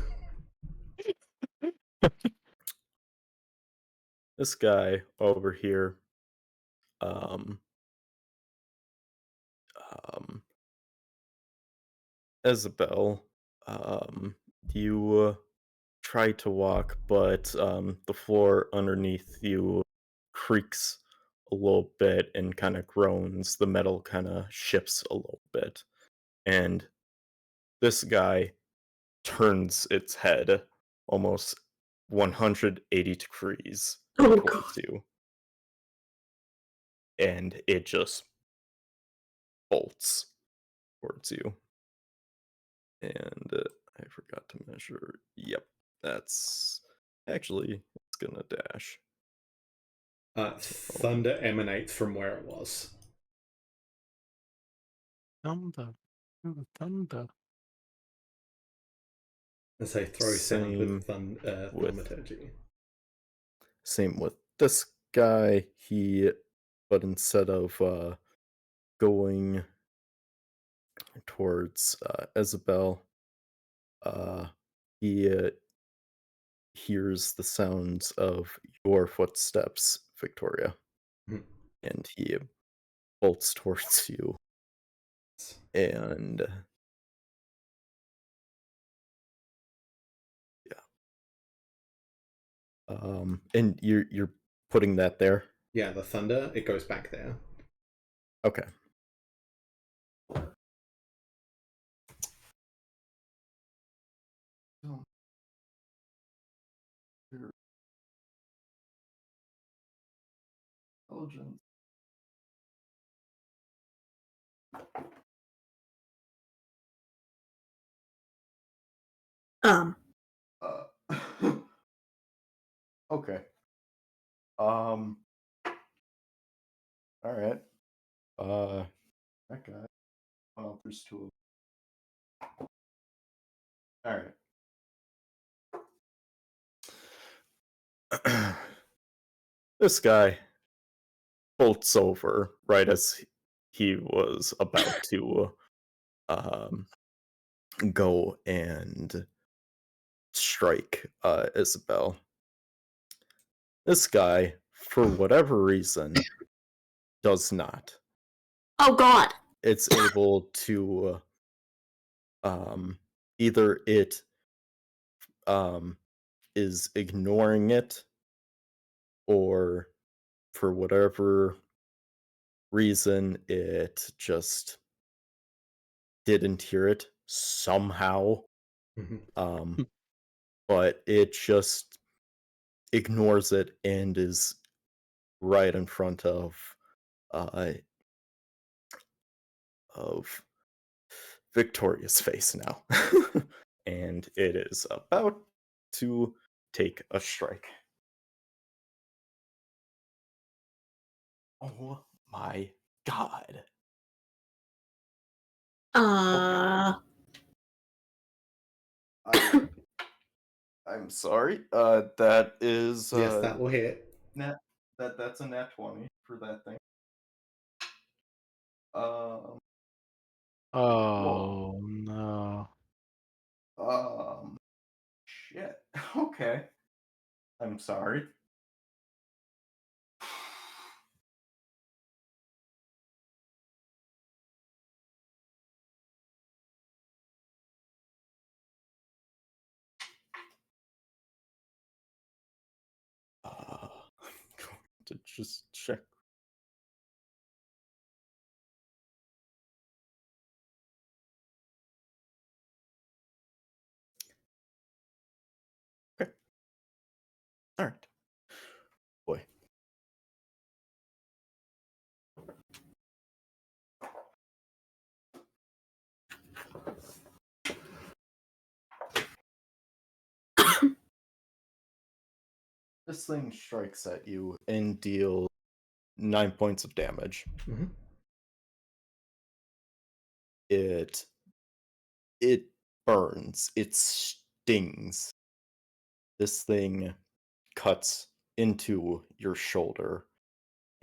This guy over here, Isabel, you try to walk, but the floor underneath you creaks a little bit and kind of groans. The metal kind of shifts a little bit. And this guy turns its head almost 180 degrees Oh, towards you. And it just bolts towards you. And I forgot to measure. Yep, that's actually it's gonna dash. Thunder emanates from where it was. Thunder. Thunder. As I throw sound with thaumaturgy. Same with this guy. But instead of going towards Isabel, he hears the sounds of your footsteps, Victoria, and he bolts towards you. And and you're putting that there? Yeah, the thunder, it goes back there. Okay. Intelligence. Okay. All right. That guy. Well, there's two of them. All right. This guy bolts over right as he was about to go and strike Isabel. This guy, for whatever reason, does not. Oh God. It's able to either it is ignoring it, or for whatever reason it just didn't hear it somehow. But it just ignores it and is right in front of Victoria's face now. And it is about to take a strike. Oh my god. I'm sorry. That is yes, that will hit. That's a nat 20 for that thing. Oh whoa. no. Shit. Okay. I'm sorry. I'm going to just check. Okay. All right. Boy. This thing strikes at you and deals 9 points of damage. Mm-hmm. It burns. It stings. This thing cuts into your shoulder,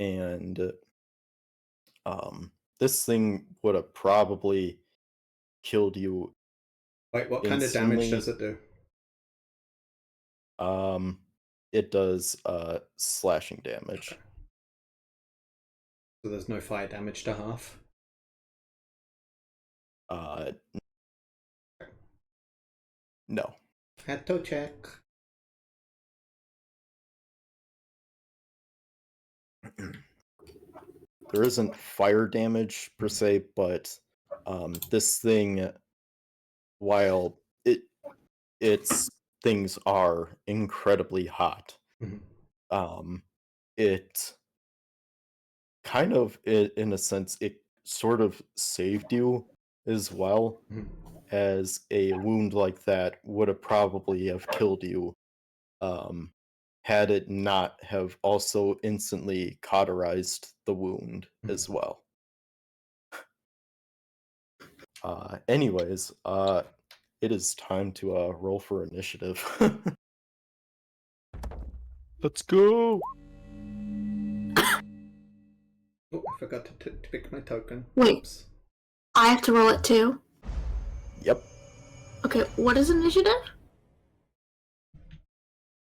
and this thing would have probably killed you. Wait, what kind of damage does it do? It does slashing damage. Okay. So there's no fire damage to half? No. Had to check. There isn't fire damage per se, but this thing, while it's things are incredibly hot. Mhm. It kind of, in a sense, it sort of saved you as well, Mhm. as a wound like that would have probably have killed you, had it not have also instantly cauterized the wound as well. Anyways, it is time to roll for initiative. Let's go. Oh, I forgot to pick my token. Wait. Oops. I have to roll it too. Yep. Okay, what is initiative?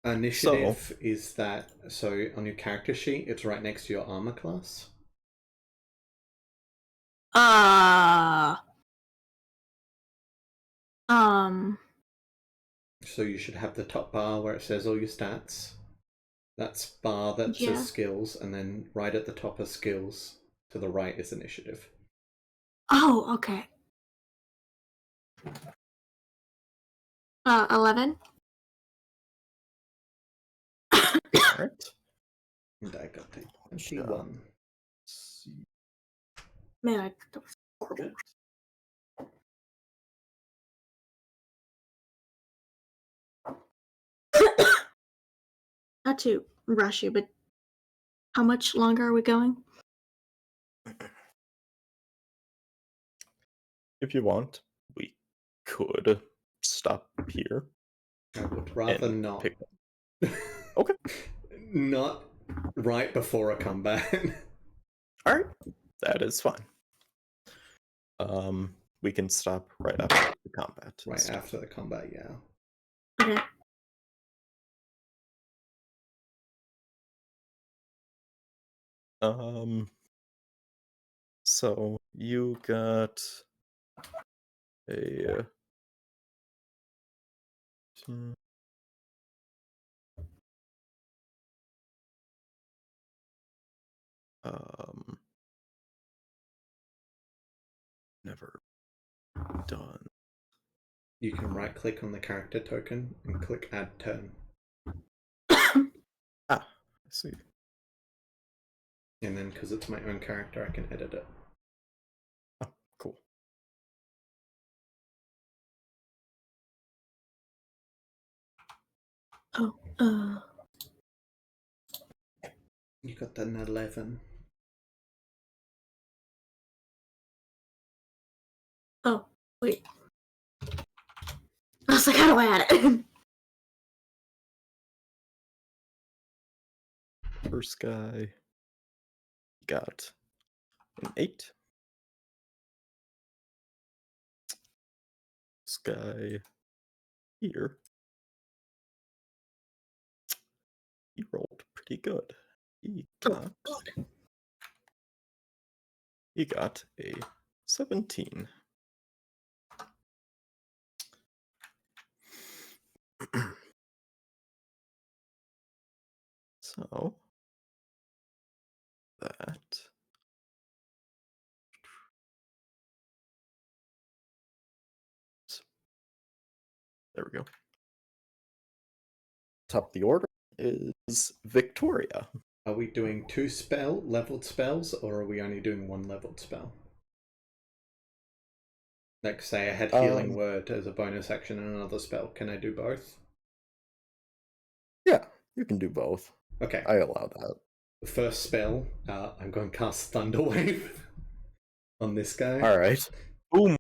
Initiative is that, so on your character sheet, it's right next to your armor class. So you should have the top bar where it says all your stats. That's bar that Yeah. says skills, and then right at the top of skills, to the right is initiative. Oh, okay. 11. Alright. And I got the 21. Man, that was horrible. Not to rush you, but how much longer are we going? If you want, we could stop here. I would rather and not. pick Okay. Not right before a combat. Alright. That is fine. We can stop right after the combat. Right after the combat, yeah. Okay. So you got a never done. You can right click on the character token and click add turn. I see. And then because it's my own character, I can edit it. Oh, cool. Oh, You got an 11. Oh, wait. I was like, how do I add it? First guy got an 8. This guy here, he rolled pretty good. He got a 17. So that there we go. Top of the order is Victoria. Are we doing 2 leveled spells, or are we only doing 1 leveled spell? Like, say I had Healing Word as a bonus action and another spell. Can I do both? Yeah, you can do both. Okay. I allow that. The first spell, I'm going to cast Thunder Wave on this guy. Alright. Boom.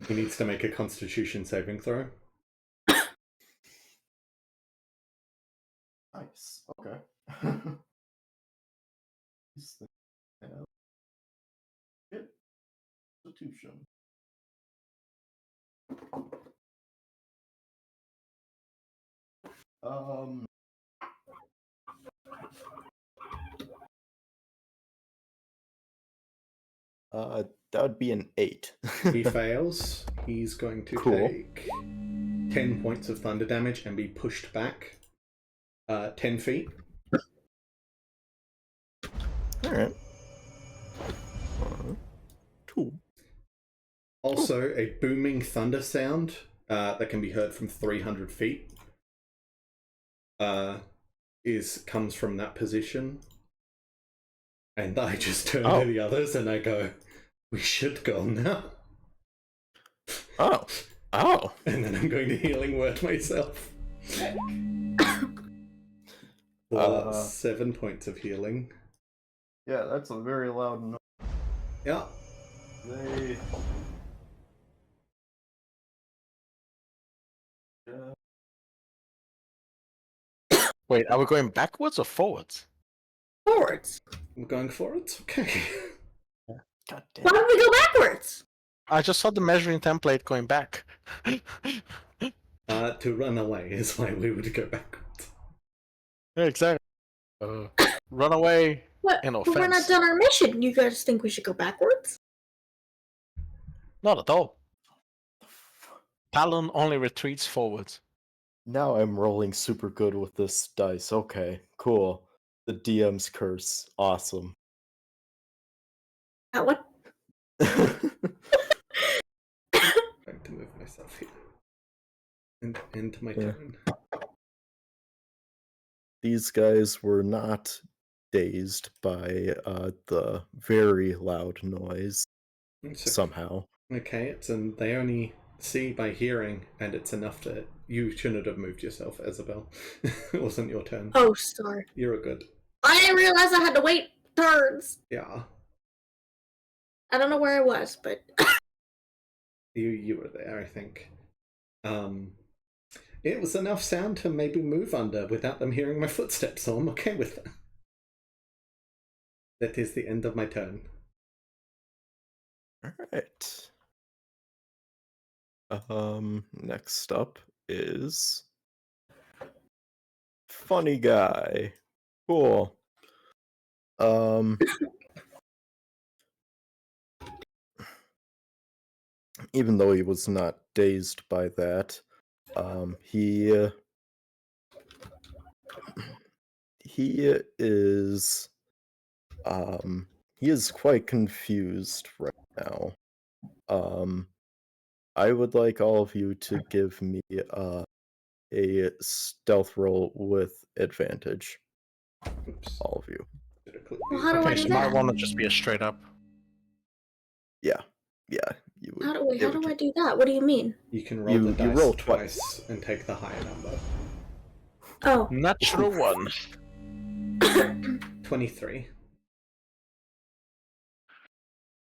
He needs to make a Constitution saving throw. Nice. Okay. Constitution. That would be an 8. He fails. He's going to take 10 points of thunder damage and be pushed back 10 feet. Alright. 1, 2. Also, a booming thunder sound that can be heard from 300 feet comes from that position. And I just turn to the others and I go, we should go now. Oh. And then I'm going to healing word myself. For 7 points of healing. Yeah, that's a very loud noise. Yeah. Wait, are we going backwards or forwards? Forwards. We're going forwards? Okay. God damn. Why would we go backwards? I just saw the measuring template going back. To run away is why we would go backwards. Yeah, exactly. Run away. What? In But we're not offense. done our mission. You guys think we should go backwards? Not at all. Talon only retreats forwards. Now I'm rolling super good with this dice. Okay, cool. The DM's curse. Awesome. What? Going to move myself here. And into my turn. These guys were not dazed by the very loud noise somehow. Okay, they only see by hearing, and it's enough to... You shouldn't have moved yourself, Isabel. It wasn't your turn. Oh, sorry. You're good. I didn't realize I had to wait turns. Yeah. I don't know where I was, but... You were there, I think. It was enough sound to maybe move under without them hearing my footsteps, so I'm okay with that. That is the end of my turn. Alright. Next up is Funny Guy. Cool. Even though he was not dazed by that, he is quite confused right now. I would like all of you to give me a stealth roll with advantage. Oops. All of you. Well, how do I Okay, do so that? my one would just be a straight up. Yeah, you would. How do I do that? What do you mean? You can roll the dice roll twice and take the higher number. Oh. Natural one. 23.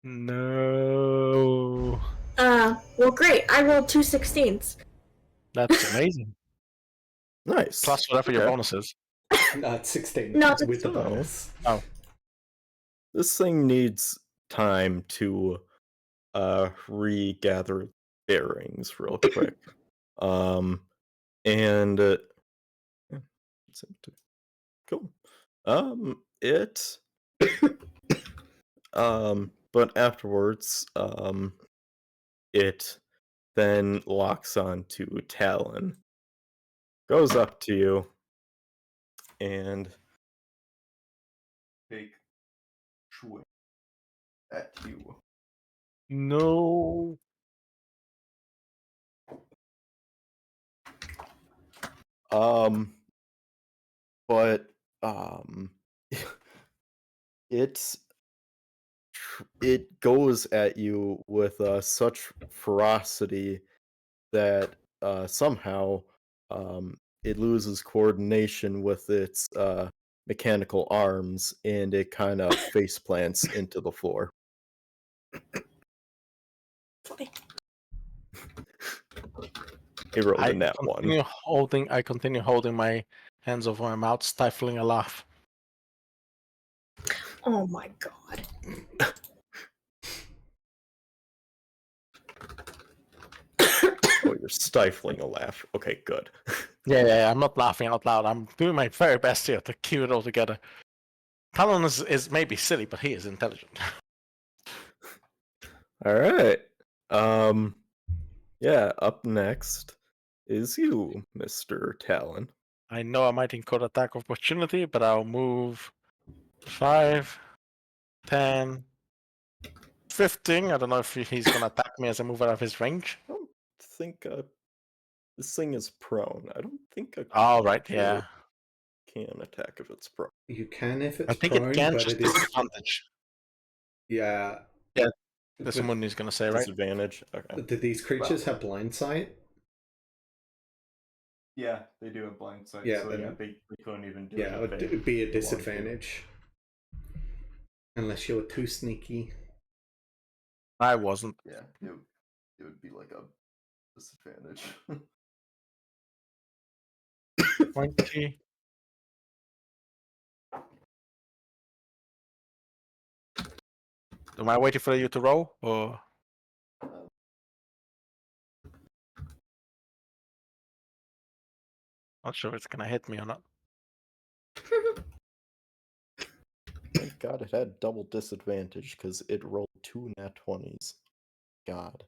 No. Well, great. I rolled 2 16s. That's amazing. Nice. Plus whatever your Okay. bonus is. No, it's 16 No, it's with the 16. bonus. Oh. This thing needs time to regather bearings real quick. And cool. It but afterwards, it then locks on to Talon, goes up to you, and take swing at you. No. But it goes at you with such ferocity that somehow it loses coordination with its mechanical arms, and it kind of face plants into the floor. It rolled a nat one. I continue holding my hands over my mouth, stifling a laugh. Oh my god. Oh, you're stifling a laugh. Okay, good. Yeah, I'm not laughing out loud. I'm doing my very best here to keep it all together. Talon is maybe silly, but he is intelligent. All right. Yeah, up next is you, Mr. Talon. I know I might incur attack of opportunity, but I'll move 5, 10, 15. I don't know if he's going to attack me as I move out of his range. I don't think This thing is prone. I don't think a Oh, right, creature yeah. can attack if it's prone. You can if I it's think prone, it can but just it is disadvantage. yeah. Yeah, But that's what he's gonna say, right? Disadvantage. Okay. do these creatures have blind sight? Yeah, they do have blind sight. Yeah, so then- yeah, they couldn't even do Yeah, it anything. would be a if they wanted to. disadvantage. Unless you're too sneaky. I wasn't. Yeah, it would be like a disadvantage. 20. Am I waiting for you to roll, or not sure if it's gonna hit me or not? Thank God it had double disadvantage because it rolled 2 nat 20s. God.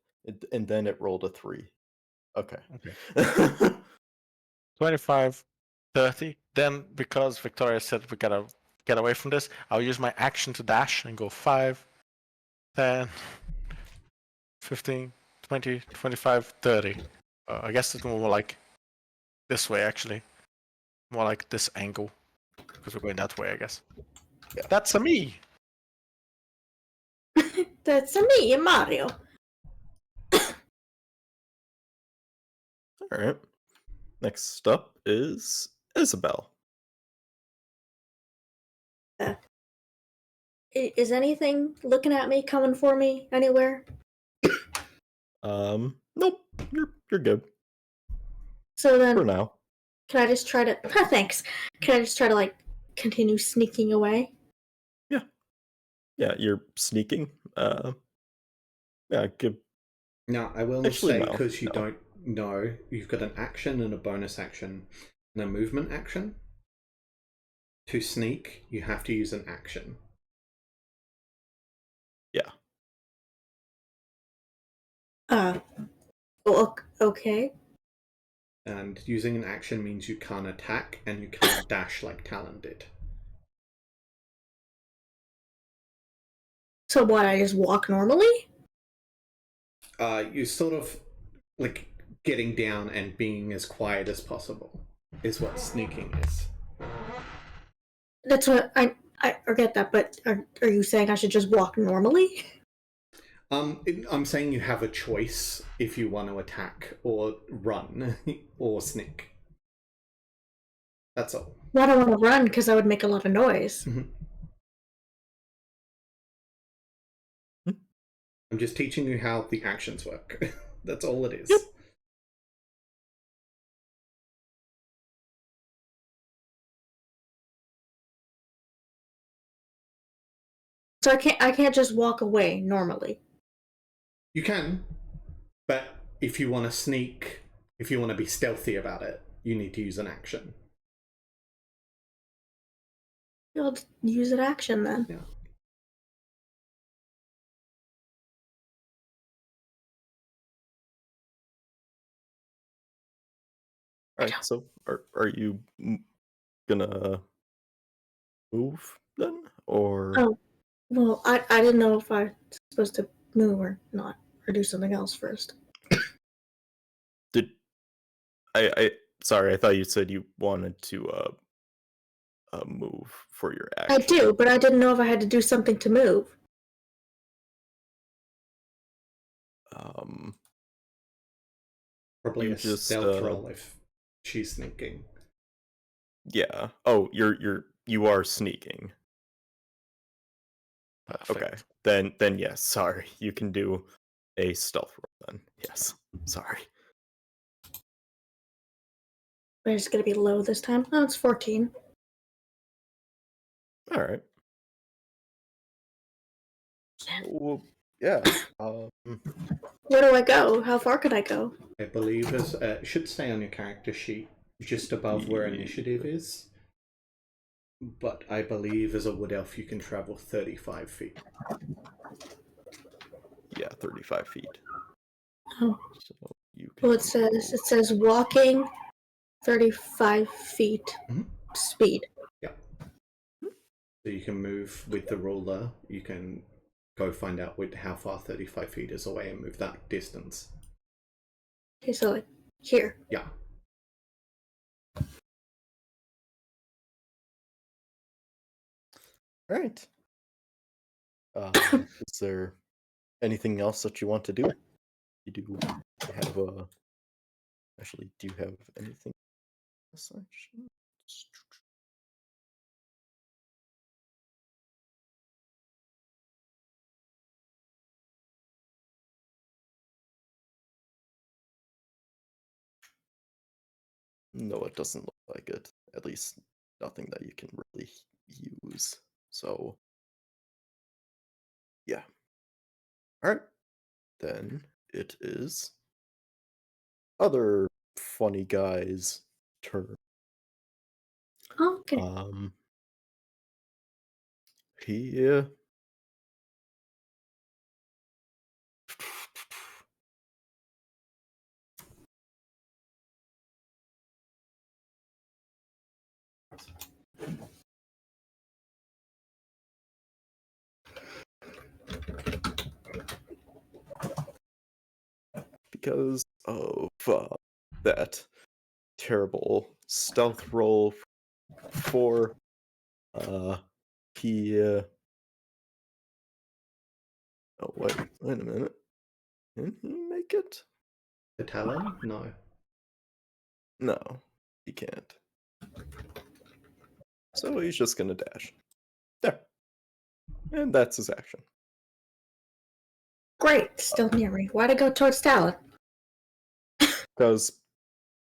And then it rolled a 3. Okay. 25, 30. Then, because Victoria said we gotta get away from this, I'll use my action to dash and go 5, 10, 15, 20, 25, 30. I guess it's more like this way, actually. More like this angle. Because we're going that way, I guess. Yeah. That's a me! That's me, Mario. Alright. Next up is Isabel. Is anything looking at me, coming for me anywhere? Nope. You're good. So For then, now. can I just try to? Thanks. Can I just try to like continue sneaking away? Yeah, you're sneaking. Yeah, give Now, I will Actually, say, no, because you no. don't know, you've got an action and a bonus action and a movement action. To sneak, you have to use an action. Yeah. Okay. And using an action means you can't attack and you can't dash like Talon did. So what? I just walk normally? You sort of like getting down and being as quiet as possible is what sneaking is. That's what I get that. But are you saying I should just walk normally? I'm saying you have a choice if you want to attack or run or sneak. That's all. Well, I don't want to run because I would make a lot of noise. I'm just teaching you how the actions work. That's all it is. Yep. So I can't just walk away normally. You can, but if you want to sneak, if you want to be stealthy about it, you need to use an action. I'll just use an action then. Yeah. Alright, so are you gonna move then? Or Oh, well, I didn't know if I was supposed to move or not, or do something else first. did I sorry, I thought you said you wanted to move for your action. I do, but I didn't know if I had to do something to move. Probably You a just, stealth roll if she's sneaking. Yeah. Oh, you are sneaking. Perfect. Okay. Then yes, sorry. You can do a stealth roll then. Yes. Sorry. But it's gonna be low this time. Oh, it's 14. Alright. So yeah. Where do I go? How far could I go? I believe it should stay on your character sheet, just above where initiative is. But I believe as a wood elf you can travel 35 feet. Yeah, 35 feet. Oh. So you can Well, it says walking 35 feet speed. Yeah. So you can move with the ruler. You can go find out how far 35 feet is away and move that distance. Okay, so like Here. Yeah. All right. Is there anything else that you want to do? You do have actually, do you have anything else? Actually? No, it doesn't look like it. At least nothing that you can really use. So, yeah. All right. Then it is other funny guy's turn. Okay. He because of that terrible stealth roll for he oh wait a minute. Can he make it? The Talon? No. No, he can't. So he's just gonna dash. There. And that's his action. Great. Still near me. Why'd I go towards Talon? Because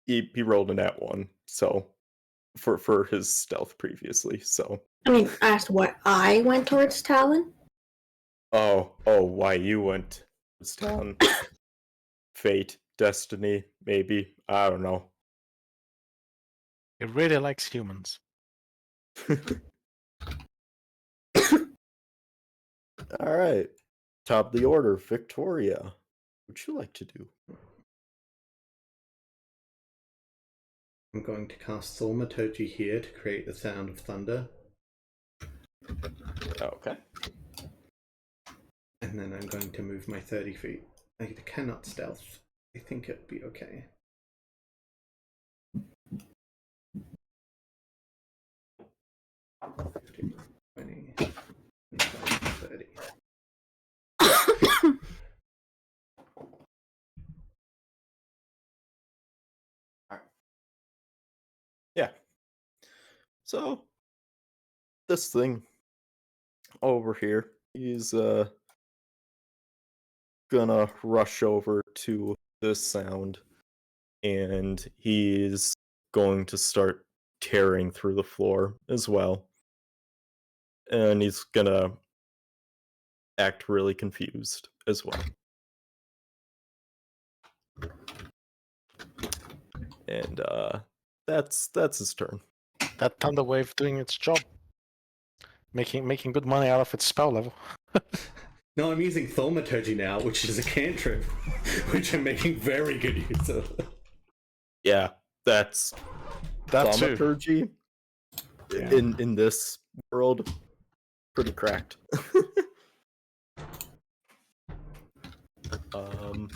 he rolled an at one, so for his stealth previously, so I mean, I asked what I went towards Talon. oh, why you went down. Fate, destiny, maybe. I don't know. It really likes humans. All right. Top of the order, Victoria. What would you like to do? I'm going to cast Thaumaturgy here to create the sound of thunder. Okay. And then I'm going to move my 30 feet. I cannot stealth. I think it'd be okay. $15, $20, $25, $30. Yeah. So this thing over here, he's gonna rush over to this sound, and he's going to start tearing through the floor as well. And he's gonna act really confused as well. And that's his turn. That thunder wave doing its job, making good money out of its spell level. No, I'm using Thaumaturgy now, which is a cantrip, which I'm making very good use of. Yeah, that's Too. thaumaturgy Yeah. in this world, pretty cracked.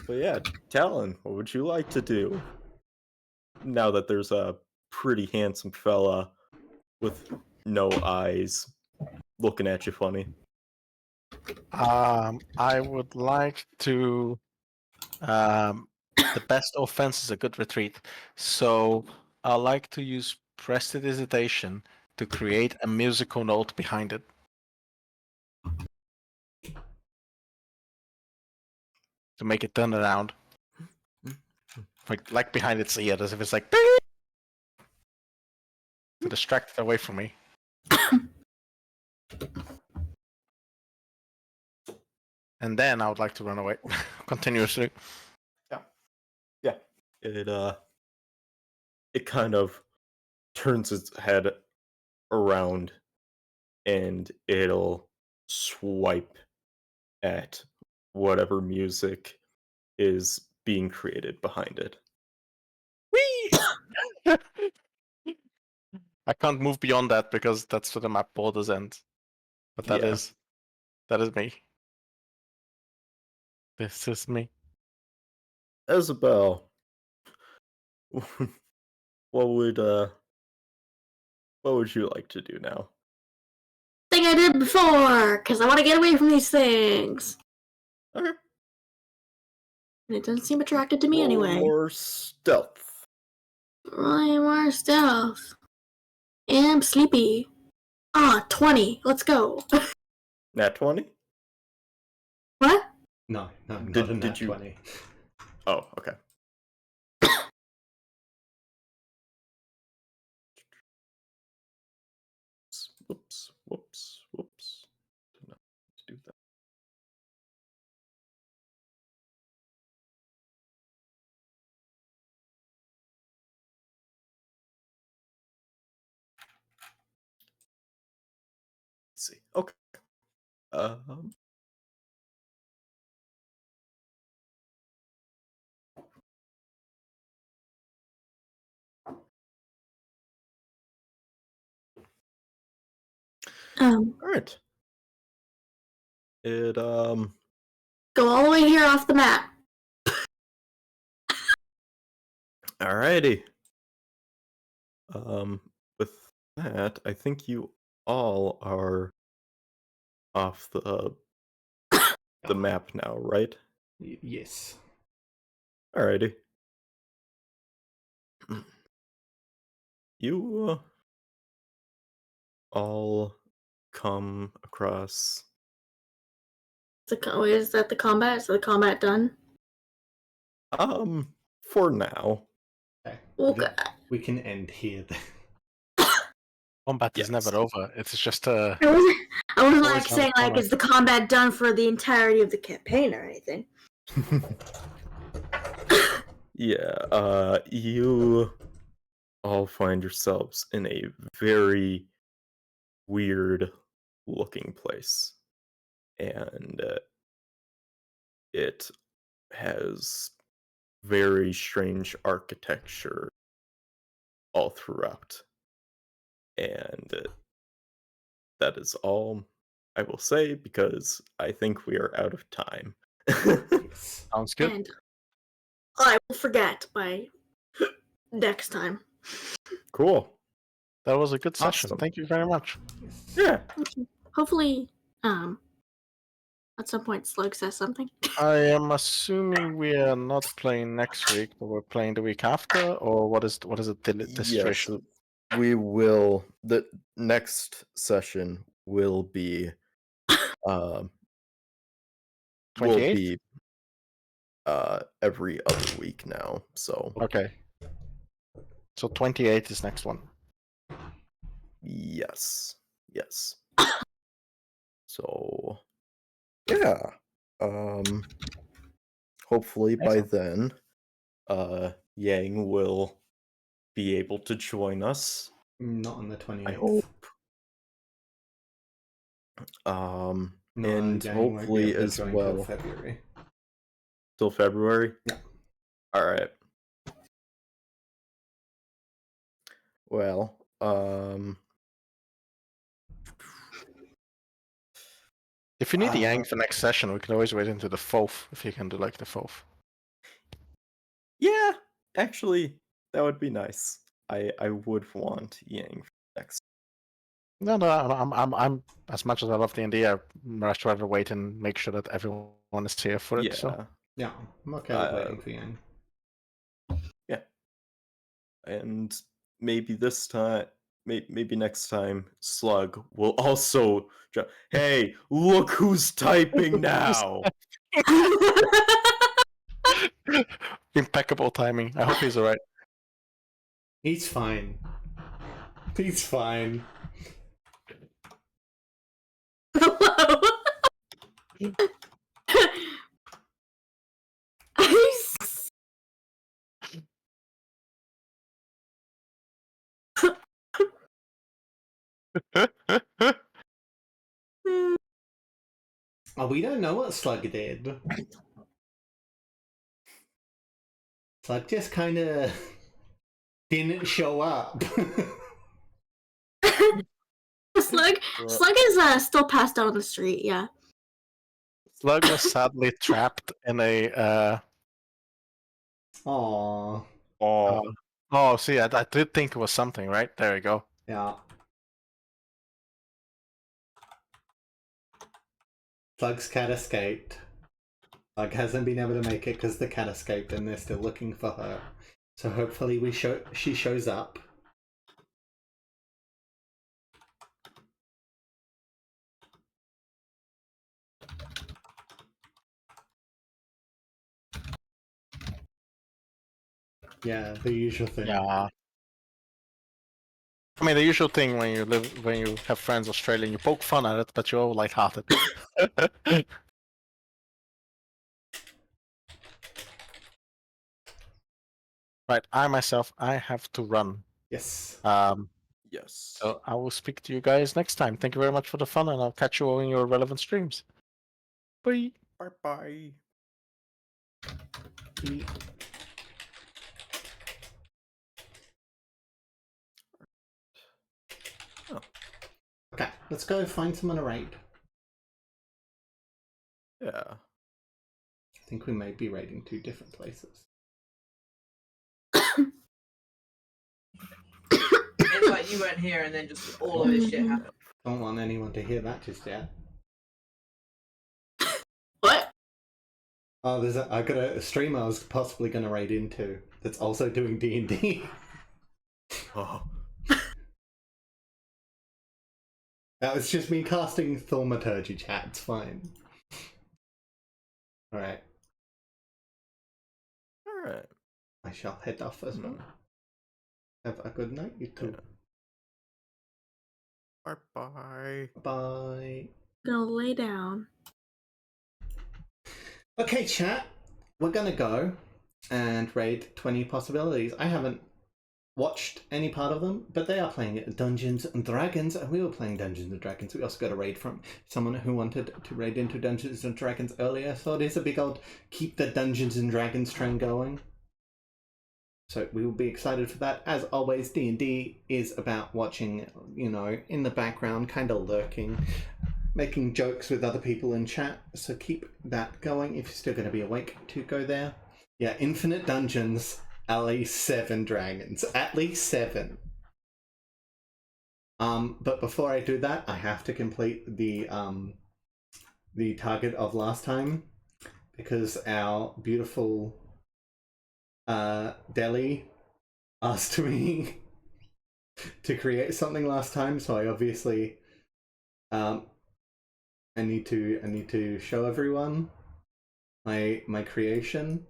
But yeah, Talon, what would you like to do? Now that there's a pretty handsome fella with no eyes looking at you funny. I would like to. The best offense is a good retreat, so I like to use prestidigitation to create a musical note behind it. To make it turn around. Like behind its ear, as if it's like to distract it away from me. And then I would like to run away continuously. Yeah. It kind of turns its head around and it'll swipe at whatever music is being created behind it. Whee! I can't move beyond that because that's where the map borders end. But that is me. This is me. Isabel, what would you like to do now? Thing I did before, because I want to get away from these things. Okay. And it doesn't seem attracted to me anyway. Or stealth. Roll more stealth. And I'm sleepy. 20. Let's go. Nat 20? What? No, not Did- a nat did you- 20. Oh, okay. Whoops. Did not do that. Let's see. Okay. All right. It Go all the way here off the map. Alrighty. With that, I think you all are off the map now, right? Yes. Alrighty. You all come across. Is that the combat? Is the combat done? For now. Okay. Okay. We can end here then. Combat Yes. is never over. It's just I was Always like have a saying like, combat. is the combat done for the entirety of the campaign or anything? Yeah, you all find yourselves in a very weird looking place. And it has very strange architecture all throughout. And that is all I will say because I think we are out of time. Yes. sounds good. And I will forget by next time. Cool. That was a good session. Awesome. Thank you very much. Yeah. Hopefully, at some point Slug says something. I am assuming we are not playing next week, but we're playing the week after, or what is it? The situation? We will. The next session will be will 28th? be every other week now. So Okay. So 28 is next one. yes. So yeah. Hopefully by then Yang will be able to join us. Not on the 28th. I hope. No, And Yang won't be hopefully able to as join well. till February. Till February? Yeah. Alright. Well, If you need the Yang for next session, we can always wait into the 4th if you can do like the 4th. yeah, actually, that would be nice. I would want Yang for next. No, I'm as much as I love D&D, I'd much rather wait and make sure that everyone is here for it. Yeah. So Yeah, I'm okay with waiting for Yang. Yeah. And maybe this time, maybe next time, Slug will also. Hey, look who's typing now! impeccable timing. I hope he's alright. He's fine. He's fine. Hello. Oh, we don't know what Slug did. Slug just kind of didn't show up. Slug is still passed out on the street. Yeah. Slug was sadly trapped in a Aww. Oh, Oh, see, I did think it was something, right? There you go. Yeah. Slug's cat escaped. Slug hasn't been able to make it because the cat escaped and they're still looking for her. So hopefully she shows up. Yeah, the usual thing. Yeah. I mean, the usual thing when you have friends Australian, you poke fun at it, but you're all lighthearted. Right, I have to run. Yes. yes. So I will speak to you guys next time. Thank you very much for the fun, and I'll catch you all in your relevant streams. Bye. Bye-bye. Oh. Okay, let's go find someone to raid. Yeah. I think we may be raiding 2 different places. It's like you weren't here and then just all of this shit happened. Don't want anyone to hear that just yet. What? Oh, I got a streamer I was possibly going to raid into that's also doing D&D. Oh. That was just me casting Thaumaturgy, chat. It's fine. Alright. Alright. I shall head off as well. Have a good night, you two. Bye-bye. Bye. Gonna lay down. Okay, chat. We're gonna go and raid 20 possibilities. I haven't watched any part of them, but they are playing Dungeons and Dragons, and we were playing Dungeons and Dragons. We also got a raid from someone who wanted to raid into Dungeons and Dragons earlier, so it is a big old keep the Dungeons and Dragons trend going. So we will be excited for that. As always, D&D is about watching, you know, in the background, kind of lurking, making jokes with other people in chat. So keep that going. If you're still going to be awake, to go there. Yeah, Infinite Dungeons, at least 7 dragons. At least 7. But before I do that, I have to complete the target of last time, because our beautiful Deli asked me to create something last time, so I obviously I need to show everyone my creation.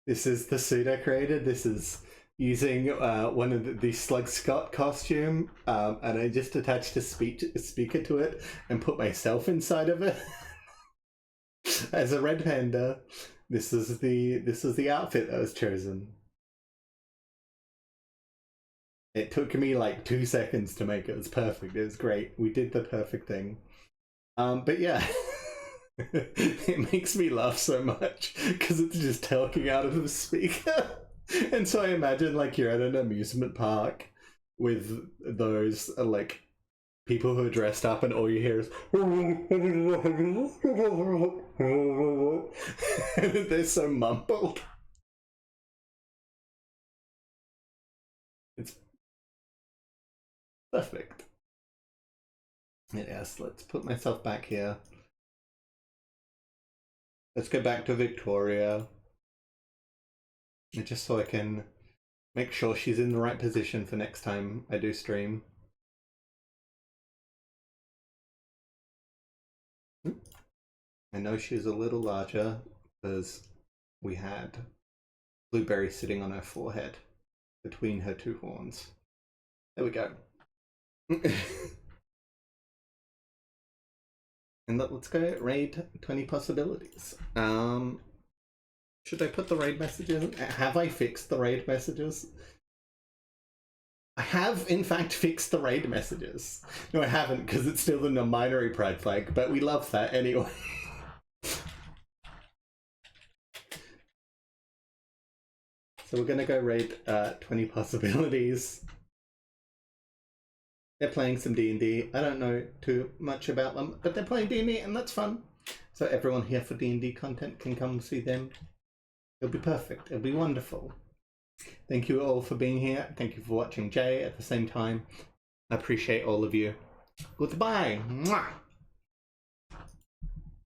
This is the suit I created. This is using one of the Slug Scott costume, and I just attached a speaker to it and put myself inside of it. As a red panda, this is the outfit that was chosen. It took me like 2 seconds to make it. It was perfect. It was great. We did the perfect thing. But yeah, it makes me laugh so much because it's just talking out of the speaker. And so I imagine like you're at an amusement park with those like people who are dressed up, and all you hear is they're so mumbled. It's perfect. Yes, let's put myself back here. Let's go back to Victoria. Just so I can make sure she's in the right position for next time I do stream. I know she's a little larger because we had Blueberry sitting on her forehead between her 2 horns. There we go. And let's go raid 20 possibilities. Should I put the raid messages in? Have I fixed the raid messages? I have, in fact, fixed the raid messages. No, I haven't, because it's still the non-binary pride flag, but we love that anyway. So we're gonna go raid 20 possibilities. They're playing some D&D. I don't know too much about them, but they're playing D&D, and that's fun. so everyone here for D&D content can come see them. It'll be perfect. It'll be wonderful. Thank you all for being here. Thank you for watching Jay at the same time. I appreciate all of you. Goodbye. Mwah.